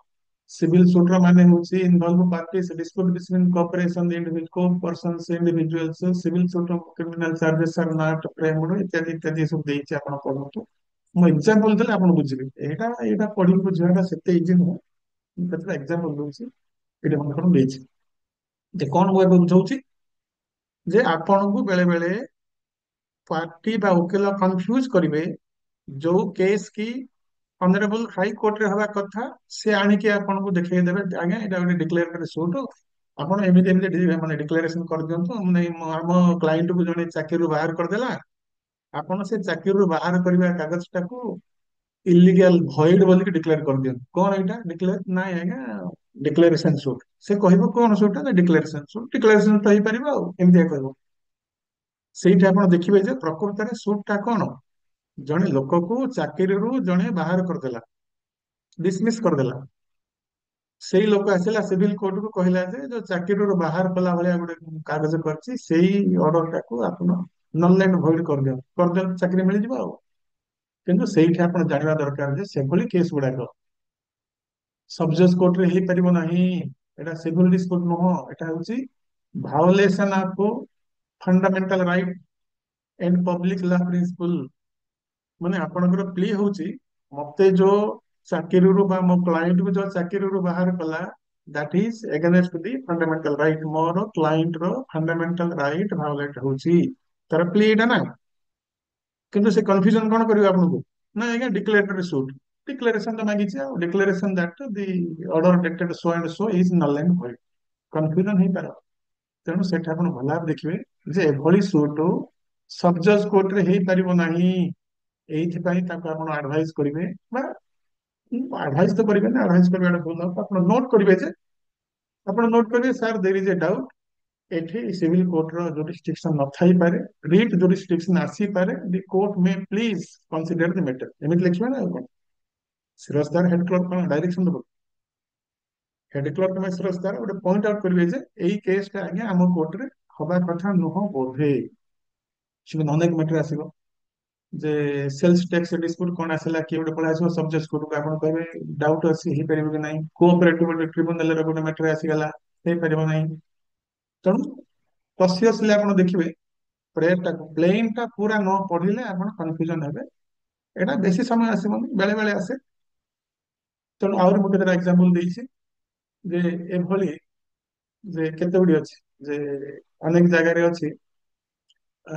ସିଭିଲ ସୁଟ ର ମାନେ ହଉଛି involve parties dispute between corporation co persons individuals civil suit criminal charges are not framed ଇତ୍ୟାଦି ଇତ୍ୟାଦି ସବୁ ଦେଇଛି, ଆପଣ ପଢନ୍ତୁ। ମୁଁ ଏକ୍ସାମ୍ପଲ ଦେଲେ ଆପଣ ବୁଝିବେ। ଏଇଟା ଏଇଟା ପଢିକି ବୁଝିବାଟା ସେତେ ଇଜି ନୁହଁ। ମୁଁ କେତେଟା ଏକ୍ସାମ୍ପଲ ଦଉଛି, ଏଇଟା ମନେ କଣ ଦେଇଛି ଯେ କଣ ମୁଁ ଏବେ ବୁଝଉଛି ଯେ ଆପଣଙ୍କୁ ବେଳେ ବେଳେ ପାର୍ଟି ବା ଓକିଲ କନଫ୍ୟୁଜ କରିବେ। ଯୋଉ କେସ୍ କି ଅନରେବଲ ହାଇ କୋର୍ଟରେ ହବା କଥା ସେ ଆଣିକି ଆପଣଙ୍କୁ ଦେଖେଇ ଦେବେ, ଆଜ୍ଞା ଏଇଟା ଗୋଟେ ଡିକ୍ଲେରେଟରୀ ସୁଟ, ଆପଣ ଏମିତି ଏମିତି ମାନେ ଡିକ୍ଲାରେସନ କରିଦିଅନ୍ତୁ, ମାନେ ଆମ କ୍ଲାଇଣ୍ଟକୁ ଜଣେ ଚାକିରିରୁ ବାହାର କରିଦେଲା, ଆପଣ ସେ ଚାକିରିରୁ ବାହାର କରିବା କାଗଜଟାକୁ ଇଲିଗାଲ ଭଏଡ ବୋଲିକି ଡିକ୍ଲେୟାର କରିଦିଅନ୍ତୁ। କଣ ଏଇଟା ଡିକ୍ଲେୟାର? ନାଇଁ ଆଜ୍ଞା, ଡିକ୍ଲାରେସନ ସୁଟ। ସେ କହିବ କଣ ସୁଟ? Declaration shoot. ଡିକ୍ଲାରେସନ ତ ହେଇପାରିବ ଆଉ ଏମିତିଆ କହିବ। ସେଇଠି ଆପଣ ଦେଖିବେ ଯେ ପ୍ରକୃତରେ ସୁଟ ଟା କଣ। ଜଣେ ଲୋକକୁ ଚାକିରିରୁ ଜଣେ ବାହାର କରିଦେଲା, ଡିସମିସ୍ କରିଦେଲା। ସେଇ ଲୋକ ଆସିଲା ସିଭିଲ କୋର୍ଟକୁ କହିଲା ଯେ ଯୋଉ ଚାକିରିରୁ ବାହାର କଲା ଭଳିଆ ଗୋଟେ କାଗଜ କରିଛି, ସେଇ ଅର୍ଡର ଟାକୁ ଆପଣ ନଲ୍ ଆଣ୍ଡ ଭଏଡ କରିଦିଅନ୍ତୁ, କରିଦିଅନ୍ତୁ ଚାକିରି ମିଳିଯିବ ଆଉ। କିନ୍ତୁ ସେଇଠି ଆପଣ ଜାଣିବା ଦରକାର ଯେ ସେଭଳି କେସ୍ ଗୁଡାକ ସବଜଜ୍ କୋର୍ଟରେ ହେଇପାରିବ ନାହିଁ। ଏଟା ସିଭିଲ ଡିସ୍ପ୍ୟୁଟ ନୁହଁ, ଏଟା ହଉଛି violation of fundamental right and public law principle. ମାନେ ଆପଣଙ୍କର ପ୍ଲି ହଉଛି ମତେ ଯୋଉ ଚାକିରିରୁ ବା ମୋ କ୍ଲାଇଣ୍ଟକୁ ଯୋଉ ଚାକିରିରୁ ବାହାର କଲା, that is against the fundamental right. ମୋର କ୍ଲାଇଣ୍ଟ ର ଫଣ୍ଡାମେଣ୍ଟାଲ ରାଇଟ ଭାଓଲେଟ ହଉଛି, ତାର ପ୍ଲି ଏଇଟା ନା। କିନ୍ତୁ ସେ କନଫ୍ୟୁଜନ କଣ କରିବ ଆପଣଙ୍କୁ, ନା ଆଜ୍ଞା ଡିକ୍ଲେରେଟରୀ ସୁଟ, ଡିକ୍ଲାରେସନ ତ ମାଗିଛି ଆଉ declaration that the order dated so and so is null and void. Confusion ହେଇପାର। ତେଣୁ ସେଠି ଆପଣ ଭଲ ଭାବେ ଦେଖିବେ ଯେ ଏଭଳି ସୁଟ ସବଜଜ କୋର୍ଟରେ ହେଇପାରିବ ନାହିଁ। ଏଇଥିପାଇଁ ତାକୁ ଆପଣ ଆଡଭାଇସ କରିବେ, ବା ଆଡଭାଇସ ତ କରିବେ ନା, ଆଡଭାଇସ କରିବା ଭୁଲ ହବ, ଆପଣ ନୋଟ କରିବେ ଯେ ଆପଣ ନୋଟ କରିବେ sir there is a doubt ଏଠି ସିଭିଲ କୋର୍ଟର ଜୁରିସ୍ଡିକ୍ସନ ନଥାଇପାରେ, ରିଟ୍ ଜୁରିସ୍ଡିକ୍ସନ ଆସିପାରେ, the court may please consider the matter, ଏମିତି ଲେଖିବେ ନା ଆଉ କଣ। ଶିରସ୍ତାର ହେଡ କ୍ଲର୍କ କଣ ଡାଇରେକ୍ସନ ଦେବ? ହେଡ କ୍ଲର୍କ କିମ୍ବା ଶିରସ୍ତାର ଗୋଟେ ପଏଣ୍ଟ ଆଉଟ କରିବେ ଯେ ଏଇ କେସଟା ଆଜ୍ଞା ଆମ କୋର୍ଟରେ ହବା କଥା ନୁହଁ ବୋଧେ। ସେମିତି ଅନେକ ମ୍ୟାଟର ଆସିବ ଯେ ସେଲ୍ସ ଟ୍ୟାକ୍ସ ଡିସ୍ପ୍ୟୁଟ କଣ ଆସିଲା, କିଏ ଗୋଟେ ପଳେଇ ଆସିବ ସବଜେକ୍ଟ କୋର୍ଟକୁ, ଆପଣ କହିବେ ଡାଉଟ ଅଛି ହେଇପାରିବ କି ନାହିଁ। କୋଅପରେଟିଭ ଟ୍ରିବ୍ୟୁନାଲର ଗୋଟେ ମ୍ୟାଟର ଆସିଗଲା, ହେଇପାରିବ ନାହିଁ। ତେଣୁ କସିୟସଲି ଆପଣ ଦେଖିବେ ପ୍ରେୟରଟାକୁ ପ୍ଲେନଟା ପୁରା ନ ପଢିଲେ ଆପଣ କନଫ୍ୟୁଜନ ହେବେ। ଏଇଟା ବେଶୀ ସମୟ ଆସିବନି, ବେଳେ ବେଳେ ଆସେ। ତେଣୁ ଆହୁରି ମୁଁ କେତେଟା ଏକ୍ସାମ୍ପଲ ଦେଇଛି ଯେ ଏଭଳି ଯେ କେତେ ଗୁଡିଏ ଅଛି ଯେ ଅନେକ ଜାଗାରେ ଅଛି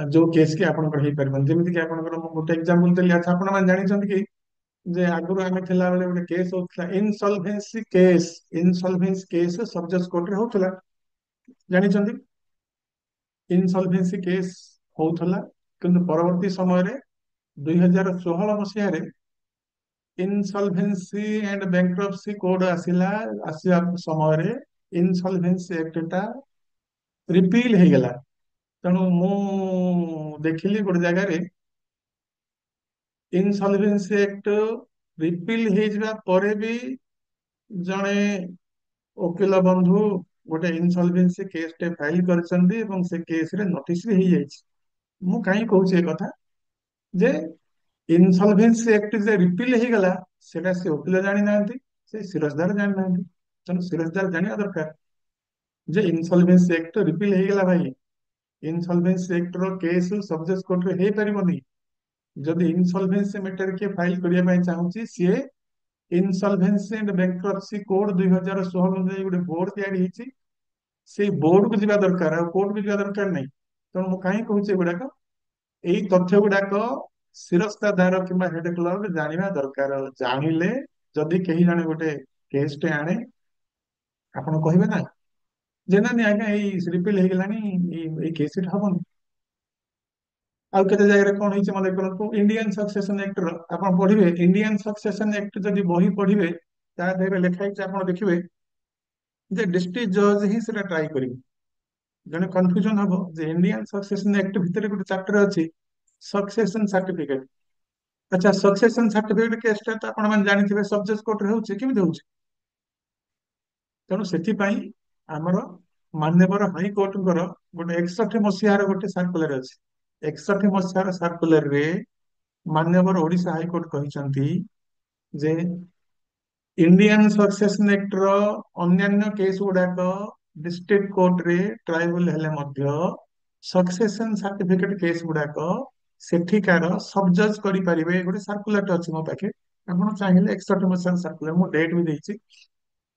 ଯୋଉ କେସ୍ କି ଆପଣଙ୍କର ହେଇପାରିବନି। ଯେମିତି କି ଆପଣଙ୍କର ମୁଁ ଗୋଟେ ଏକ୍ସାମ୍ପଲ ଦେଲି, ଆଚ୍ଛା ଆପଣ ମାନେ ଜାଣିଛନ୍ତି କି ଯେ ଆଗରୁ ଆମେ ଥିଲାବେଳେ ଗୋଟେ କେସ୍ ହଉଥିଲା insolvency case. Insolvency case sub judge କୋର୍ଟରେ ହଉଥିଲା, ଜାଣିଛନ୍ତି। ଇନସଲଭେନ୍ସି କେସ୍ ହଉଥିଲା, କିନ୍ତୁ ପରବର୍ତ୍ତୀ ସମୟରେ 2016 ମସିହାରେ ଇନସଲଭେନ୍ସି ଆଣ୍ଡ ବ୍ୟାଙ୍କରପ୍ସି କୋଡ୍ ଆସିଲା। ଆସିବା ସମୟରେ ଇନସଲଭେନ୍ସି ଆକ୍ଟ ଟା ରିପିଲ ହେଇଗଲା। ତେଣୁ ମୁଁ ଦେଖିଲି ଗୋଟେ ଜାଗାରେ ଇନସଲଭେନ୍ସି ଆକ୍ଟ ରିପିଲ ହେଇଯିବା ପରେ ବି ଜଣେ ଓକିଲ ବନ୍ଧୁ ଗୋଟେ ଇନସଲଭେନ୍ସି କେସ୍ ଟେ ଫାଇଲ କରିଛନ୍ତି ଏବଂ ସେ କେସ ରେ ନୋଟିସ ବି ହେଇଯାଇଛି। ମୁଁ କାହିଁ କହୁଛି ଏ କଥା ଯେ ଇନସଲଭେନ୍ସି ଆକ୍ଟ ଯେ ରିପିଲ ହେଇଗଲା ସେଟା ସେ ଓକିଲ ଜାଣିନାହାନ୍ତି, ସେ ସିରଜଦାର ଜାଣିନାହାନ୍ତି। ତେଣୁ ସିରଜଦାର ଜାଣିବା ଦରକାର ଯେ ଇନସଲଭେନ୍ସି ଆକ୍ଟ ରିପିଲ ହେଇଗଲା ଭାଇ, ଇନସଲଭେନ୍ସି ଆକ୍ଟ ର କେସ୍ ସବଜେକ୍ଟ କୋର୍ଟରେ ହେଇପାରିବନି। ଯଦି ଇନସଲଭେନ୍ସି ମ୍ୟାଟର କିଏ ଫାଇଲ କରିବା ପାଇଁ ଚାହୁଁଛି, ସିଏ ଇନସଲଭେନ୍ସି ଆଣ୍ଡ ବ୍ୟାଙ୍କରପ୍ସି କୋଡ୍ 2016 ଅନୁଯାୟୀ ଗୋଟେ ବୋର୍ଡ ତିଆରି ହେଇଛି, ସେଇ ବୋର୍ଡକୁ ଯିବା ଦରକାର, ଆଉ କୋର୍ଟକୁ ଯିବା ଦରକାର ନାହିଁ। ତେଣୁ ମୁଁ କାହିଁ କହୁଛି ଏଗୁଡାକ, ଏଇ ତଥ୍ୟ ଗୁଡାକ ଶିରସ୍ତାଦାର କିମ୍ବା ହେଡ କ୍ଲର୍କ ଜାଣିବା ଦରକାର। ଜାଣିଲେ ଯଦି କେହି ଜଣେ ଗୋଟେ କେସ୍ ଟେ ଆଣେ, ଆପଣ କହିବେ ନା ଯେ ନା ନାଇଁ ଆଜ୍ଞା ଏଇ ରିପିଲ ହେଇଗଲାଣି, ଏଇ କେସ୍ ଟା ହବନି। ଆଉ କେତେ ଜାଗାରେ କଣ ହେଇଛି ମନେ କରନ୍ତୁ, ଇଣ୍ଡିଆନ ସକ୍ସେସନ ଆକ୍ଟ ର ଆପଣ ପଢିବେ, ଇଣ୍ଡିଆନ ସକ୍ସେସନ ଆକ୍ଟ ଯଦି ବହି ପଢିବେ ତା ଦେହରେ ଲେଖା ହେଇଛି, ଆପଣ ଦେଖିବେ ଯେ ଡିଷ୍ଟ୍ରିକ୍ଟ ଜଜ ହିଁ ସେଟା ଟ୍ରାଏ କରିବେ। ଜଣେ କନଫ୍ୟୁଜନ ହବ ଯେ ଇଣ୍ଡିଆନ ସକ୍ସେସନ ଆକ୍ଟ ଭିତରେ ଗୋଟେ ଚାପ୍ଟର ଅଛି ସକ୍ସେସନ ସାର୍ଟିଫିକେଟ। ଆଚ୍ଛା ସକ୍ସେସନ ସାର୍ଟିଫିକେଟ କେସଟା ତ ଆପଣ ମାନେ ଜାଣିଥିବେ ସବଜେକ୍ଟ କୋର୍ଟରେ ହଉଛି, କେମିତି ହଉଛି। ତେଣୁ ସେଥିପାଇଁ ଆମର ମାନ୍ୟବର ହାଇକୋର୍ଟଙ୍କର ଗୋଟେ 61 ମସିହାର ଗୋଟେ ସାର୍କୁଲାର ଅଛି। 61 ମସିହାର ସାର୍କୁଲାରରେ ମାନ୍ୟବର ଓଡିଶା ହାଇକୋର୍ଟ କହିଛନ୍ତି ଯେ ଇଣ୍ଡିଆନ ସକ୍ସେସନ ଆକ୍ଟର ଅନ୍ୟାନ୍ୟ କେସ୍ ଗୁଡାକ ଡିଷ୍ଟ୍ରିକ୍ଟ କୋର୍ଟରେ ଟ୍ରାଇବୁଲ ହେଲେ ମଧ୍ୟ ସକ୍ସେସନ ସାର୍ଟିଫିକେଟ କେସ୍ ଗୁଡାକ ସେଠିକାର ସବ ଜଜ୍ କରିପାରିବେ। ଗୋଟେ ସାର୍କୁଲାରଟେ ଅଛି ମୋ ପାଖେ, ଆପଣ ଚାହିଁଲେ 61 ମସିହାର ସାର୍କୁଲାର, ମୁଁ ଡେଟ୍ ବି ଦେଇଛି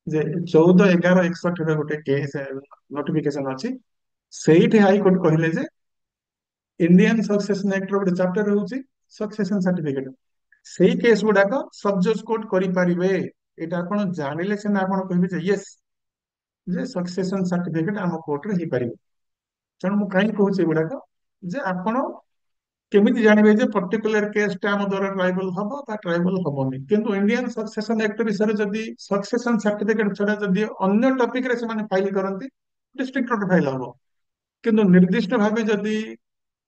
ଯେ 14/11/61 ଗୋଟେ କେସ୍ ନୋଟିଫିକେସନ ଅଛି। ସେଇଠି ହାଇକୋର୍ଟ କହିଲେ ଯେ ଇଣ୍ଡିଆନ ସକ୍ସେସନ ଆକ୍ଟର ଗୋଟେ ଚାପ୍ଟର ରହୁଛି ସକ୍ସେସନ ସାର୍ଟିଫିକେଟ, ସେଇ କେସ୍ ଗୁଡାକ ସବ ଜଜ୍ କୋର୍ଟ କରିପାରିବେ। ଏଇଟା ଆପଣ ଜାଣିଲେ ସିନା ଆପଣ କହିବେ ଯେ ୟେସ୍, ଯେ ସକ୍ସେସନ ସାର୍ଟିଫିକେଟ ଆମ କୋର୍ଟରେ ହେଇପାରିବ। ତେଣୁ ମୁଁ କାହିଁକି କହୁଛି ଏଗୁଡାକ, ଯେ ଆପଣ କେମିତି ଜାଣିବେ ଯେ ପର୍ଟିକୁଲାର କେସଟା ଆମ ଦ୍ୱାରା ଟ୍ରାଇବଲ ହବ ବା ଟ୍ରାଇବଲ ହବନି। କିନ୍ତୁ ଇଣ୍ଡିଆନ ସକ୍ସେସନ ଆକ୍ଟ ବିଷୟରେ ଯଦି ସକ୍ସେସନ ସାର୍ଟିଫିକେଟ ଛଡା ଯଦି ଅନ୍ୟ ଟପିକରେ ସେମାନେ ଫାଇଲ କରନ୍ତି, ଡିଷ୍ଟ୍ରିକ୍ଟ କୋର୍ଟ ଫାଇଲ ହବ। କିନ୍ତୁ ନିର୍ଦ୍ଦିଷ୍ଟ ଭାବେ ଯଦି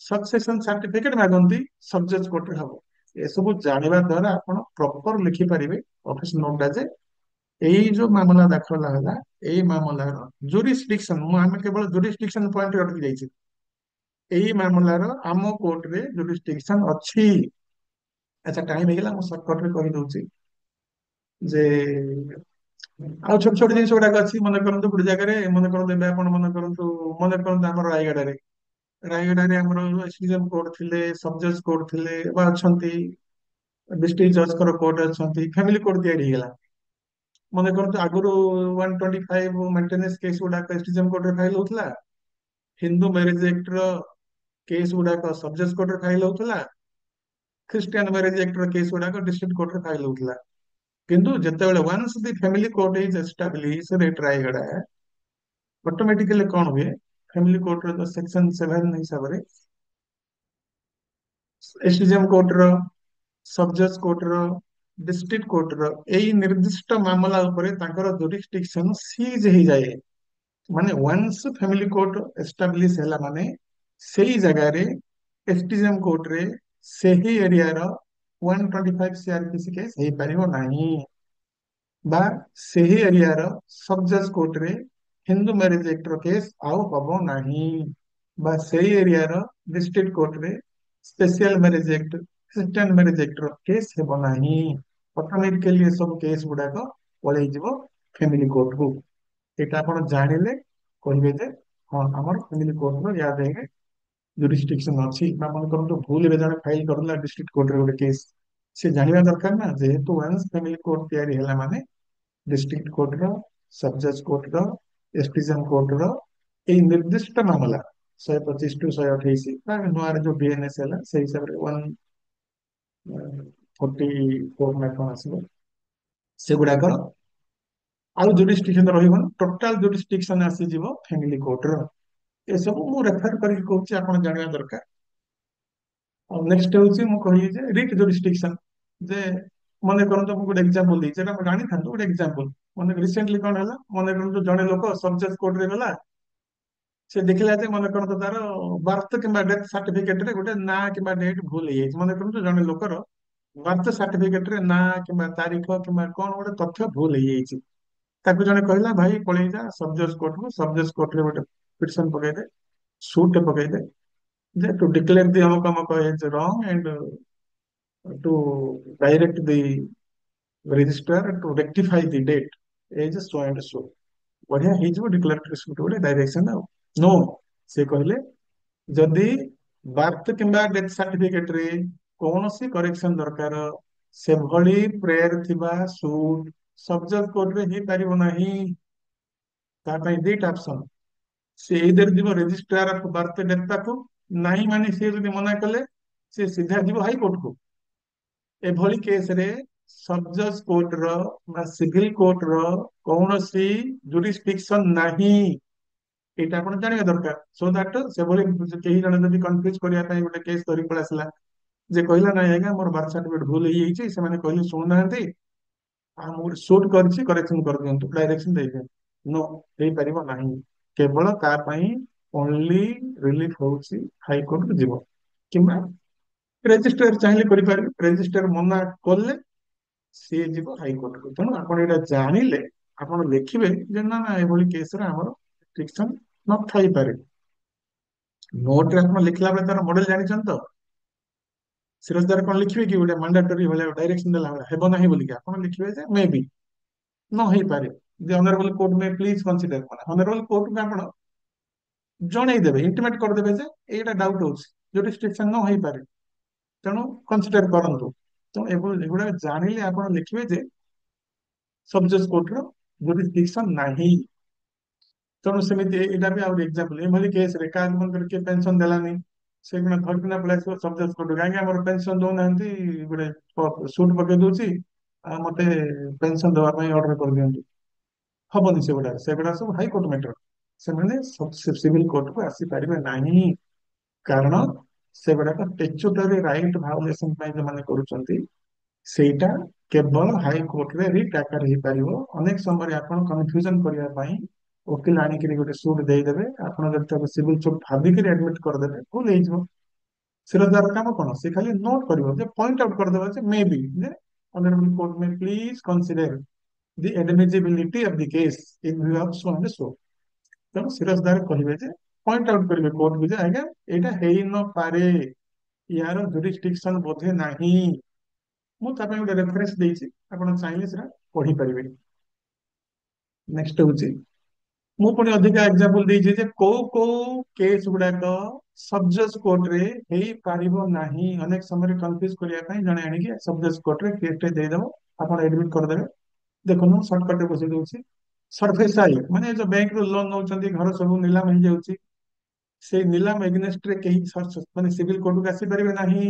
ସକ୍ସେସନ ସାର୍ଟିଫିକେଟ ମାଗନ୍ତି, ସବ ଜଜ୍ କୋର୍ଟରେ ହବ। ଏସବୁ ଜାଣିବା ଦ୍ୱାରା ଆପଣ ପ୍ରପର ଲେଖିପାରିବେ ଅଫିସ ନୋଟଟା ଯେ ଏଇ ଯୋଉ ମାମଲା ଦାଖଲ ହେଲା, ଏଇ ମାମଲାର ଜୁରିସଡିକ୍ସନ, ଆମେ କେବଳ ଜୁରିସଡିକ୍ସନ ପଏଣ୍ଟରେ ଅଟକି ଯାଇଛି। ଏଇ ମାମଲାର ଆମ କୋର୍ଟରେ ଜୁରିସଡିକ୍ସନ ଅଛି। ଆଚ୍ଛା, ଟାଇମ ହେଇଗଲା, ମୁଁ ସର୍ଟକଟରେ କହିଦଉଛି ଯେ ଆଉ ଛୋଟ ଛୋଟ ଜିନିଷ ଗୁଡାକ ଅଛି। ମନେ କରନ୍ତୁ ଗୋଟେ ଜାଗାରେ, ମନେ କରନ୍ତୁ ଏବେ ଆପଣ ମନେ କରନ୍ତୁ ଆମର ରାୟଗଡାରେ ଆମର ଏସଡିଏମ କୋର୍ଟ ଥିଲେ, ସବ ଜଜ୍ କୋର୍ଟ ଥିଲେ ବା ଅଛନ୍ତି, ଡିଷ୍ଟ୍ରିକ୍ଟ ଜଜଙ୍କର କୋର୍ଟ ଅଛନ୍ତି, ଫ୍ୟାମିଲି କୋର୍ଟ ତିଆରି ହେଇଗଲା। ମନେ କରନ୍ତୁ ଆଗରୁ 125 ମେଣ୍ଟେନାନ୍ସ କେସ୍ ଗୁଡାକ ଏସଡିଏମ କୋର୍ଟରେ ଫାଇଲ ହଉଥିଲା। ହିନ୍ଦୁ ମ୍ୟାରେଜ ଆକ୍ଟର କେସ୍ ଗୁଡାକ ସବ ଜଜ୍ କୋର୍ଟରେ ଫାଇଲ ହଉଥିଲା। ଖ୍ରୀଷ୍ଟିଆନ ମ୍ୟାରେଜ ଆକ୍ଟର କେସ୍ ଗୁଡାକ ଡିଷ୍ଟ୍ରିକ୍ଟ କୋର୍ଟରେ ଫାଇଲ ହଉଥିଲା। କିନ୍ତୁ ଯେତେବେଳେ once the family court is established at Rayagada, automatically କଣ ହୁଏ, ଫ୍ୟାମିଲି କୋର୍ଟର ସେକ୍ସନ 7 ହିସାବରେ ଏସଡିଏମ କୋର୍ଟର, ସବ ଜଜ୍ କୋର୍ଟର, ଡିଷ୍ଟ୍ରିକ୍ଟ କୋର୍ଟର ଏଇ ନିର୍ଦ୍ଦିଷ୍ଟ ମାମଲା ଉପରେ ତାଙ୍କର ଜୁରିସଡିକ୍ସନ ସିଜ ହେଇଯାଏ। ମାନେ ୱାନ୍ସ ଫ୍ୟାମିଲି କୋର୍ଟ ଏଷ୍ଟାବ୍ଲିଶ ହେଲା ମାନେ ସେଇ ଜାଗାରେ ଏସଡିଏମ କୋର୍ଟରେ ସେହି ଏରିଆର 125 ସିଆରପିସି କେସ୍ ହେଇପାରିବ ନାହିଁ, ବା ସେହି ଏରିଆର ସବ ଜଜ୍ କୋର୍ଟରେ ହିନ୍ଦୁ ମ୍ୟାରେଜ ଆକ୍ଟର କେସ୍ ଆଉ ହବ ନାହିଁ, ବା ସେଇ ଏରିଆର ଡିଷ୍ଟ୍ରିକ୍ଟ କୋର୍ଟରେ special marriage act, Christian marriage ଆକ୍ଟର କେସ୍ ହେବ ନାହିଁ। ଅଟୋମେଟିକାଲି ଏସବୁ କେସ୍ ଗୁଡାକ ପଳେଇଯିବ ଫ୍ୟାମିଲି କୋର୍ଟକୁ। ଏଇଟା ଆପଣ ଜାଣିଲେ କହିବେ ଯେ ହଁ, ଆମର ଫ୍ୟାମିଲି କୋର୍ଟର ୟା ଦେହରେ ଜୁରିସଡିକ୍ସନ ଅଛି। ବା ମନେ କରନ୍ତୁ ଭୁଲରେ ଜଣେ ଫାଇଲ କରିଦେଲା ଡିଷ୍ଟ୍ରିକ୍ଟ କୋର୍ଟରେ ଗୋଟେ କେସ୍, ସେ ଜାଣିବା ଦରକାର ନା, ଯେହେତୁ ୱାନ୍ସ ଫ୍ୟାମିଲି କୋର୍ଟ ତିଆରି ହେଲା ମାନେ ଡିଷ୍ଟ୍ରିକ୍ଟ କୋର୍ଟର, ସବ ଜଜ୍ କୋର୍ଟର, ଏସଡିଏମ କୋର୍ଟର ଏଇ ନିର୍ଦ୍ଦିଷ୍ଟ ମାମଲା 125 ଟୁ 128 ବା ନୂଆରେ ଯୋଉ ବିଏନଏସ ହେଲା ସେଇ ହିସାବରେ 144 ନା କଣ ଆସିବ, ସେଗୁଡାକର ଆଉ ଜୁରିସଡିକ୍ସନ ରହିବନି, ଟୋଟାଲ ଜୁରିସଡିକ୍ସନ ଆସିଯିବ ଫ୍ୟାମିଲି କୋର୍ଟର। ଏସବୁ ମୁଁ ରେଫର କରିକି କହୁଛି, ଆପଣ ଜାଣିବା ଦରକାର। ଆଉ ନେକ୍ସଟ ହଉଛି ମୁଁ କହିବି ଯେ ରିଟ୍ ଜୁରିସଡିକ୍ସନ, ଯେ ମନେ କରନ୍ତୁ ମୁଁ ଗୋଟେ ଏକ୍ସାମ୍ପଲ ଦେଇଛି, ଏଟା ଜାଣିଥାନ୍ତୁ ଗୋଟେ ଏକ୍ସାମ୍ପଲ। ମନେ ରିସେଣ୍ଟଲି କଣ ହେଲା, ମନେ କରନ୍ତୁ ଜଣେ ଲୋକ ସବ ଜଜ୍ କୋର୍ଟରେ ଗଲା, ସେ ଦେଖିଲା ଯେ ମନେ କରନ୍ତୁ ତାର ବାର୍ଥ କିମ୍ବା ଡେଥ ସାର୍ଟିଫିକେଟରେ ଗୋଟେ ନାଁ କିମ୍ବା ଡେଟ୍ ଭୁଲ ହେଇଯାଇଛି। ମନେ କରନ୍ତୁ ଜଣେ ଲୋକର ବାର୍ଥ ସାର୍ଟିଫିକେଟରେ ନାଁ କିମ୍ବା ତାରିଖ କିମ୍ବା କଣ ଗୋଟେ ତଥ୍ୟ ଭୁଲ ହେଇଯାଇଛି। ତାକୁ ଜଣେ କହିଲା ଭାଇ ପଳେଇ ଯା ସବ ଜଜ୍ କୋର୍ଟକୁ, ସବ ଜଜ୍ କୋର୍ଟରେ ଗୋଟେ ପିଟିସନ ପକେଇଦେ, ସୁଟ୍ ଟେ ପକେଇଦେ ଯେ ଟୁ ଡିକ୍ଲେୟାର ଦି ଅମକ ଅମକ is wrong and to direct the registrar to rectify the date as so and so. ବଢିଆ ହେଇଯିବ ଡିକ୍ଲାରେଟରୀ ସୁଟ୍ ଗୋଟେ ଡାଇରେକ୍ସନ। ଆଉ ନୋ, ସେ କହିଲେ ଯଦି ବାର୍ଥ କିମ୍ବା ଡେଥ ସାର୍ଟିଫିକେଟରେ କୌଣସି କରେକ୍ସନ ଦରକାର, ସେଭଳି ପ୍ରେୟର ଥିବା ସୁଟ୍ ସବ ଜଜ୍ କୋର୍ଟରେ ହେଇପାରିବ ନାହିଁ। ତା ପାଇଁ ଦିଟା ଅପସନ, ସେ ଏଇଦର ଯିବ ରେଜିଷ୍ଟ୍ରାର ଅଫ ବାର୍ଥ ଡେଥ ପାଖକୁ, ନାହିଁ ମାନେ ସେ ଯଦି ମନା କଲେ ସେ ସିଧା ଯିବ ହାଇକୋର୍ଟକୁ। ଏଭଳି କେସରେ ସବ ଜଜ୍ କୋର୍ଟର ବା ସିଭିଲ କୋର୍ଟର କୌଣସି ଜୁରିସଡିକ୍ସନ ନାହିଁ। ଏଇଟା ଆପଣ ଜାଣିବା ଦରକାର। ସୋ ଦ୍ୟାଟ ସେଭଳି କେହି ଜଣେ ଯଦି କନଫ୍ୟୁଜ କରିବା ପାଇଁ ଗୋଟେ କେସ୍ ଧରି ପଳେଇ ଆସିଲା, ଯେ କହିଲା ନାଇଁ ଆଜ୍ଞା ମୋର ବାର୍ଥ ସାର୍ଟିଫିକେଟ ଭୁଲ ହେଇଯାଇଛି, ସେମାନେ କହିଲେ ଶୁଣୁନାହାନ୍ତି, ଆଉ ମୁଁ ଗୋଟେ ସୁଟ୍ କରିଛି କରେକ୍ସନ କରିଦିଅନ୍ତୁ, ଡାଇରେକ୍ସନ ଦେଇଦିଅନ୍ତୁ। ନୋ, ହେଇପାରିବ ନାହିଁ। କେବଳ ତା ପାଇଁ ଓନ୍ଲି ରିଲିଫ ହଉଛି ହାଇକୋର୍ଟକୁ ଯିବ, କିମ୍ବା ରେଜିଷ୍ଟ୍ରାର ଚାହିଁଲେ କରିପାରିବେ, ରେଜିଷ୍ଟ୍ରାର ମନା କଲେ ସିଏ ଯିବ ହାଇକୋର୍ଟକୁ। ତେଣୁ ଆପଣ ଏଇଟା ଜାଣିଲେ ଆପଣ ଲେଖିବେ ଯେ ନା ନା ଏଭଳି କେସରେ ଆମର ଜୁରିସ୍ଡିକ୍ସନ ନଥାଇପାରେ। ନୋଟରେ ଆପଣ ଲେଖିଲା ବେଳେ ତାର ମଡେଲ ଜାଣିଛନ୍ତି ତ? ସିରୋଜଦାର କଣ ଲିଖିବେ କି ଗୋଟେ ମାଣ୍ଡାଟୋରି ଭଳିଆ ଡାଇରେକ୍ସନ ଦେଲା ଭଳିଆ ହେବ ନାହିଁ ବୋଲିକି ଆପଣ ଲିଖିବେ ଯେ ମେ ବି ନ ହେଇପାରେ। ଯେ honourable court may please consider, ମାନେ ଅନରେବଲ କୋର୍ଟକୁ ଆପଣ ଜଣେଇଦେବେ, ଇଣ୍ଟିମେଟ କରିଦେବେ ଯେ ଏଇଟା ଡାଉଟ ହଉଛି, ଜୁରିସ୍ଡିକ୍ସନ ନ ହେଇପାରେ, ତେଣୁ କନସିଡର କରନ୍ତୁ। ତେଣୁ ଏଗୁଡା ଜାଣିଲେ ଆପଣ ଲେଖିବେ ଯେ ସବଜଜ୍ କୋର୍ଟର ଜୁରିସ୍ଡିକ୍ସନ ନାହିଁ। ତେଣୁ ସେମିତି ଏଇଟା ବି ଆଉ ଏକ୍ସାମ୍ପଲ, ଏଭଳି କେସରେ କାହାକୁ ମନେକର କିଏ ପେନସନ ଦେଲାନି, ସେ କଣ ଧରିକିନା ପଳେଇ ଆସିବ ସବଜଜ୍ କୋର୍ଟ, କାହିଁକି ଆମର ପେନସନ ଦଉନାହାନ୍ତି, ଗୋଟେ ସୁଟ ପକେଇ ଦଉଛି ଆଉ ମତେ ପେନସନ ଦେବା ପାଇଁ ଅର୍ଡର କରିଦିଅନ୍ତୁ। ହବନି, ସେଗୁଡା ସବୁ ହାଇକୋର୍ଟ ମ୍ୟାଟର। ସେମାନେ ସିଭିଲ କୋର୍ଟକୁ ଆସିପାରିବେ ନାହିଁ, କାରଣ ସେଗୁଡାକ ଷ୍ଟେଚୁଟୋରି ରାଇଟ ଭାଓଲେସନ ପାଇଁ ଯୋଉମାନେ କରୁଛନ୍ତି ସେଇଟା କେବଳ ହାଇକୋର୍ଟରେ ରିଟ୍ ଆକାର ହେଇପାରିବ। ଅନେକ ସମୟରେ ଆପଣ କନଫ୍ୟୁଜନ କରିବା ପାଇଁ ଓକିଲ ଆଣିକିରି ଗୋଟେ ସୁଟ୍ ଦେଇଦେବେ, ଆପଣ ଯଦି ତାକୁ ସିଭିଲ ସୁଟ୍ ଭାବିକିରି ଆଡମିଟ କରିଦେବେ, ଭୁଲ ହେଇଯିବ। ସିରୋଜଦାର କାମ କଣ, ସେ ଖାଲି ନୋଟ କରିବ, ଯେ ପଏଣ୍ଟ ଆଉଟ କରିଦେବ ଯେ ମେ ବି, ଯେ honourable court may please consider the admissibility of the case in view of so and so। ତେଣୁ ସିରୋଜଦାର କହିବେ ଯେ, ପଏଣ୍ଟ ଆଉଟ କରିବେ କୋର୍ଟକୁ ଯେ ଆଜ୍ଞା ଏଇଟା ହେଇନପାରେ, ୟାର ଜୁରିସ୍ଡିକ୍ସନ ବୋଧେ ନାହିଁ। ମୁଁ ତା ପାଇଁ ଗୋଟେ ରେଫରେନ୍ସ ଦେଇଛି, ଆପଣ ଚାହିଁଲେ ସେଟା ପଢିପାରିବେ। ନେକ୍ସଟ ହଉଛି, ମୁଁ ପୁଣି ଅଧିକା ଏକ୍ସାମ୍ପଲ ଦେଇଛି ଯେ କୋଉ କୋଉ କେସ୍ ଗୁଡାକ ସବଜଜ୍ କୋର୍ଟରେ ହେଇପାରିବ ନାହିଁ। ଅନେକ ସମୟରେ କନଫ୍ୟୁଜ କରିବା ପାଇଁ ଜଣେ ଆଣିକି ସବଜଜ୍ କୋର୍ଟରେ କେସଟେ ଦେଇଦବ, ଆପଣ ଏଡମିଟ କରିଦେବେ। ଦେଖନ୍ତୁ ମୁଁ ସର୍ଟକଟରେ ବସେଇ ଦଉଛି। ସର୍ଫେସାଇ ମାନେ ଯୋଉ ବ୍ୟାଙ୍କରୁ ଲୋନ ନଉଛନ୍ତି, ଘର ସବୁ ନିଲାମ ହେଇଯାଉଛି, ସେଇ ନିଲାମ ଏଗନେଷ୍ଟରେ କେହି ମାନେ ସିଭିଲ କୋର୍ଟକୁ ଆସିପାରିବେ ନାହିଁ।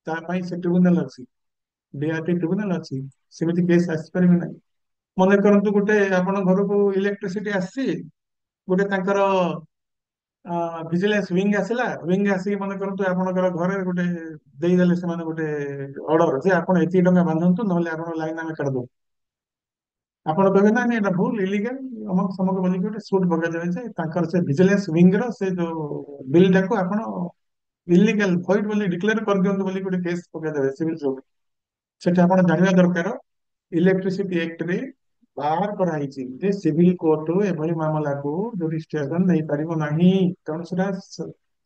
ତା ପାଇଁ ସେ ଟ୍ରିବ୍ୟୁନାଲ ଅଛି, ଡିଆରଟି ଟ୍ରିବ୍ୟୁନାଲ ଅଛି, ସେମିତି କେସ୍ ଆସିପାରିବେ ନାହିଁ। ମନେ କରନ୍ତୁ ଗୋଟେ ଆପଣ ଘରକୁ ଇଲେକ୍ଟ୍ରିସିଟି ଆସିଛି, ଗୋଟେ ତାଙ୍କର ଭିଜିଲାନ୍ସ ୱିଙ୍ଗ ଆସିଲା, ୱିଙ୍ଗ ଆସିକି ମନେ କରନ୍ତୁ ଆପଣଙ୍କର ଘରେ ଗୋଟେ ଦେଇଦେଲେ ସେମାନେ ଗୋଟେ ଅର୍ଡର ଯେ ଆପଣ ଏତିକି ଟଙ୍କା ବାନ୍ଧନ୍ତୁ, ନହେଲେ ଆପଣ ଲାଇନ ଆମେ କାଟିଦବୁ। ଆପଣ କହିବେ ନା ଏଇଟା ଭୁଲ, ଇଲିଗାଲ, ଅମକ ସମକ ବୋଲିକି ଗୋଟେ ସୁଟ୍ ପକେଇଦେବେ ଯେ ତାଙ୍କର ସେ ଭିଜିଲାନ୍ସ ୱିଙ୍ଗର ସେ ଯୋଉ ବିଲଟାକୁ ଆପଣ ଇଲିଗାଲ ଭଏଡ ବୋଲି ଡିକ୍ଲେୟାର କରିଦିଅନ୍ତୁ ବୋଲି ଗୋଟେ କେସ୍ ପକେଇଦେବେ ସିଭିଲ ସୁଟ୍। ସେଠି ଆପଣ ଜାଣିବା ଦରକାର ଇଲେକ୍ଟ୍ରିସିଟି ଆକ୍ଟରେ ବାହାର କରାହେଇଛି ଯେ ସିଭିଲ କୋର୍ଟ ଏଭଳି ମାମଲାକୁ ଜୁରିସ୍ଡିକ୍ସନ ନେଇପାରିବ ନାହିଁ। ତେଣୁ ସେଟା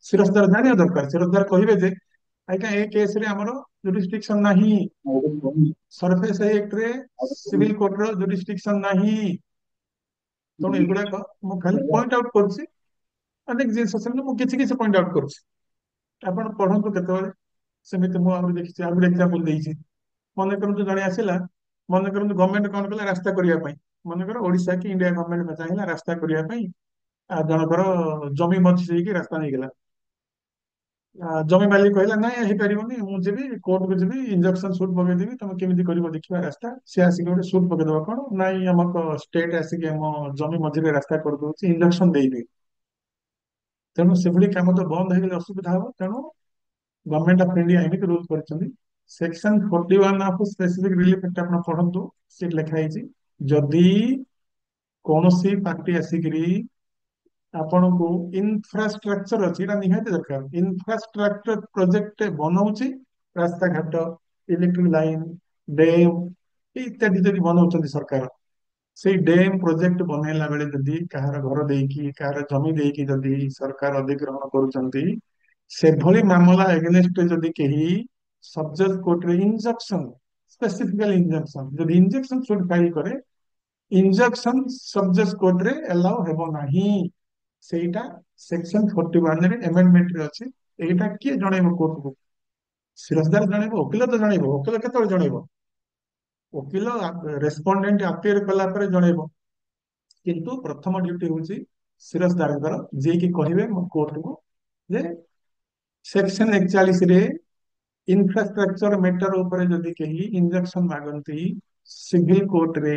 ଶିରସ୍ତାର ଜାଣିବା ଦରକାର। ଶିରସ୍ତାର କହିବେ ଯେ ଆଜ୍ଞା ଏ କେସରେ ଆମର ଜୁରିସ୍ଡିକ୍ସନ ନାହିଁ, ସରଫେସ ଆକ୍ଟରେ ସିଭିଲ କୋର୍ଟର ଜୁରିସ୍ଡିକ୍ସନ ନାହିଁ। ତେଣୁ ଏଗୁଡାକ ମୁଁ ଖାଲି ପଏଣ୍ଟ ଆଉଟ କରୁଛି, ଅନେକ ଜିନିଷ ସେମିତି ମୁଁ କିଛି କିଛି ପଏଣ୍ଟ ଆଉଟ କରୁଛି, ଆପଣ ପଢନ୍ତୁ କେତେବେଳେ। ସେମିତି ମୁଁ ଆହୁରି ଦେଖିଛି, ଆଉ ଗୋଟେ ଏକ୍ସାମ୍ପଲ ଦେଇଛି। ମନେ କରନ୍ତୁ ଜଣେ ଆସିଲା, ମନେ କରନ୍ତୁ ଗଭର୍ଣ୍ଣମେଣ୍ଟ କଣ କଲା ରାସ୍ତା କରିବା ପାଇଁ, ମନେକର ଓଡିଶା କି ଇଣ୍ଡିଆ ଗଭର୍ଣ୍ଣମେଣ୍ଟ ଚାହିଁଲା ରାସ୍ତା କରିବା ପାଇଁ, ଆଉ ଜଣଙ୍କର ଜମି ମଝି ଦେଇକି ରାସ୍ତା ନେଇଗଲା। ଜମି ମାଲିକ କହିଲା ନାଇଁ ହେଇପାରିବନି, ମୁଁ ଯିବି କୋର୍ଟକୁ ଯିବି, ଇଞ୍ଜକ୍ସନ ସୁଟ୍ ପକେଇଦେବି, ତମେ କେମିତି କରିବ ଦେଖିବା ରାସ୍ତା। ସେ ଆସିକି ଗୋଟେ ସୁଟ୍ ପକେଇଦବ, କଣ ନାଇଁ ଆମ ଷ୍ଟେଟ ଆସିକି ଆମ ଜମି ମଝିରେ ରାସ୍ତା କରିଦଉଛି, ଇଞ୍ଜକ୍ସନ ଦେଇଦେବି। ତେଣୁ ସେଭଳି କାମ ତ ବନ୍ଦ ହେଇଗଲେ ଅସୁବିଧା ହବ। ତେଣୁ ଗଭର୍ଣ୍ଣମେଣ୍ଟ ଅଫ ଇଣ୍ଡିଆ ଏମିତି ରୁଲ କରିଛନ୍ତି। Section 41 of specific relief act ଆପଣ ପଢନ୍ତୁ, ସେଠି ଲେଖା ହେଇଛି ଯଦି କୌଣସି ପାର୍ଟି ଆସିକିରି ଆପଣଙ୍କୁ ଇନଫ୍ରାଷ୍ଟ୍ରକ୍ଚର ଅଛି, ଏଇଟା ନିହାତି ଦରକାର, ଇନଫ୍ରାଷ୍ଟ୍ରକ୍ଚର ପ୍ରୋଜେକ୍ଟ ବନଉଛି, ରାସ୍ତାଘାଟ, ଇଲେକ୍ଟ୍ରିକ ଲାଇନ, ଡ୍ୟାମ ଇତ୍ୟାଦି ଯଦି ବନଉଛନ୍ତି ସରକାର, ସେଇ ଡ୍ୟାମ ପ୍ରୋଜେକ୍ଟ ବନେଇଲା ବେଳେ ଯଦି କାହାର ଘର ଦେଇକି କାହାର ଜମି ଦେଇକି ଯଦି ସରକାର ଅଧିଗ୍ରହଣ କରୁଛନ୍ତି, ସେଭଳି ମାମଲା ଏଗେନଷ୍ଟ ଯଦି କେହି ସବଜଜ୍ କୋର୍ଟରେ ଇଞ୍ଜକ୍ସନ, ସ୍ପେସିଫିକାଲି ଇଞ୍ଜକ୍ସନ, ଯଦି ଇଞ୍ଜକ୍ସନ ସୁଟ୍ ଫାଇଲ କରେ, ଇଞ୍ଜକ୍ସନ ସବଜଜ୍ କୋର୍ଟରେ ଏଲାଉ ହେବ ନାହିଁ। ସେଇଟା ସେକ୍ସନ 41ରେ amendment ରେ ଅଛି। ଏଇଟା କିଏ ଜଣେଇବ କୋର୍ଟକୁ? ସିରଜଦାର ଜଣେଇବ, ଓକିଲ ତ ଜଣେଇବ। ଓକିଲ କେତେବେଳେ ଜଣେଇବ? ଓକିଲ ରେସ୍ପଣ୍ଡେଣ୍ଟ ଆପିୟର କଲା ପରେ ଜଣେଇବ, କିନ୍ତୁ ପ୍ରଥମ ଡ୍ୟୁଟି ହଉଛି ସିରଜଦାରଙ୍କର, ଯିଏକି କହିବେ କୋର୍ଟକୁ ଯେ ସେକ୍ସନ 41ରେ ଇନଫ୍ରାଷ୍ଟ୍ରକ୍ଚର ମ୍ୟାଟର ଉପରେ ଯଦି କେହି ଇଞ୍ଜକ୍ସନ ମାଗନ୍ତି, ସିଭିଲ କୋର୍ଟରେ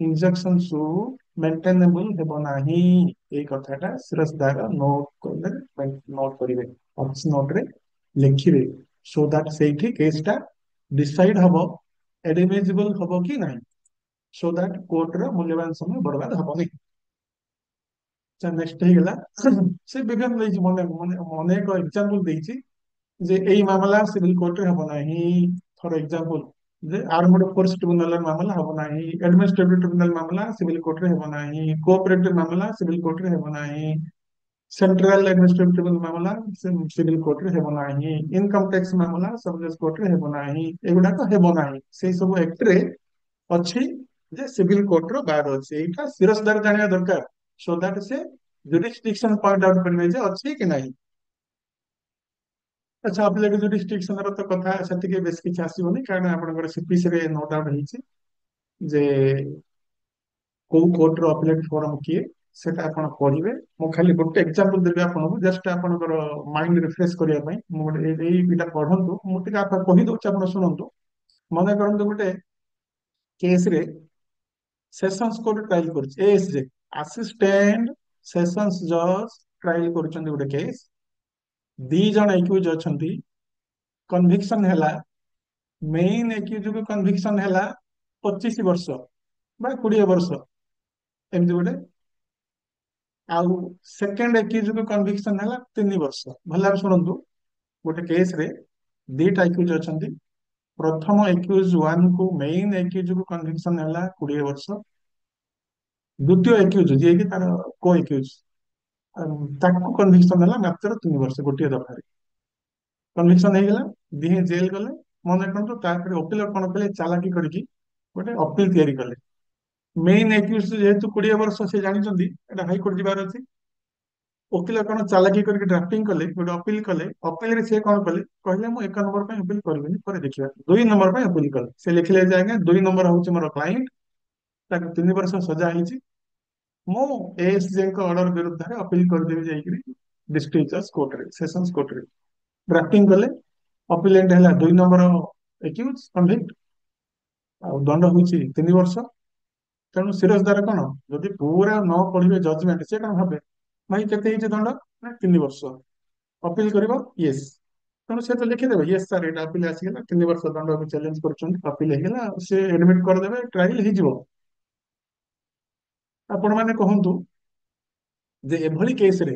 ଇଞ୍ଜକ୍ସନ ସୁଟ୍ ମେଣ୍ଟେନେବଲ ହେବ ନାହିଁ। ଏଇ କଥାଟା ସିରଜଦାର ନୋଟ କଲେ, ନୋଟ କରିବେ, ଅଫିସ ନୋଟରେ ଲେଖିବେ, ସୋ ଦ୍ୟାଟ ସେଇଠି କେସଟା ଡିସାଇଡ ହବ ଏଡମିଜିବଲ ହବ କି ନାହିଁ, ସୋ ଦ୍ୟାଟ କୋର୍ଟର ମୂଲ୍ୟବାନ ସମୟ ବର୍ବାଦ ହବନି। ନେକ୍ସଟ ହେଇଗଲା ସେ ବିଭିନ୍ନ ଦେଇଛି, ଅନେକ ଏକ୍ସାମ୍ପଲ ଦେଇଛି ଯେ ଏଇ ମାମଲା ସିଭିଲ କୋର୍ଟରେ ହବ ନାହିଁ। ଫର ଏକ୍ସାମ୍ପଲ ଯେ ଆର୍ମଡ ଫୋର୍ସ ଟ୍ରିବ୍ୟୁନାଲ ମାମଲା ହେବ ନାହିଁ, ଆଡମିନିଷ୍ଟ୍ରେଟିଭ ଟ୍ରିବ୍ୟୁନାଲ ମାମଲା ସିଭିଲ କୋର୍ଟରେ ହେବ ନାହିଁ, କୋଅପରେଟିଭ ମାମଲା ସିଭିଲ କୋର୍ଟରେ ହେବ ନାହିଁ, ସେଣ୍ଟ୍ରାଲ ଆଡମିନିଷ୍ଟ୍ରେଟିଭ ଟ୍ରିବ୍ୟୁନାଲ ମାମଲା ସିଭିଲ କୋର୍ଟରେ ହେବ ନାହିଁ, ଇନକମ ଟ୍ୟାକ୍ସ ମାମଲା ସବ ଜଜ୍ କୋର୍ଟରେ ହେବ ନାହିଁ, ଏଗୁଡାକ ହେବ ନାହିଁ। ସେଇ ସବୁ ଆକ୍ଟରେ ଅଛି ଯେ ସିଭିଲ କୋର୍ଟର ବାର ଅଛି। ଏଇଟା ଶିରସ୍ତାର ଜାଣିବା ଦରକାର, ସୋ ଦ୍ୟାଟ ସେ ଜୁରିସଡିକ୍ସନ ପଏଣ୍ଟ ଆଉଟ କରିବେ ଯେ ଅଛି କି ନାହିଁ। ଆଚ୍ଛା, ଆପ୍ଲେଟ ଜୁରିସଡିକ୍ସନ ର ତ କଥା ସେତିକି ବେଶୀ କିଛି ଆସିବନି, କାରଣ ଆପଣଙ୍କର ସିପିସି ରେ ନୋଟ ଆଉଟ ହେଇଛି ଯେ କୋଉ କୋର୍ଟର ଅପିଲେଟ ଫୋରମ କିଏ, ସେଟା ଆପଣ ପଢିବେ। ମୁଁ ଖାଲି ଗୋଟେ ଏକ୍ସାମ୍ପଲ ଦେବି ଆପଣଙ୍କୁ, ଜଷ୍ଟ ଆପଣଙ୍କର ମାଇଣ୍ଡ ରିଫ୍ରେଶ କରିବା ପାଇଁ। ମୁଁ ଗୋଟେ ଏଇଟା ପଢନ୍ତୁ, ମୁଁ ଟିକେ ଆପଣ କହିଦଉଛି, ଆପଣ ଶୁଣନ୍ତୁ। ମନେ କରନ୍ତୁ ଗୋଟେ କେସରେ ସେସନ୍ସ କୋର୍ଟ ଟ୍ରାଏଲ କରୁଛି, ଏଏସଜେ ଆସିଷ୍ଟାଣ୍ଟ ସେସନ୍ସ ଜଜ ଟ୍ରାଏଲ କରୁଛନ୍ତି ଗୋଟେ କେସ୍। 2 ଜଣ ଏକ୍ୟୁଜ ଅଛନ୍ତି, କନଭିକ୍ସନ ହେଲା, ମେଇନ ଏକ୍ୟୁଜକୁ କନଭିକ୍ସନ ହେଲା 25 ବର୍ଷ ବା 20 ବର୍ଷ, ଏମିତି ଗୋଟେ। ଆଉ ସେକେଣ୍ଡ ଏକ୍ୟୁଜକୁ କନଭିକ୍ସନ ହେଲା 3 ବର୍ଷ। ଭଲ ଭାବେ ଶୁଣନ୍ତୁ, ଗୋଟେ କେସରେ 2ଟା ଏକ୍ୟୁଜ ଅଛନ୍ତି। ପ୍ରଥମ ଏକ୍ୟୁଜ ୱାନ କୁ ମେଇନ ଏକ୍ୟୁଜକୁ କନଭିକ୍ସନ ହେଲା 20 ବର୍ଷ। ଦ୍ୱିତୀୟ ଏକ୍ୟୁଜ ଯିଏକି ତାର କୋ ଏକ୍ୟୁଜ, ତାକୁ କନଭିକ୍ସନ ହେଲା ମାତ୍ର 3 ବର୍ଷ, ଗୋଟିଏ ଦଫାରେ କନଭିକ୍ସନ ହେଇଗଲା। ଦିହେଁ ଜେଲ ଗଲେ। ମନେ ରଖନ୍ତୁ, ତାପରେ ଓକିଲ କଣ କଲେ, ଚାଲାକି କରିକି ଗୋଟେ ଅପିଲ ତିଆରି କଲେ। ମେଇନ ଏକ୍ୟୁଜ ଯେହେତୁ 20 ବର୍ଷ, ସେ ଜାଣିଛନ୍ତି ଏଟା ହାଇକୋର୍ଟ ଯିବାର ଅଛି। ଓକିଲ କଣ ଚାଲାକି କରିକି ଡ୍ରାଫଟିଂ କଲେ, ଗୋଟେ ଅପିଲ କଲେ। ଅପିଲରେ ସେ କଣ କଲେ, କହିଲେ ମୁଁ 1 ନମ୍ବର ପାଇଁ ଅପିଲ କରିବିନି, ପରେ ଦେଖିବା। 2 ନମ୍ବର ପାଇଁ ଅପିଲ କଲେ। ସେ ଲେଖିଲେ ଯେ ଆଜ୍ଞା 2 ନମ୍ବର ହଉଛି ମୋର କ୍ଲାଇଣ୍ଟ, ତାକୁ 3 ବର୍ଷ ସଜା ହେଇଛି, ମୁଁ ଏଏସଜେଙ୍କ ଅର୍ଡର ବିରୁଦ୍ଧରେ ଅପିଲ କରିଦେବି ଯାଇକିରି ଡିଷ୍ଟ୍ରିକ୍ଟ ଜଜ କୋର୍ଟରେ, ସେସନ୍ସ କୋର୍ଟରେ। ଡ୍ରାଫଟିଂ କଲେ। ଅପିଲେଣ୍ଟ ହେଲା 2 ନମ୍ବର ଏକ୍ୟୁଜ କନଭିକ୍ଟ, ଆଉ ଦଣ୍ଡ ହଉଛି 3 ବର୍ଷ। ତେଣୁ ସିରଜଦାର କଣ, ଯଦି ପୁରା ନ ପଢିବେ ଜଜମେଣ୍ଟ, ସେ କଣ ଭାବେ ଭାଇ କେତେ ହେଇଛି ଦଣ୍ଡ, ନା 3 ବର୍ଷ। ଅପିଲ କରିବ, ୟେସ୍। ତେଣୁ ସେ ତ ଲେଖିଦେବେ ୟେସ୍ ସାର୍, ଏଇଟା ଅପିଲ ଆସିଗଲା, 3 ବର୍ଷ ଦଣ୍ଡକୁ ଚ୍ୟାଲେଞ୍ଜ କରୁଛନ୍ତି, ଅପିଲ ହେଇଗଲା, ସେ ଏଡମିଟ କରିଦେବେ, ଟ୍ରାଏଲ ହେଇଯିବ। ଆପଣ ମାନେ କହନ୍ତୁ ଯେ ଏଭଳି କେସରେ,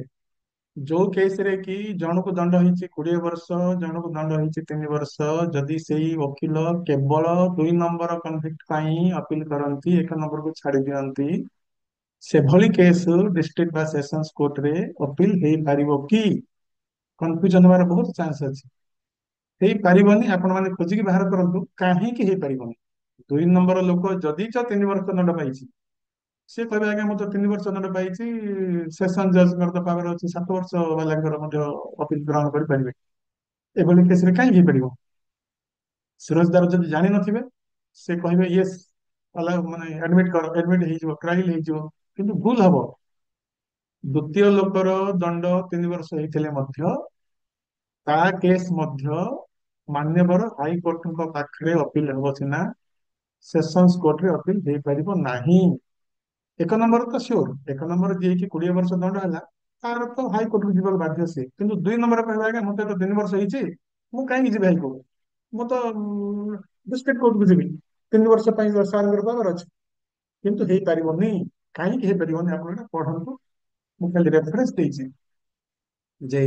ଯୋଉ କେସରେ କି ଜଣକୁ ଦଣ୍ଡ ହେଇଛି 20 ବର୍ଷ, ଜଣକୁ ଦଣ୍ଡ ହେଇଛି 3 ବର୍ଷ, ଯଦି ସେଇ ଓକିଲ କେବଳ 2 ନମ୍ବର କନଭିକ୍ଟ ପାଇଁ ଅପିଲ କରନ୍ତି, 1 ନମ୍ବରକୁ ଛାଡି ଦିଅନ୍ତି, ସେଭଳି କେସ୍ ଡିଷ୍ଟ୍ରିକ୍ଟ ବା ସେସନ୍ସ କୋର୍ଟରେ ଅପିଲ ହେଇପାରିବ କି? କନଫ୍ୟୁଜନ ହବାର ବହୁତ ଚାନ୍ସ ଅଛି। ହେଇପାରିବନି। ଆପଣ ମାନେ ଖୋଜିକି ବାହାର କରନ୍ତୁ କାହିଁକି ହେଇପାରିବନି। 2 ନମ୍ବର ଲୋକ ଯଦି 3 ବର୍ଷ ଦଣ୍ଡ ପାଇଛି, ସେ କହିବେ ଆଜ୍ଞା ମୁଁ ତ 3 ବର୍ଷ ଦଣ୍ଡ ପାଇଛି, ସେସନ ଜଜଙ୍କର ତ ପାୱାର ଅଛି 7 ବର୍ଷ ବାଲାଙ୍କର ମଧ୍ୟ ଅପିଲ ଗ୍ରହଣ କରିପାରିବେ। ଏଭଳି କେସରେ କାହିଁକି ହେଇପାରିବ? ସିରୋଜଦାର ଯଦି ଜାଣିନଥିବେ, ସେ କହିବେ ୟେସ୍, ମାନେ ଆଡମିଟ କର, ଆଡମିଟ ହେଇଯିବ, ଟ୍ରାଏଲ ହେଇଯିବ। କିନ୍ତୁ ଭୁଲ ହବ। ଦ୍ୱିତୀୟ ଲୋକର ଦଣ୍ଡ 3 ବର୍ଷ ହେଇଥିଲେ ମଧ୍ୟ ତା କେସ୍ ମଧ୍ୟ ମାନ୍ୟବର ହାଇକୋର୍ଟଙ୍କ ପାଖରେ ଅପିଲ ହେବ ସିନା, ସେସନ୍ସ କୋର୍ଟରେ ଅପିଲ ହେଇପାରିବ ନାହିଁ। 1 ନମ୍ବର ତ ସିଓର, 1 ନମ୍ବର ଯିଏକି 20 ବର୍ଷ ଦଣ୍ଡ ହେଲା, ତାର ତ ହାଇକୋର୍ଟକୁ ଯିବାକୁ ବାଧ୍ୟ ସିଏ। କିନ୍ତୁ 2 ନମ୍ବର କହିବା ଆଜ୍ଞା ମତେ ତ 3 ବର୍ଷ ହେଇଛି, ମୁଁ କାହିଁକି ଯିବି ହାଇକୋର୍ଟ, ମୁଁ ତ ଡିଷ୍ଟ୍ରିକ୍ଟ କୋର୍ଟକୁ ଯିବି, 3 ବର୍ଷ ପାଇଁ ସାରଙ୍କର ପାୱାର ଅଛି। କିନ୍ତୁ ହେଇପାରିବନି। କାହିଁକି ହେଇପାରିବନି ଆପଣ ଏଟା ପଢନ୍ତୁ। ମୁଁ ଖାଲି ରେଫରେନ୍ସ ଦେଇଛି ଯେ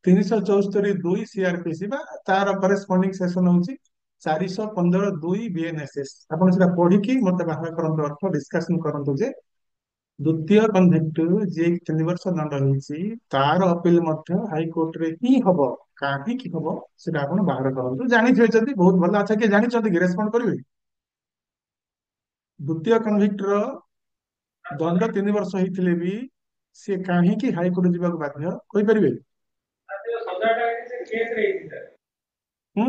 374(2) ସିଆରପିସି ବା ତାର କରେସ୍ପଣ୍ଡିଂ ସେକ୍ସନ ହଉଛି 415(2) ବିଏନଏସଏସ୍। ଆପଣ ସେଟା ପଢିକି ମତେ ବାହାର କରନ୍ତୁ, ଅର୍ଥ ଡିସକସନ କରନ୍ତୁ ଯେ ଦ୍ୱିତୀୟ କନଭିକ୍ଟ ଯିଏ 3 ବର୍ଷ ଦଣ୍ଡ ହେଇଛି, ତାର ଅପିଲ ମଧ୍ୟ ହାଇକୋର୍ଟରେ ହିଁ ହବ। କାହିଁକି ହବ ସେଟା ଆପଣ ବାହାର କରନ୍ତୁ। ଜାଣିଥିବେ ଯଦି ବହୁତ ଭଲ। ଆଚ୍ଛା, କିଏ ଜାଣିଛନ୍ତି କି? ରେସ୍ପଣ୍ଡ କରିବେ। ଦ୍ୱିତୀୟ କନଭିକ୍ଟର ଦଣ୍ଡ 3 ବର୍ଷ ହେଇଥିଲେ ବି ସେ କାହିଁକି ହାଇକୋର୍ଟ ଯିବାକୁ ବାଧ୍ୟ, କହିପାରିବେ? ହୁଁ।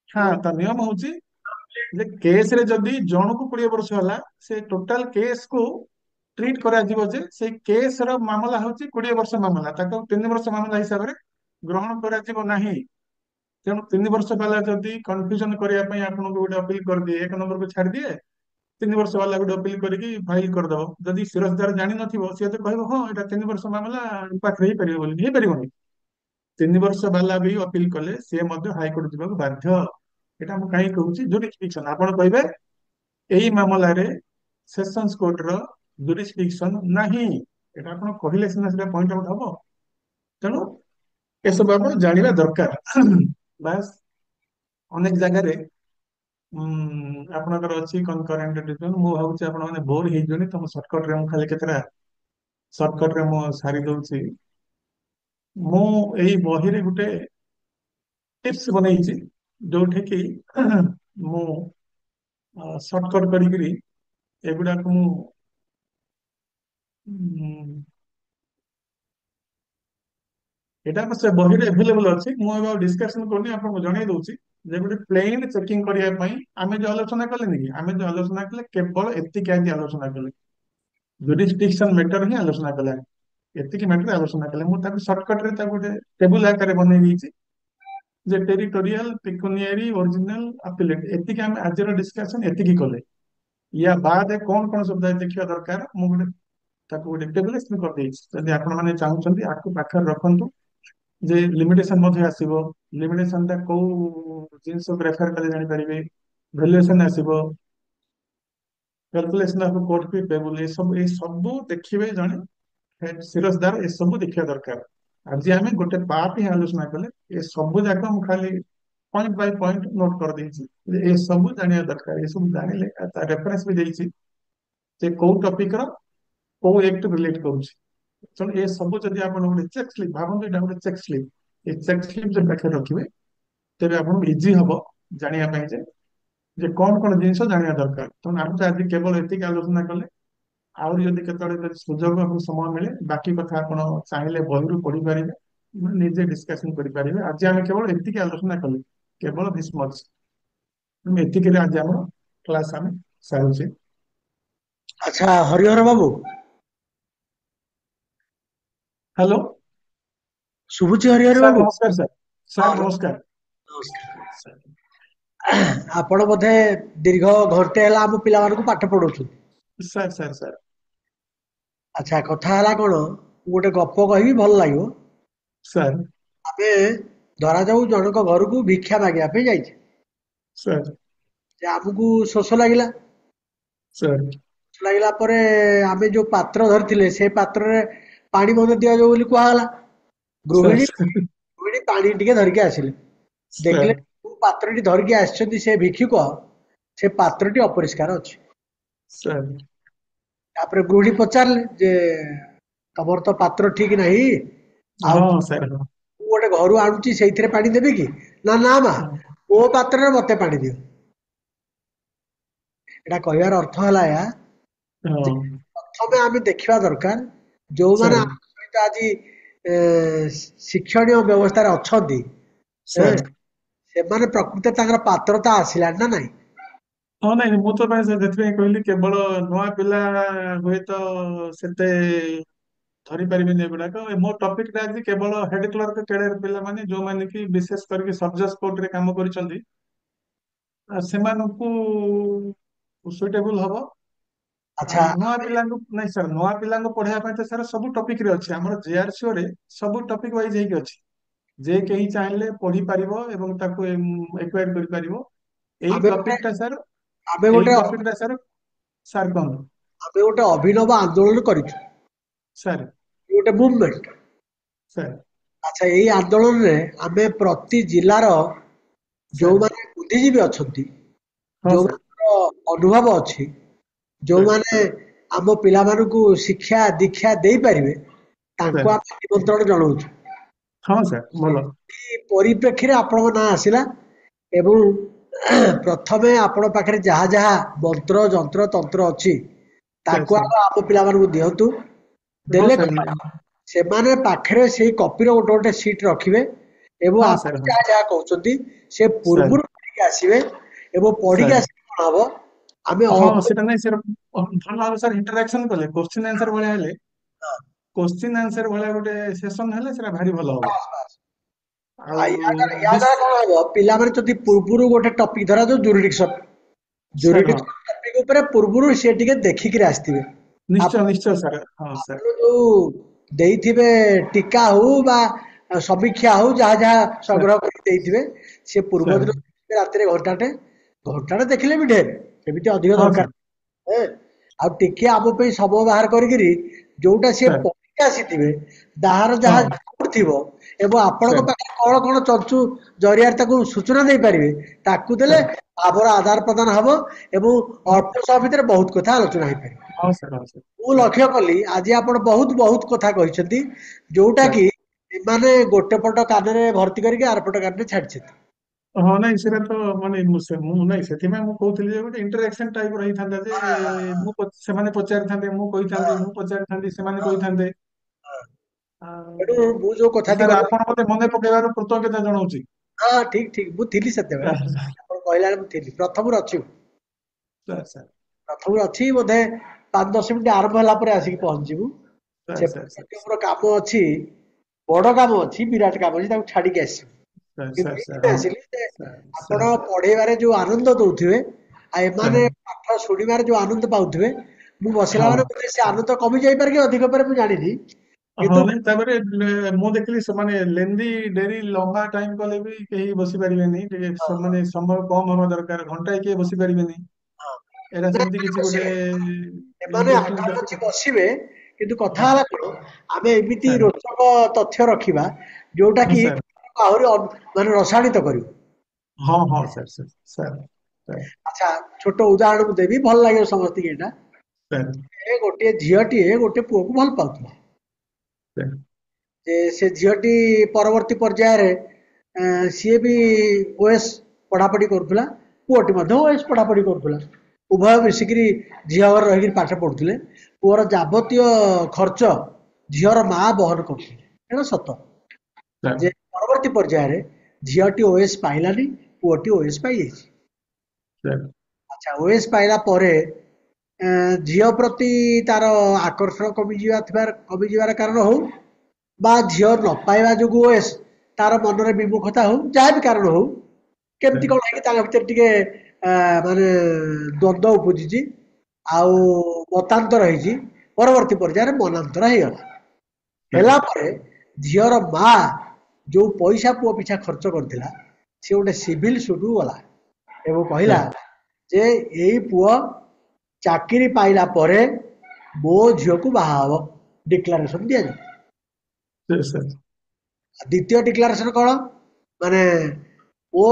ହଁ, ତା ନିୟମ ହଉଛି ଯେ କେସରେ ଯଦି ଜଣକୁ 20 ବର୍ଷ ହେଲା, ସେ ଟୋଟାଲ କେସକୁ ଟ୍ରିଟ କରାଯିବ ଯେ ସେଇ କେସର ମାମଲା ହଉଛି 20 ବର୍ଷ ମାମଲା, ତାକୁ 3 ବର୍ଷ ମାମଲା ହିସାବରେ ଗ୍ରହଣ କରାଯିବ ନାହିଁ। ତେଣୁ 3 ବର୍ଷ ବାଲା ଯଦି କନଫ୍ୟୁଜନ କରିବା ପାଇଁ ଆପଣଙ୍କୁ ଗୋଟେ ଅପିଲ କରିଦିଏ, 1 ନମ୍ବରକୁ ଛାଡିଦିଏ, 3 ବର୍ଷ ବାଲା ଗୋଟେ ଅପିଲ କରିକି ଫାଇଲ କରିଦବ, ଯଦି ସିରଜଦାର ଜାଣିନଥିବ, ସିଏ ତ କହିବ ହଁ ଏଇଟା 3 ବର୍ଷ ମାମଲା, ପାଖରେ ହେଇପାରିବ ବୋଲି। ହେଇପାରିବନି। 3 ବର୍ଷ ବାଲା ବି ଅପିଲ କଲେ ସିଏ ମଧ୍ୟ ହାଇକୋର୍ଟ ଯିବାକୁ ବାଧ୍ୟ। ଏଟା ମୁଁ କାହିଁକି କହୁଛି, ଜୁରିସଡିକ୍ସନ। ଆପଣ କହିବେ ଏଇ ମାମଲାରେ ସେସନ୍ସ କୋର୍ଟର ଜୁରିସଡିକ୍ସନ ନାହିଁ। ଏଟା ଆପଣ କହିଲେ ସିନା ସେଟା ପଏଣ୍ଟ ଆଉଟ ହବ। ତେଣୁ ଏସବୁ ଆପଣ ଜାଣିବା ଦରକାର। ବାସ୍ ଅନେକ ଜାଗାରେ ଆପଣଙ୍କର ଅଛି କନକରେଣ୍ଟ ଡିଭିଜନ। ମୁଁ ଭାବୁଛି ଆପଣ ମାନେ ବୋର ହେଇଯିବେନି, ତ ମୁଁ ସର୍ଟକଟରେ ମୁଁ ଖାଲି କେତେଟା ସର୍ଟକଟରେ ମୁଁ ସାରି ଦଉଛି। ମୁଁ ଏଇ ବହିରେ ଗୋଟେ ଟିପ୍ସ ବନେଇଛି, ଯୋଉଠି କି ମୁଁ ସର୍ଟକଟ କରିକିରି ଏଗୁଡାକୁ ମୁଁ ଉଁ, ଏଇଟା ଆମ ସେ ବହିରେ ଆଭେଲେବଲ ଅଛି। ମୁଁ ଏବେ ଆଉ ଡିସ୍କସନ କରୁନି, ଆପଣଙ୍କୁ ଜଣେଇ ଦଉଛି ଯେ ଗୋଟେ ପ୍ଲେନ ଚେକିଂ କରିବା ପାଇଁ ଆମେ ଯୋଉ ଆଲୋଚନା କଲେନି କି, ଆମେ ଯୋଉ ଆଲୋଚନା କଲେ କେବଳ ଏତିକି ଆଜି ଆଲୋଚନା କଲେ, ଜୁରିସଡିକ୍ସନ ମ୍ୟାଟର ହିଁ ଆଲୋଚନା କଲେ। ଏତିକି ମ୍ୟାଟର ଆଲୋଚନା କଲେ, ମୁଁ ତାକୁ ସର୍ଟକଟ ରେ ତାକୁ ଗୋଟେ ଟେବୁଲ ଆକାରରେ ବନେଇ ଦେଇଛି ଯେ ଟେରିଟୋରିଆଲ, ପିକୁନିଆରୀ, ଅରିଜିନାଲ, ଆପିଲେଟ, ଏତିକି ଆମେ ଆଜିର ଡିସ୍କସନ ଏତିକି କଲେ। ୟା ବାଦେ କଣ କଣ ସବୁ ଦେଖିବା ଦରକାର, ମୁଁ ଗୋଟେ ତାକୁ ଗୋଟେ ଟେବୁଲ କରିଦେଇଛି। ଯଦି ଆପଣ ମାନେ ଚାହୁଁଛନ୍ତି ଆକୁ ପାଖରେ ରଖନ୍ତୁ, ଯେ ଲିମିଟେସନ ମଧ୍ୟ ଆସିବ। ଲିମିଟେସନ ଟା କୋଉ ଜିନିଷକୁ ରେଫର କଲେ ଜାଣିପାରିବେ, ଭ୍ୟାଲୁଏସନ ଆସିବ, calculation of coat fee table, ଏ ସବୁ ଦେଖିବେ ଜଣେ ସିରଜଦାର, ଏସବୁ ଦେଖିବା ଦରକାର। ଆଜି ଆମେ ଗୋଟେ ପାର୍ଟ ହିଁ ଆଲୋଚନା କଲେ, ଏ ସବୁ ଯାକ ମୁଁ ଖାଲି ପଏଣ୍ଟ ବାଇ ପଏଣ୍ଟ ନୋଟ କରିଦେଇଛି ଯେ ଏ ସବୁ ଜାଣିବା ଦରକାର। ଏସବୁ ଜାଣିଲେ ତା ରେଫରେନ୍ସ ବି ଦେଇଛି ଯେ କୋଉ ଟପିକ ର କୋଉ ଏକ୍ଟ ରିଲେଟ କରୁଛି। ତେଣୁ ଏ ସବୁ ଯଦି ଆପଣ ଗୋଟେ ଚେକ୍ ସ୍ଲିପ୍ ଭାବନ୍ତୁ, ଏଇଟା ଗୋଟେ ଚେକ୍ ସ୍ଲିପ୍, ଏ ଚେକ୍ ସ୍ଲିପ୍ ଯଦି ପାଖରେ ରଖିବେ ତେବେ ଆପଣଙ୍କୁ ଇଜି ହବ ଜାଣିବା ପାଇଁ ଯେ କଣ କଣ ଜିନିଷ ଜାଣିବା ଦରକାର। ତେଣୁ ଆମେ ତ ଆଜି କେବଳ ଏତିକି ଆଲୋଚନା କଲେ, ଆହୁରି ଯଦି କେତେବେଳେ ଯଦି ସୁଯୋଗ ଆପଣଙ୍କୁ ସମୟ ମିଳେ, ବାକି କଥା ଆପଣ ଚାହିଁଲେ ବହିରୁ ପଢିପାରିବେ, ନିଜେ ଡିସ୍କସନ କରିପାରିବେ। ଆଜି ଆମେ କେବଳ ଏତିକି ଆଲୋଚନା କଲେ, କେବଳ ଦିସ୍ ମଚ୍। ଏତିକିରେ ଆଜି ଆମର କ୍ଲାସ୍ ଆମେ ସାରୁଛେ। ଆଚ୍ଛା ହରିହର ବାବୁ, ହ୍ୟାଲୋ ଶୁଭୁଛି ହରିହର ସାର୍, ବାବୁ? ନମସ୍କାର ସାର୍। ହଁ ସାର୍ ନମସ୍କାର। ନମସ୍କାର। ଆପଣ ବୋଧେ ଦୀର୍ଘ ଘଣ୍ଟେ ହେଲା ଆମ ପିଲାମାନଙ୍କୁ ପାଠ ପଢଉଛନ୍ତି। ସାର୍ ସାର୍ ସାର୍ ଆଚ୍ଛା, କଥା ହେଲା କଣ, ମୁଁ ଗୋଟେ ଗପ କହିବି, ଭଲ ଲାଗିବ। ସାର୍ ଆମେ ଧରାଯାଉ ଜଣଙ୍କ ଘରକୁ ଭିକ୍ଷା ମାଗିବା ପାଇଁ ଯାଇଛେ। ସାର୍ ଯେ ଆମକୁ ଶୋଷ ଲାଗିଲା। ସାର୍ ଶୋଷ ଲାଗିଲା ପରେ ଆମେ ଯୋଉ ପାତ୍ର ଧରିଥିଲେ, ସେ ପାତ୍ରରେ ପାଣି ମଧ୍ୟ ଦିଆଯାଉ ବୋଲି କୁହାଗଲା। ସାର୍ ଗୃହିଣୀ ଗୃହିଣୀ ପାଣି ଟିକେ ଧରିକି ଆସିଲେ। ଦେଖିଲେ ସାର୍ ଯୋଉ ପାତ୍ରଟି ଧରିକି ଆସିଛନ୍ତି ସେ ଭିକ୍ଷୁକ, ସେ ପାତ୍ରଟି ଅପରିଷ୍କାର ଅଛି। ସାର୍ ତାପରେ ଗୃହିଣୀ ପଚାରିଲେ ଯେ ତମର ତ ପାତ୍ର ଠିକ ନାହିଁ, ଆଉ ହଁ ସାର୍ ହଁ ମୁଁ ଗୋଟେ ଘରୁ ଆଣୁଛି ସେଇଥିରେ ପାଣି ଦେବି କି? ନା ନା ମା, ହଁ ମୋ ପାତ୍ରରେ ମତେ ପାଣି ଦିଅ। ଏଟା କହିବାର ଅର୍ଥ ହେଲା ଏହା ଯେ ହଁ ପ୍ରଥମେ ଆମେ ଦେଖିବା ଦରକାର ଯୋଉମାନେ ସାର୍ ଆମ ସହିତ ଆଜି ଶିକ୍ଷଣୀୟ ବ୍ୟବସ୍ଥାରେ ଅଛନ୍ତି, ଏ, ସାର୍ ସେମାନେ ପ୍ରକୃତରେ ତାଙ୍କର ପାତ୍ରତା ଆସିଲାଣି ନା ନାଇଁ। ହଁ ନାଇଁ ମୁଁ ତ ପାଇଁ ସେଥିପାଇଁ କହିଲି କେବଳ ନୂଆ ପିଲା ହୁଏତ ସେତେ ଧରି ପାରିବେନି ଏଗୁଡାକ। ମୋ ଟପିକ ଟା ଆଜି କେବଳ ହେଡ କ୍ଲର୍କ କେଡର ପିଲାମାନେ ଯୋଉମାନେ କି ବିଶେଷ କରିକି ସବଜଜ୍ କୋର୍ଟରେ କାମ କରିଛନ୍ତି, ସେମାନଙ୍କୁ ସୁଇଟେବୁଲ ହବ। ଆଚ୍ଛା, ଆଉ ନୂଆ ପିଲାଙ୍କୁ ନାଇଁ ସାର୍, ନୂଆ ପିଲାଙ୍କୁ ପଢେଇବା ପାଇଁ ତ ସାର୍ ସବୁ ଟପିକ ରେ ଅଛି, ଆମର ଜେଆରସିଓ ରେ ସବୁ ଟପିକ ୱାଇଜ ହେଇକି ଅଛି। ଯେ କେହି ଚାହିଁଲେ ପଢିପାରିବ ଏବଂ ତାକୁ ଏକ୍ୱାର କରିପାରିବ। ଏଇ ଆମେ ଗୋଟେ ଟପିକ ଟା ସାର୍, ଆମେ ଏଇ ଗୋଟେ ଟପିକ ଟା ସାର୍, ସାର୍ କହନ୍ତୁ ଆମେ ଗୋଟେ ଅଭିନବ ଆନ୍ଦୋଳନ କରିଛୁ, ସାର୍। ଗୋଟେ ମୁଭମେଣ୍ଟ। ସାର୍ ଆଚ୍ଛା, ଏଇ ଆନ୍ଦୋଳନରେ ଆମେ ପ୍ରତି ଜିଲ୍ଲାର ସାର୍ ଯୋଉମାନେ ବୁଦ୍ଧିଜୀବୀ ଅଛନ୍ତି, ହଁ ସାର୍ ଯୋଉମାନଙ୍କର ଅନୁଭବ ଅଛି, ସାର୍ ଯୋଉମାନେ ଆମ ପିଲାମାନଙ୍କୁ ଶିକ୍ଷା ଦୀକ୍ଷା ଦେଇପାରିବେ, ତାଙ୍କୁ ସାର୍ ଆମେ ନିମନ୍ତ୍ରଣ ଜଣାଉଛୁ। ହଁ ସାର୍ ଭଲ। ଏଇ ପରିପ୍ରେକ୍ଷୀରେ ଆପଣଙ୍କ ନାଁ ଆସିଲା ଏବଂ ପ୍ରଥମେ ଆପଣଙ୍କ ପାଖରେ ଯାହା ଯାହା ମନ୍ତ୍ର ଯନ୍ତ୍ର ତନ୍ତ୍ର ଅଛି ସାର୍ ତାକୁ ସାର୍ ଆଗ ଆମ ପିଲାମାନଙ୍କୁ ଦିଅନ୍ତୁ। ହଁ ଦେଲେ ସାର୍ କଣ ହବ? ସେମାନେ ପାଖରେ ସେଇ କପିର ଗୋଟେ ଗୋଟେ ସିଟ୍ ରଖିବେ ଏବଂ ହଁ ଆପଣ ସାର୍ ହଁ ଯାହା ଯାହା କହୁଛନ୍ତି ସେ ସାର୍ ପୂର୍ବରୁ ପଢିକି ଆସିବେ ଏବଂ ପଢିକି ସାର୍ ଆସିଲେ କଣ ହବ, ଆମେ ହଁ ସେଟା ନାଇଁ ସାର୍, ଭଲ ଭାବେ ସାର୍ ଇଣ୍ଟରାକ୍ସନ କଲେ, କୋଶ୍ଚିନ୍ ଆନ୍ସର ଭଳିଆ ହେଲେ, କୋଶ୍ଚିନ୍ ଆନ୍ସର ଭଳିଆ ଗୋଟେ ସେସନ ହେଲେ ସେଟା ଭାରି ଭଲ ହବ। ଆଉ ୟା ଦ୍ୱାରା କଣ ହବ, ପିଲାମାନେ ଯଦି ପୂର୍ବରୁ ଗୋଟେ ଟପିକ ଧରାଯାଉ ଜୁରିଡିକ୍ସନ, ସାର୍ ହଁ ଜୁରିଡିକ୍ସନ ଟପିକ ଉପରେ ପୂର୍ବରୁ ସେ ଟିକେ ଦେଖିକିରି ଆସିଥିବେ। ନିଶ୍ଚୟ ଆପଣ ନିଶ୍ଚୟ ସାର୍ ହଁ ସାର୍ ଆପଣ ଯୋଉ ଦେଇଥିବେ ଟୀକା ହଉ ବା ସମୀକ୍ଷା ହଉ, ଯାହା ଯାହା ସାର୍ ସଂଗ୍ରହ କରି ଦେଇଥିବେ, ସେ ପୂର୍ବ ସାର୍ ଦିନ ରାତିରେ ଘଣ୍ଟାଟେ ଘଣ୍ଟାଟେ ଦେଖିଲେ ବି ଢେର, ସେମିତି ଅଧିକ ହଁ ଦରକାର ସାର୍ ନାହିଁ। ଆଉ ଟିକେ ଆମ ପାଇଁ ସମୟ ବାହାର କରିକିରି ଯୋଉଟା ସିଏ ସାର୍ ଆସିଥିବେ ତାହାର ଯାହା ହଁ ରିପୋର୍ଟ ଥିବ ଏବଂ ଆପଣଙ୍କ ସାର୍ ପାଖରେ କଣ କଣ ଚଞ୍ଚୁ ଜରିଆରେ ତାକୁ ସୂଚନା ଦେଇପାରିବେ ତାକୁ ଦେଲେ ସାର୍ ଭାବର ଆଦାନ ପ୍ରଦାନ ହବ ଏବଂ ଅଳ୍ପ ସମୟ ଭିତରେ ବହୁତ କଥା ଆଲୋଚନା ହେଇପାରିବ। ହଁ ସାର୍ ହଁ ସାର୍ ମୁଁ ଲକ୍ଷ୍ୟ କଲି ଆଜି ଆପଣ ବହୁତ ବହୁତ କଥା କହିଛନ୍ତି ଯୋଉଟା ସାର୍ କି ଏମାନେ ଗୋଟେ ପଟ କାନରେ ଭର୍ତ୍ତି କରିକି ଆର ପଟ କାନରେ ଛାଡିଛନ୍ତି। ହଁ ନାଇଁ ସେଟା ତ ମାନେ ମୁଁ ନାଇଁ ସେଥିପାଇଁ ମୁଁ କହୁଥିଲି ଯେ ଗୋଟେ ଇଣ୍ଟରାକ୍ସନ ଟାଇପ ର ହେଇଥାନ୍ତା ଯେ ସେମାନେ ପଚାରିଥାନ୍ତେ ମୁଁ କହିଥାନ୍ତି ମୁଁ ପଚାରିଥାନ୍ତି ସେମାନେ କହିଥାନ୍ତେ। ତେଣୁ ଆଉ ମୁଁ ଯୋଉ କଥାଟି ସାର୍ କହିଲି ଆପଣ ମତେ ମନେ ପକେଇବାରୁ କୃତଜ୍ଞତା ଜଣାଉଛି। ହଁ ଠିକ ଠିକ ମୁଁ ଥିଲି ସେତେବେଳେ ସାର୍ ଆପଣ କହିଲା ବେଳେ ମୁଁ ଥିଲି ପ୍ରଥମରୁ ଅଛି ସାର୍ ସାର୍ ପ୍ରଥମରୁ ଅଛି ବୋଧେ 5-10 ମିନିଟ୍ ଆରମ୍ଭ ହେଲା ପରେ ଆସିକି ପହଞ୍ଚିବୁ ସାର୍ ସାର୍ ସାର୍ ସେପଟେ ମୋର କାମ ଅଛି ବଡ କାମ ଅଛି ବିରାଟ କାମ ଅଛି ତାକୁ ଛାଡିକି ଆସିବୁ ସାର୍ କିନ୍ତୁ ସାର୍ ସାର୍ ଏଇଥିପାଇଁ ହଁ ଆସିଲି ଯେ ସାର୍ ଆପଣ ସାର୍ ପଢେଇବାରେ ଯୋଉ ଆନନ୍ଦ ଦଉଥିବେ ଆଉ ଏମାନେ ସାର୍ ପାଠ ଶୁଣିବାରେ ଯୋଉ ଆନନ୍ଦ ପାଉଥିବେ ମୁଁ ବସିଲା ହଁ ମାନେ ବୋଧେ ସେ ଆନନ୍ଦ କମି ଯାଇପାରେ କି ଅଧିକ ପାରେ ମୁଁ ଜାଣିନି ହଁ କିନ୍ତୁ ନାଇଁ ତାପରେ ମୁଁ ଦେଖିଲି ସେମାନେ ଲେନ୍ଦି ଡେରି ଲମ୍ବା ଟାଇମ କଲେ ବି କେହି ବସି ପାରିବେନି ଟିକେ ହଁ, ମାନେ ସମୟ କମ ହବା ଦରକାର ଘଣ୍ଟାଏ କିଏ ବସି ପାରିବେନି ହଁ। ଏରା ନା, ସେମିତି ଏମାନେ କିଛି ଗୋଟେ ବସିବେ ଏମାନେ ଇଣ୍ଟରେଷ୍ଟିଂ ଆଗ୍ରହ ଅଛି ଟପିକ। ବସିବେ କିନ୍ତୁ କଥା ହଁ ହେଲା କଣ ଆମେ ଏମିତି ସାର୍ ରୋଚକ ତଥ୍ୟ ରଖିବା ଯୋଉଟା ହଁ କି ସାର୍ ଆହୁରି ମାନେ ରସାୟନିତ କରିବ। ହଁ ହଁ ସାର୍ ସାର୍ ସାର୍ ସାର୍ ଆଚ୍ଛା ଛୋଟ ଉଦାହରଣ ମୁଁ ଦେବି ଭଲ ଲାଗିବ ସମସ୍ତଙ୍କୁ ଏଇଟା ସାର୍ ଗୋଟିଏ ଝିଅଟିଏ ଗୋଟେ ପୁଅକୁ ଭଲ ପାଉଥିଲା ସାର୍ ଯେ ସେ ଝିଅଟି ପରବର୍ତ୍ତୀ ପର୍ଯ୍ୟାୟରେ ସିଏ ବି ଓଏସ୍ ପଢାପଢି କରୁଥିଲା ପୁଅଟି ମଧ୍ୟ ଓଏସ୍ ପଢାପଢି କରୁଥିଲା ଉଭୟ ମିଶିକିରି ଝିଅ ଘରେ ରହିକିରି ପାଠ ପଢୁଥିଲେ ପୁଅର ଯାବତୀୟ ଖର୍ଚ୍ଚ ଝିଅର ମା ବହନ କରୁଥିଲେ ଏଇଟା ସତ ସାର୍ ଯେ ପରବର୍ତ୍ତୀ ପର୍ଯ୍ୟାୟରେ ଝିଅଟି ଓଏସ୍ ପାଇଲାନି ପୁଅଟି ଓଏସ୍ ପାଇଯାଇଛି। ସାର୍ ଆଚ୍ଛା ଓଏସ୍ ପାଇଲା ପରେ ଝିଅ ପ୍ରତି ତାର ଆକର୍ଷଣ କମିଯିବାର କାରଣ ହଉ ବା ଝିଅ ନ ପାଇବା ଯୋଗୁ ଓଏସ୍ ତାର ମନରେ ବିମୁଖତା ହଉ ଯାହା ବି କାରଣ ହଉ କେମିତି ସାର୍ କଣ ହେଇକି ତାଙ୍କ ଭିତରେ ଟିକେ ମାନେ ଦ୍ଵନ୍ଦ ଉପୁଜିଛି ଆଉ ମତାନ୍ତର ହେଇଛି ପରବର୍ତ୍ତୀ ପର୍ଯ୍ୟାୟରେ ମନାନ୍ତର ହେଇଗଲା ସାର୍ ହେଲା ପରେ ଝିଅର ମା ଯୋଉ ପଇସା ପୁଅ ପିଛା ଖର୍ଚ୍ଚ କରିଥିଲା ସେ ଗୋଟେ ସିଭିଲ ସୁଟକୁ ଗଲା ଏବଂ କହିଲା ସାର୍ ଯେ ଏଇ ପୁଅ ଚାକିରି ପାଇଲା ପରେ ମୋ ଝିଅକୁ ବାହା ହବ ଡିକ୍ଲାରେସନ ଦିଆଯାଉ ସାର୍ ସାର୍ ଦ୍ୱିତୀୟ ଡିକ୍ଲାରେସନ କଣ ମାନେ ଓ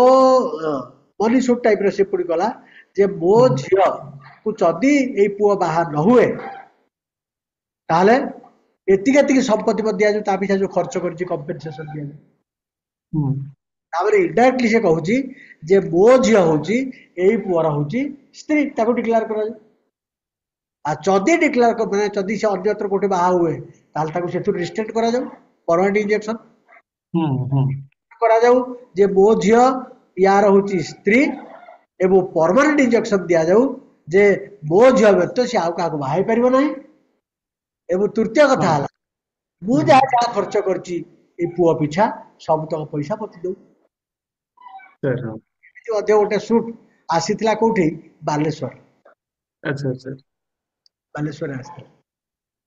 ମନି ସୁଟ ଟାଇପ ର ସେ ପୁଣି ଗଲା ଯେ ମୋ ହୁଁ ଝିଅକୁ ଯଦି ଏଇ ପୁଅ ବାହା ନ ହୁଏ ତାହେଲେ ଏତିକି ଏତିକି ସମ୍ପତ୍ତି ମଧ୍ୟ ଦିଆଯାଉ ତା ପିଛା ଯୋଉ ଖର୍ଚ୍ଚ କରିଛି କମ୍ପେନସେସନ ଦିଆଯାଉ ହୁଁ ତାପରେ ଇନଡାଇରେକ୍ଟଲି ସେ କହୁଛି ଯେ ମୋ ଝିଅ ହଉଛି ଏଇ ପୁଅର ହଉଛି ସ୍ତ୍ରୀ ତାକୁ ଡିକ୍ଲେୟାର କରାଯାଉ ଆଉ ଯଦି ଡିକ୍ଲେୟାର ମାନେ ଯଦି ସେ ଅନ୍ୟତ୍ର କୋଉଠି ବାହା ହୁଏ ତାହେଲେ ତାକୁ ସେଥିରୁ ରିଷ୍ଟ୍ରିକ୍ଟ କରାଯାଉ ପରମାନେଣ୍ଟ ଇଞ୍ଜେକ୍ସନ ହୁଁ ହୁଁ କରାଯାଉ ଯେ ମୋ ଝିଅ ୟାର ହଉଛି ସ୍ତ୍ରୀ ଏବଂ ପରମାନେଣ୍ଟ ଇଞ୍ଜେକ୍ସନ ଦିଆଯାଉ ଯେ ମୋ ଝିଅ ବ୍ୟତୀତ ସେ ଆଉ କାହାକୁ ବାହା ହେଇ ପାରିବ ନାହିଁ ଏବଂ ତୃତୀୟ କଥା ହଁ ହେଲା ମୁଁ ହୁଁ ଯାହା ଯାହା ଖର୍ଚ୍ଚ କରିଛି ଏଇ ପୁଅ ପିଛା ସବୁତକ ପଇସା ମତେ ଦଉ ସାର୍ ହଁ ଏମିତି ମଧ୍ୟ ଗୋଟେ ସୁଟ ଆସିଥିଲା କୋଉଠି ବାଲେଶ୍ଵର ଆଚ୍ଛା ଆଚ୍ଛା ବାଲେଶ୍ଵରରେ ଆସିଥିଲା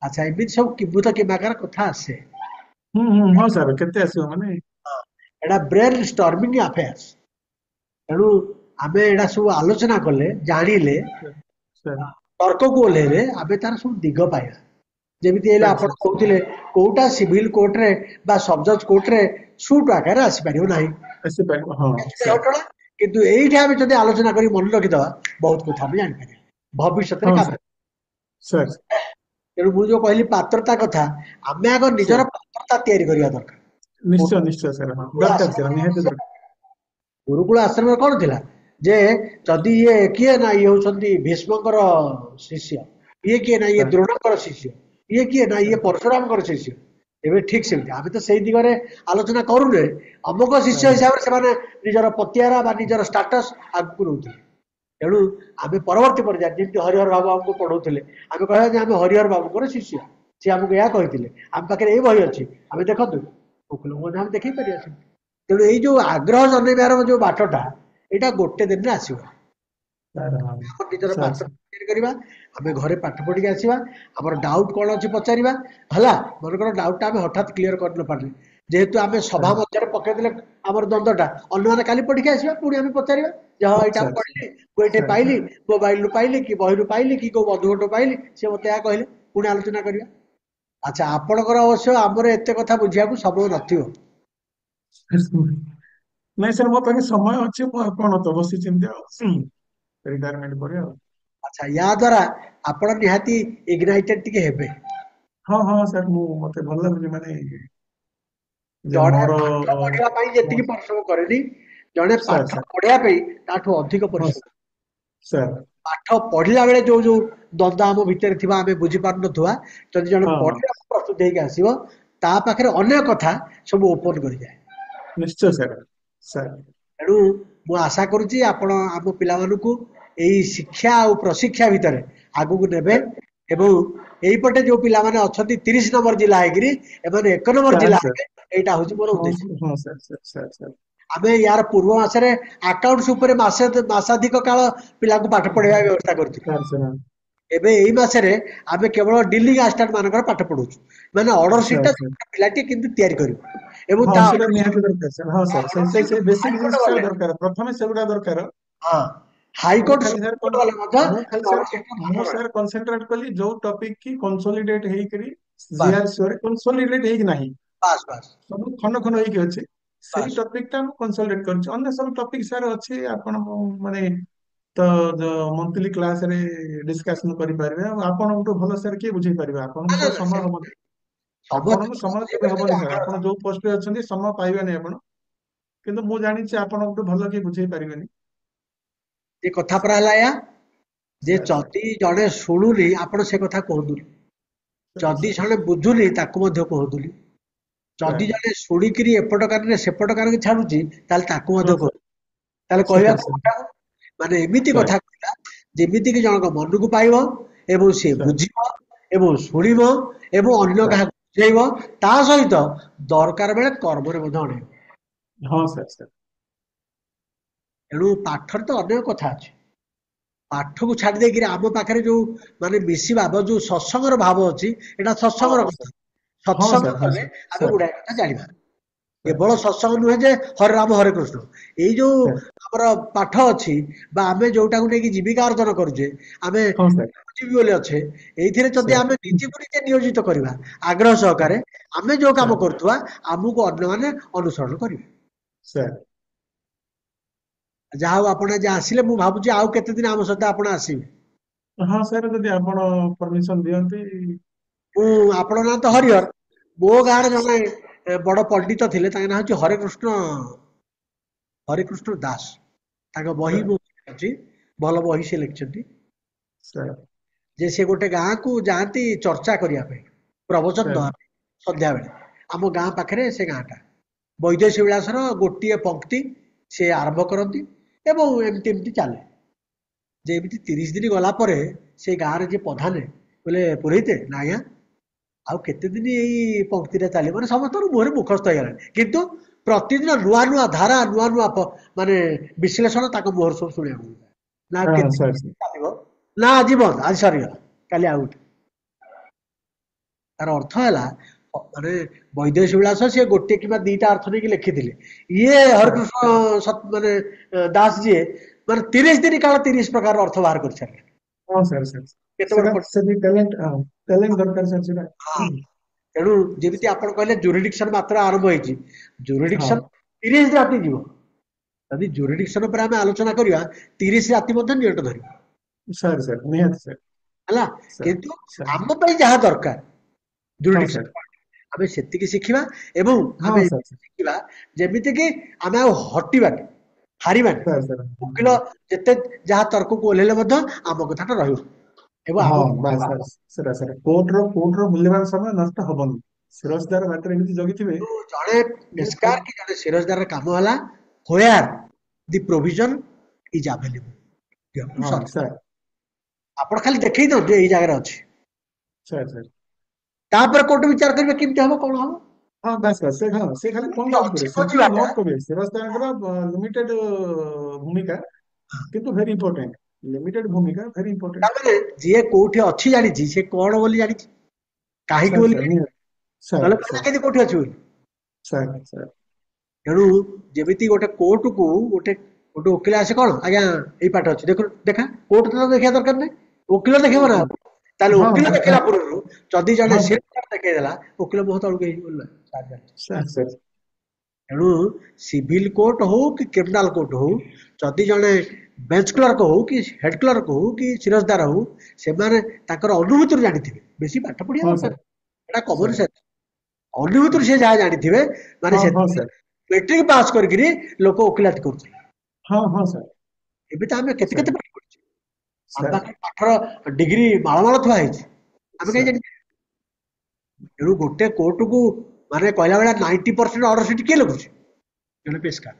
ଆଚ୍ଛା ଏମିତି ସବୁ କିମ୍ବୁତ କିମ୍ବାକାର କଥା ଆସେ ହଁ ସାର୍ କେତେ ଆସିବ ମାନେ ଏଇଟା ବ୍ରେନ ଷ୍ଟର୍ମିଂ ଆଫେୟାର୍ସ ତେଣୁ ଆମେ ଏଇଟା ସବୁ ଆଲୋଚନା କଲେ ଜାଣିଲେ ସାର୍ ତର୍କକୁ ଓହ୍ଲେଇଲେ ଆମେ ତାର ସବୁ ଦିଗ ପାଇବା ଯେମିତି ହେଲେ ସାର୍ ଆପଣ ସାର୍ କହୁଥିଲେ କୋଉଟା ସିଭିଲ କୋର୍ଟରେ ବା ସବଜଜ କୋର୍ଟରେ ସୁଟ ଆକାରରେ ଆସିପାରିବ ନାହିଁ ଆସିପାରିବ ହଁ ସାର୍ ଘଟଣା କିନ୍ତୁ ଏଇଠି ଆମେ ଯଦି ଆଲୋଚନା କରି ମନେ ରଖିଦବା ବହୁତ କଥା ଆମେ ଜାଣିପାରିବା ଭବିଷ୍ୟତରେ ହଁ କାମ ସାର୍ ସାର୍ ତେଣୁ ମୁଁ ଯୋଉ କହିଲି ପାତ୍ରତା କଥା ଆମେ ଆଗ ସାର୍ ନିଜର ପାତ୍ରତା ତିଆରି କରିବା ଦରକାର ନିଶ୍ଚୟ ନିଶ୍ଚୟ ସାର୍ ହଁ ଗୁରୁକୁଳ ଦରକାର ସାର୍ ଆଶ୍ରମରେ ନିହାତି ଦରକାର ଗୁରୁକୁଳ ଆଶ୍ରମରେ କଣ ଥିଲା ଯେ ଯଦି ଇଏ କିଏ ନା ଇଏ ହଉଛନ୍ତି ଭୀଷ୍ମଙ୍କର ଶିଷ୍ୟ ଇଏ କିଏ ନା ଇଏ ସାର୍ ଦ୍ରୋଣଙ୍କର ଶିଷ୍ୟ ଇଏ କିଏ ନା ଇଏ ସାର୍ ପରଶୁରାମଙ୍କର ଶିଷ୍ୟ ଏବେ ଠିକ ସେମିତି ଆମେ ତ ସେଇ ଦିଗରେ ଆଲୋଚନା କରୁନେ ଅମୁକ ଶିଷ୍ୟ ସାର୍ ହିସାବରେ ସେମାନେ ନିଜର ପତିଆରା ବା ନିଜର ଷ୍ଟାଟସ ଆଗକୁ ରହୁଥିଲେ ତେଣୁ ଆମେ ପରବର୍ତ୍ତୀ ପର୍ଯ୍ୟାୟରେ ଯେମିତି ହରିହର ବାବୁ ଆମକୁ ପଢଉଥିଲେ ଆମେ କହିବା ଯେ ଆମେ ହରିହର ବାବୁଙ୍କର ଶିଷ୍ୟ ସେ ଆମକୁ ଏହା କହିଥିଲେ ଆମ ପାଖରେ ଏଇ ବହି ଅଛି ଆମେ ଦେଖନ୍ତୁ ଆମେ ଦେଖେଇ ପାରିବା ତେଣୁ ଏଇ ଯୋଉ ଆଗ୍ରହ ଜନ୍ମେଇବାର ଯୋଉ ବାଟଟା ଏଇଟା ଗୋଟେ ଦିନରେ ଆସିବ ସାର୍ ହଁ ଆମ ନିଜର ସାର୍ ପାତ୍ର ତିଆରି କରିବା ଆମେ ଘରେ ପାଠ ପଢିକି ଆସିବା ଆମର ଡାଉଟ କଣ ଅଛି ପଚାରିବା ହେଲା ମନେକର ଡାଉଟଟା ଆମେ ହଠାତ୍ କ୍ଲିୟର କରି ନ ପାରିଲେ ଯେହେତୁ ଆମେ ସଭା ସାର୍ ମଧ୍ୟରେ ପକେଇଦେଲେ ଆମର ଦ୍ୱନ୍ଦଟା ଅନ୍ୟମାନେ କାଲି ପଢିକି ଆସିବା ପୁଣି ଆମେ ପଚାରିବା ଯେ ହଁ ଏଇଟା ମୁଁ ସାର୍ ପଢିଲି ମୁଁ ଏଇଠି ସାର୍ ପାଇଲି ସାର୍ ମୋବାଇଲରୁ ପାଇଲି କି ବହିରୁ ପାଇଲି କି କୋଉ ବନ୍ଧୁଘଟୁ ପାଇଲି ସେ ମତେ ଏହା କହିଲେ ପୁଣି ଆଲୋଚନା କରିବା ଆଚ୍ଛା ଆପଣଙ୍କର ଅବଶ୍ୟ ଆମର ଏତେ କଥା ବୁଝିବାକୁ ସମୟ ନଥିବ। ନାଇଁ ସାର୍ ମୋ ପାଖେ ସମୟ ଅଛି, ମୁଁ ଆଉ କଣ ତ ବସିଛି ଏମିତି ଆଉ ରିଟାୟାରମେଣ୍ଟ ପରେ ଆଉ। ଆଚ୍ଛା ୟା ଦ୍ୱାରା ଆପଣ ନିହାତି ଇଗ୍ନାଇଟେଡ୍ ଟିକେ ହେବେ। ହଁ ହଁ ସାର୍, ମତେ ଭଲ ଲାଗୁଛି ମାନେ ଯେ ଜଣେ ମୋର ପାଠ ପଢିବା ପାଇଁ ଯେତିକି ପରିଶ୍ରମ କରେନି, ଜଣେ ସାର୍ ପାଠ ସାର୍ ପଢିବା ପାଇଁ ତାଠୁ ଅଧିକ ହଁ ପରିଶ୍ରମ। ସାର୍ ପାଠ ପଢିଲା ବେଳେ ଯୋଉ ଯୋଉ ଦ୍ୱନ୍ଦ୍ୱ ଆମ ଭିତରେ ଥିବା ଆମେ ବୁଝିପାରୁନଥିବା, ଯଦି ଜଣେ ହଁ ହଁ ପଢିବାକୁ ପ୍ରସ୍ତୁତ ହେଇକି ଆସିବ ତା ପାଖରେ ଅନେକ କଥା ସବୁ ଓପନ କରିଯାଏ। ନିଶ୍ଚୟ ସାର୍ ସାର୍ ତେଣୁ ମୁଁ ଆଶା କରୁଛି ଆପଣ ଆମ ପିଲାମାନଙ୍କୁ ଏଇ ଶିକ୍ଷା ଆଉ ପ୍ରଶିକ୍ଷା ଭିତରେ ଆଗକୁ ନେବେ ଏବଂ ଏଇପଟେ ଯୋଉ ପିଲାମାନେ ଅଛନ୍ତି 30 ନମ୍ବର ଜିଲ୍ଲା ହେଇକିରି ଏମାନେ 1 ନମ୍ବର ସାର୍ ଜିଲ୍ଲା ସାର୍ ହେବେ, ଏଇଟା ହଉଛି ମୋର ହଁ ଉଦ୍ଦେଶ୍ୟ। ହଁ ସାର୍ ସାର୍ ସାର୍ ସାର୍ ଆମେ ୟାର ପୂର୍ବ ମାସରେ ଆକାଉଣ୍ଟସ ଉପରେ ମାସାଧିକ କାଳ ପିଲାଙ୍କୁ ପାଠ ପଢେଇବା ବ୍ୟବସ୍ଥା କରିଥିଲୁ। ସାର୍ ସାର୍ ଏବେ ଏଇ ମାସରେ ଆମେ କେବଳ ଡିଲିଂ ଆସିଷ୍ଟାଣ୍ଟ ମାନଙ୍କର ପାଠ ପଢଉଛୁ, ମାନେ ଅର୍ଡର ସିଟଟା ସାର୍ ସାର୍ ପିଲାଟି କିନ୍ତୁ ତିଆରି କରିବ ଏବଂ ହଁ ତା ସେଟା ନିହାତି ଦରକାର ସାର୍। ହଁ ସାର୍, ସେ ବେସିକ ହାଇକୋର୍ଟ ଜିନିଷ ସାର୍ ଗଲେ, ଦରକାର, ପ୍ରଥମେ ସେଗୁଡା ଦରକାର। ହଁ ମୁଁ ହାଇକୋର୍ଟ ଖାଲି ସାର୍ ସୁପ୍ରିମକୋର୍ଟ ଗଲେ ମଧ୍ୟ ମୁଁ ଖାଲି ସାର୍ ଅର୍ଡର ସିଟଟା ମୁଁ ଭଲ ସାର୍ କନସେନଟ୍ରେଟ କଲି ଯୋଉ ଟପିକ କି କନସୋଲିଡେଟ ହେଇକରି ବାସ୍ ଜିଆରସିଓ ରେ କନସୋଲିଡେଟ ହେଇକି ନାହିଁ, ବାସ୍ ବାସ୍ ସବୁ ଖଣ୍ଡ ଖଣ୍ଡ ହେଇକି ଅଛି, ସେଇ ବାସ୍ ଟପିକ ଟା ମୁଁ କନସୋଲିଡେଟ କରୁଛି। ଅନ୍ୟ ସବୁ ଟପିକ ସାର୍ ଅଛି ଆପଣ ମାନେ ତ ମନ୍ଥଲି କ୍ଲାସ ରେ ଡିସକସନ କରିପାରିବେ, ଆଉ ଆପଣଙ୍କଠୁ ଭଲ ସାର୍ କିଏ ବୁଝେଇ ପାରିବେ? ନା ଆପଣଙ୍କୁ ନା ତ ନା ସମୟ ହବନି, ସେମିତି ସମସ୍ତେ ଆପଣଙ୍କୁ ତ ସମୟ କେବେ ବୁଝେଇବାକୁ ହବନି ସାର୍, ଆଗ୍ରହ ଆପଣ ଥାଏ। ଯୋଉ ପୋଷ୍ଟରେ ଅଛନ୍ତି ସମୟ ପାଇବେନି ଆପଣ। କିନ୍ତୁ ମୁଁ ଜାଣିଛି ଆପଣଙ୍କଠୁ ଭଲ କିଏ ବୁଝେଇ ପାରିବେନି। ଯେ କଥା ପରା ହେଲା ଏୟା ଯେ ସାର୍ ସାର୍ ଯଦି ଜଣେ ଶୁଣୁନି ଆପଣ ସେ କଥା କୁହନ୍ତୁନି, ସାର୍ ଯଦି ସାର୍ ଜଣେ ବୁଝୁନି ତାକୁ ମଧ୍ୟ କୁହନ୍ତୁନି, ସାର୍ ଯଦି ଜଣେ ଶୁଣିକିରି ଏପଟ କାନରେ ସେପଟ କାନରେ ଛାଡୁଛି ତାହେଲେ ତାକୁ ହଁ ମଧ୍ୟ ସାର୍ କୁହନ୍ତୁ। ତାହେଲେ ସାର୍ କହିବାକୁ ସାର୍ କଣ, ମାନେ ଏମିତି ସାର୍ କଥା କହିଲା ଯେମିତି କି ଜଣଙ୍କ ମନକୁ ପାଇବ ଏବଂ ସିଏ ସାର୍ ବୁଝିବ ଏବଂ ଶୁଣିବ ଏବଂ ଅନ୍ୟ ସାର୍ କାହାକୁ ବୁଝେଇବ, ତା ସହିତ ଦରକାର ବେଳେ କର୍ମରେ ମଧ୍ୟ ଅଣେଇବ। ହଁ ସାର୍ ସାର୍ ତେଣୁ ପାଠରେ ତ ଅନେକ କଥା ଅଛି, ପାଠକୁ ଛାଡି ଦେଇକିରି ଆମ ପାଖରେ ଯୋଉ ମାନେ ମିଶିବା ଯୋଉ ସତ୍ସଙ୍ଗର ଭାବ ଅଛି, ଏଇଟା ହଁ ସତ୍ସଙ୍ଗର ହଁ କଥା। ସାର୍ ହଁ ସତ୍ସଙ୍ଗ ସାର୍ ହଁ କଲେ ସାର୍ ଆମେ ସାର୍ ଗୁଡାଏ କଥା ଜାଣିବା। ସାର୍ କେବଳ ସତ୍ସଙ୍ଗ ନୁହେଁ ଯେ ହରେ ରାମ ହରେ କୃଷ୍ଣ, ଏଇ ଯୋଉ ସାର୍ ଆମର ପାଠ ଅଛି ବା ଆମେ ଯୋଉଟାକୁ ନେଇକି ଜୀବିକା ଅର୍ଜନ କରୁଛେ, ଆମେ ହଁ ସାର୍ ବୁଦ୍ଧିଜୀବୀ ବୋଲି ଅଛେ, ଏଇଥିରେ ଯଦି ସାର୍ ଆମେ ନିଜକୁ ନିଜେ ନିୟୋଜିତ କରିବା ଆଗ୍ରହ ସାର୍ ସହକାରେ, ଆମେ ଯୋଉ କାମ ସାର୍ କରୁଥିବା ଆମକୁ ଅନ୍ୟମାନେ ଅନୁସରଣ କରିବେ। ସାର୍ ଯାହା ହଉ ଆପଣ ଆଜି ଆସିଲେ, ମୁଁ ଭାବୁଛି ଆଉ କେତେ ଦିନ ଆମ ସହିତ ଆପଣ ଆସିବେ। ହଁ ସାର୍, ଯଦି ଆପଣ ପରମିସନ ଦିଅନ୍ତି। ମୁଁ ଆପଣଙ୍କ ନାଁ ତ ହରିହର, ମୋ ଗାଁରେ ଜଣେ ବଡ ପଣ୍ଡିତ ଥିଲେ, ତାଙ୍କ ନାଁ ହଉଛି ହରେକୃଷ୍ଣ ଦାସ। ତାଙ୍କ ବହି ସାର୍ ମୁଁ ଅଛି, ଭଲ ବହି ସେ ଲେଖିଛନ୍ତି। ସାର୍ ଯେ ସେ ଗୋଟେ ଗାଁକୁ ଯାଆନ୍ତି ଚର୍ଚ୍ଚା କରିବା ପାଇଁ, ପ୍ରବଚନ ସାର୍ ଦେବା ପାଇଁ ସନ୍ଧ୍ୟାବେଳେ। ଆମ ଗାଁ ପାଖରେ ସେ ଗାଁଟା, ବୈଦେଶୀ ବିଳାସର ଗୋଟିଏ ପଂକ୍ତି ସେ ଆରମ୍ଭ କରନ୍ତି ଏବଂ ଏମିତି ଏମିତି ଚାଲେ। ଯେ ଏମିତି 30 ଦିନ ଗଲା ପରେ ସେ ଗାଁରେ ଯିଏ ପ୍ରଧାନ କହିଲେ, ପୁରୋହିତେ ନା ଆଜ୍ଞା ଆଉ କେତେ ଦିନ ଏଇ ପଂକ୍ତିଟା ଚାଲିବ, ମାନେ ସମସ୍ତଙ୍କ ମୁହଁରେ ମୁଖସ୍ଥ ହେଇଗଲାଣି, କିନ୍ତୁ ପ୍ରତିଦିନ ନୂଆ ନୂଆ ଧାରା ନୂଆ ନୂଆ ମାନେ ବିଶ୍ଳେଷଣ ତାଙ୍କ ମୁହଁରୁ ସବୁ ଶୁଣିବାକୁ ମିଳିଲା। ନା ହଁ କେତେ ସାର୍ ସାର୍ ଚାଲିବ, ନା ଆଜି ବନ୍ଦ, ଆଜି ସରିଗଲା, କାଲି ଆଉ ଗୋଟେ। ତାର ଅର୍ଥ ହେଲା ମାନେ ବୈଦେଶୀ ବିଳାସ ସିଏ ଗୋଟେ କିମ୍ବା ଦିଟା ଅର୍ଥ ନେଇକି ଲେଖିଥିଲେ, ଇଏ ସାର୍ ହରକୃଷ୍ଣ ମାନେ ଦାସ ଯିଏ ମାନେ 30 ଦିନ କାଳ 30 ପ୍ରକାର ଅର୍ଥ ବାହାର କରିସାରିଲେ। ହଁ ସାର୍ ସାର୍ କେତେ ବଡ ସେଟା ସେଠି ଟ୍ୟାଲେଣ୍ଟ ଦରକାର ସାର୍ ସେଟା। ହଁ, ତେଣୁ ଯେମିତି ଆପଣ କହିଲେ ଜୁରିଡିକ୍ସନ ମାତ୍ର ଆରମ୍ଭ ହେଇଛି, ହଁ ଜୁରିଡିକ୍ସନ 30 ରାତି ଯିବ। ଯଦି ଜୁରିଡିକ୍ସନ ଉପରେ ଆମେ ଆଲୋଚନା କରିବା 30 ରାତି ମଧ୍ୟ ନିଅଣ୍ଟ ଧରିବ। ସାର୍ ସାର୍ ନିହାତି ସାର୍ ହେଲା, ସାର୍ କିନ୍ତୁ ସାର୍ ଆମ ପାଇଁ ଯାହା ଦରକାର ହଁ ସାର୍ ଜୁରିଡିକ୍ସନ ଆମେ ସେତିକି ଶିଖିବା ଏବଂ ହଁ ଆମେ ସାର୍ ଶିଖିବା ଯେମିତି କି ଆମେ ଆଉ ହଟିବାନି, ହାରିବାନି। ସାର୍ ସାର୍ ଓକିଲ ଯେତେ ଯାହା ତର୍କକୁ ଓହ୍ଲେଇଲେ ମଧ୍ୟ ଆମ କଥାଟା ରହିବ ଏବଂ ହଁ ଆଗକୁ ବାସ୍ ସାର୍, ସେଟା ସାର୍ କୋର୍ଟର ମୂଲ୍ୟବାନ ସମୟ ନଷ୍ଟ ହବନି। ସିରଜଦାର ବାଟରେ ଏମିତି ଜଗିଥିବେ ଜଣେ ଯେ କୋ- ପେସ୍କାର କି ଜଣେ ସିରଜଦାର କାମ ହେଲା ହୋୟାର ଦି ପ୍ରୋଭିଜନ ଇଜ ହଁ ଆଭେଲେବଲ। ସାର୍ ଆପଣ ଖାଲି ଦେଖେଇ ଦିଅନ୍ତୁ ଏଇ ଜାଗାରେ ଅଛି, ସାର୍ ସାର୍ ତାପରେ କୋର୍ଟ ବିଚାର କରିବେ କେମିତି ହବ କଣ ହବ। ହଁ ବାସ୍ ବାସ୍ ସେ ଖାଲି ପଏଣ୍ଟ ଆଉଟ୍ ଅଛି କରିବେ, ସେମିତି ଖୋଜିବାଟା ନୋଟ୍ କରିବେ। ସିରଜଦାରଙ୍କର ଲିମିଟେଡ୍ ଭୂମିକା କିନ୍ତୁ ଭେରି ଇମ୍ପୋର୍ଟାଣ୍ଟ, ଲିମିଟେଡ୍ ଭୂମିକା ଭେରି ଇମ୍ପୋର୍ଟାଣ୍ଟ। ତାପରେ ଯିଏ କୋଉଠି ଅଛି ଜାଣିଛି, ସେ କଣ ବୋଲି ଜାଣିଛି, କାହିଁକି ସାର୍ ବୋଲି ସାର୍ ଜାଣିଛି, ନିହାତି ସାର୍ ନହେଲେ କହିଲା ସାର୍ କେମିତି କୋଉଠି ଅଛି ବୋଲି। ସାର୍ ସାର୍ ତେଣୁ ଯେମିତି ଗୋଟେ କୋର୍ଟକୁ ଗୋଟେ ଗୋଟେ ଓକିଲ ଆସେ, କଣ ଆଜ୍ଞା ଏଇ ପାଠ ଅଛି ଦେଖ, ଦେଖା, କୋର୍ଟ ତ ଦେଖିବା ଦରକାର ନାହିଁ, ଓକିଲ ଦେଖିବ ନା। ତାହେଲେ ହଁ ଓକିଲ ବାସ୍ ଦେଖିଲା ପୂର୍ବରୁ ଯଦି ଜଣେ ହଁ ସାର୍ ଦେଖେଇଦେଲା ଓକିଲ ମୁହଁ ତଳକୁ ହେଇଯିବ ସାର୍ ଜାଣିଛି। ସାର୍ ସାର୍ ତେଣୁ ସିଭିଲ କୋର୍ଟ ହଉ କି କ୍ରିମିନାଲ କୋର୍ଟ ହଉ ଯଦି ଜଣେ ବେଞ୍ଚ କ୍ଲର୍କ ହଉ କି ହେଡ୍ କ୍ଲର୍କ ହଉ କି ସିରଜଦାର ହଉ ସେମାନେ ତାଙ୍କର ଅନୁଭୂତିରୁ ଜାଣିଥିବେ ବେଶୀ ପାଠ ପଢିବା ହଁ ଦରକାର ସାର୍ ଏଟା କମନ ସାର୍ ସେନ୍ସ ଅନୁଭୂତିରୁ ସେ ଯାହା ଜାଣିଥିବେ ମାନେ ହଁ ହଁ ସେଥିପାଇଁ ସାର୍ ମେଟ୍ରିକ ପାସ୍ କରିକିରି ଲୋକ ଓକିଲାତି କରୁଥିଲେ ହଁ ହଁ ସାର୍ ଏବେ ତ ଆମେ କେତେ କେତେ ସାର୍ ପାଠ ପଢିଛୁ ଆମ ସାର୍ ପାଖରେ ପାଠର ଡିଗ୍ରୀ ମାଳ ଥୁଆ ହେଇଛି ଆମେ କାହିଁ ସାର୍ ଜାଣିଛୁ ତେଣୁ ଗୋଟେ କୋର୍ଟକୁ ମାନେ କହିଲା ଭଳିଆ 90% ଅର୍ଡର ସିଟ୍ କିଏ ଲେଖୁଛି ଜଣେ ପେସ୍କାର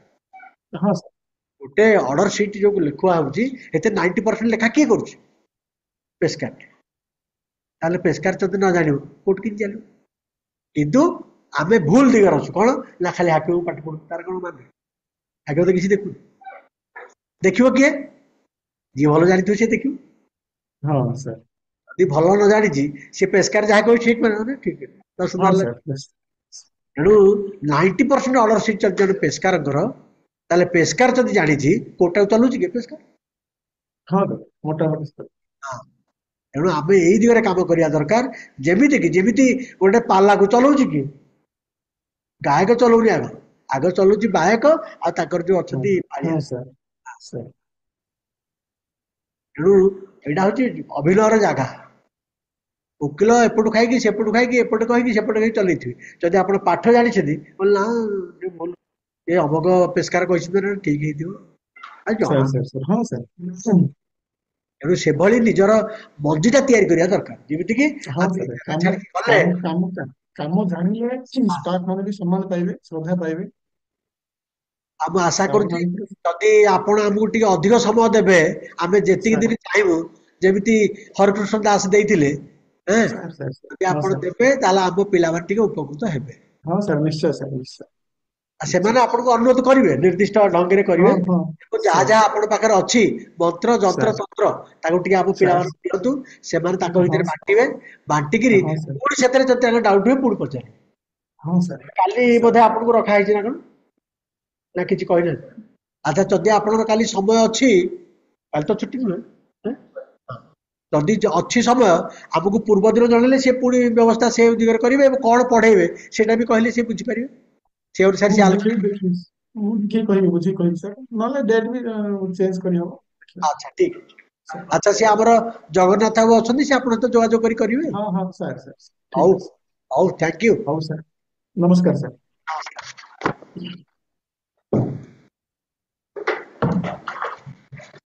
ହଁ ସାର୍ ଗୋଟେ ଅର୍ଡର ସିଟ୍ ଯୋଉ ଲେଖୁଆ ହଉଛି ଏତେ 90% ଲେଖା କିଏ କରୁଛି ପେସ୍କାର ତାହେଲେ ପେସ୍କାର ଯଦି ନ ଜାଣିବ କୋର୍ଟ କେମିତି ଚାଲିବ କିନ୍ତୁ ଆମେ ଭୁଲ ଦିଗରେ ଅଛୁ କଣ ନା ଖାଲି ହାକିମକୁ ପାଠ ପଢୁ ତାର କଣ ମାନେ ହାକିମ ତ କିଛି ଦେଖୁନି ଦେଖିବ କିଏ ଯିଏ ଭଲ ଜାଣିଥିବ ସିଏ ଦେଖିବ ହଁ ସାର୍ ଯଦି ଭଲ ନ ଜାଣିଛି ସେ ପେସ୍କାର ଯାହା କହିବ ଠିକ ମାନେ ଠିକ ଦଶ ହଁ ମାରିଲା ସାର୍ ତେଣୁ 90% ଅର୍ଡର ସିଟ୍ ଯଦି ଜଣେ ପେସ୍କାରଙ୍କର ତାହେଲେ ପେସ୍କାର ଯଦି ଜାଣିଛି କୋର୍ଟଟାକୁ ଚଲଉଛି କି ପେସ୍କାର ହଁ ମୋଟାମୋଟି ସାର୍ ହଁ ତେଣୁ ଆମେ ଏଇ ଦିଗରେ କାମ କରିବା ଦରକାର ଯେମିତି ଗୋଟେ ପାଲାକୁ ଚଲଉଛି କି ଗାୟକ ଚଲଉନି ଆଗ ଚଲଉଛି ବାୟକ ଆଉ ତାଙ୍କର ଯୋଉ ହଁ ଅଛନ୍ତି ପାଳିଆ ହଁ ସାର୍ ସାର୍ ତେଣୁ ଏଇଟା ହଉଛି ଅଭିନୟର ଜାଗା ଓକିଲ ଏପଟୁ ଖାଇକି ସେପଟୁ ଖାଇକି ଏପଟେ କହିକି ସେପଟେ କହିକି ଚଲେଇଥିବେ ଯଦି ଆପଣ ପାଠ ଜାଣିଛନ୍ତି କହିଲେ ନା ଭଲ ଏ ଅମକ ପେସ୍କାର କହିଛନ୍ତି ମାନେ ଠିକ ହେଇଥିବ ଆଉ ଜଣା ସାର୍ ସାର୍ ସାର୍ ହଁ ସାର୍ ତେଣୁ ସେଭଳି ନିଜର ମଞ୍ଜିଟା ତିଆରି କରିବା ଦରକାର ଯେମିତିକି ହଁ ଆମେ ସାର୍ ଜାଗା କାମ ଛାଡିକି ଗଲେ କାମ କାମ କାମ ଜାଣିଲେ ଷ୍ଟାଫ୍ ମାନେ ବି ସମ୍ମାନ ପାଇବେ ଶ୍ରଦ୍ଧା ପାଇବେ ଆଉ ମୁଁ ଆଶା ଷ୍ଟାଫ୍ କରୁଛି ମାନଙ୍କର ଯଦି ଆପଣ ଆମକୁ ଟିକେ ଅଧିକ ସମୟ ଦେବେ ଆମେ ଯେତିକି ସାର୍ ଦିନ ଚାହିଁବୁ ଯେମିତି ହରକୃଷ୍ଣ ଦାସ ଦେଇଥିଲେ ସାର୍ ସାର୍ ସାର୍ ଯଦି ହଁ ଆପଣ ସାର୍ ଦେବେ ତାହେଲେ ଆମ ପିଲାମାନେ ଟିକେ ଉପକୃତ ହେବେ ହଁ ସାର୍ ନିଶ୍ଚୟ ସାର୍ ନିଶ୍ଚୟ ଆଉ ନିଶ୍ଚୟ ସେମାନେ ଆପଣଙ୍କୁ ଅନୁରୋଧ କରିବେ ନିର୍ଦ୍ଦିଷ୍ଟ ଢଙ୍ଗରେ କରିବେ ହଁ ହଁ ଯାହା ସାର୍ ଯାହା ଆପଣଙ୍କ ପାଖରେ ଅଛି ମନ୍ତ୍ର ଯନ୍ତ୍ର ସାର୍ ତନ୍ତ୍ର ତାକୁ ଟିକେ ଆମ ସାର୍ ପିଲାମାନଙ୍କୁ ଦିଅନ୍ତୁ ସେମାନେ ତାଙ୍କ ହଁ ଭିତରେ ବାଣ୍ଟିବେ ବାଣ୍ଟିକିରି ହଁ ସାର୍ ପୁଣି ସେଥିରେ ଯଦି ତାଙ୍କ ଡାଉଟ୍ ହୁଏ ପୁଣି ପଚାରିବେ ହଁ ସାର୍ କାଲି ସାର୍ ବୋଧେ ଆପଣଙ୍କୁ ରଖା ହେଇଛି ନା କଣ ନା କିଛି କହିନାହାନ୍ତି ଆଚ୍ଛା ଯଦି ଆପଣଙ୍କର କାଲି ସମୟ ଅଛି କାଲି ତ ଛୁଟି ନୁହେଁ ହେଁ? ଯଦି ଅଛି ସମୟ ଆମକୁ ପୂର୍ବ ଦିନ ଜଣେଇଲେ ସେ ପୁଣି ବ୍ୟବସ୍ଥା ସେ ଦିଗରେ କରିବେ ଏବଂ କଣ ପଢେଇବେ ସେଇଟା ବି କହିଲେ ସେ ବୁଝିପାରିବେ ସେ ଅନୁସାରେ ମୁଁ ସେ ବୁଝିକି ଆଲୋଚନା ଦେଖିବି ମୁଁ ଦେଖିକି କହିବି ବୁଝିକି କହିବି ସାର୍ ନହେଲେ ଡେଟ୍ ବି ଚେଞ୍ଜ କରିହବ ଦେଖିବା ଆଚ୍ଛା ଠିକ ସାର୍ ଆଚ୍ଛା ସେ ଆମର ଜଗନ୍ନାଥ ବାବୁ ଅଛନ୍ତି ସେ ଆପଣଙ୍କ ସହିତ ଯୋଗାଯୋଗ କରି କରିବେ ହଁ ହଁ ସାର୍ ସାର୍ ଠିକ୍ ହଉ ଅଛି ହଉ ଥ୍ୟାଙ୍କ ୟୁ ହଉ ସାର୍ ନମସ୍କାର ସାର୍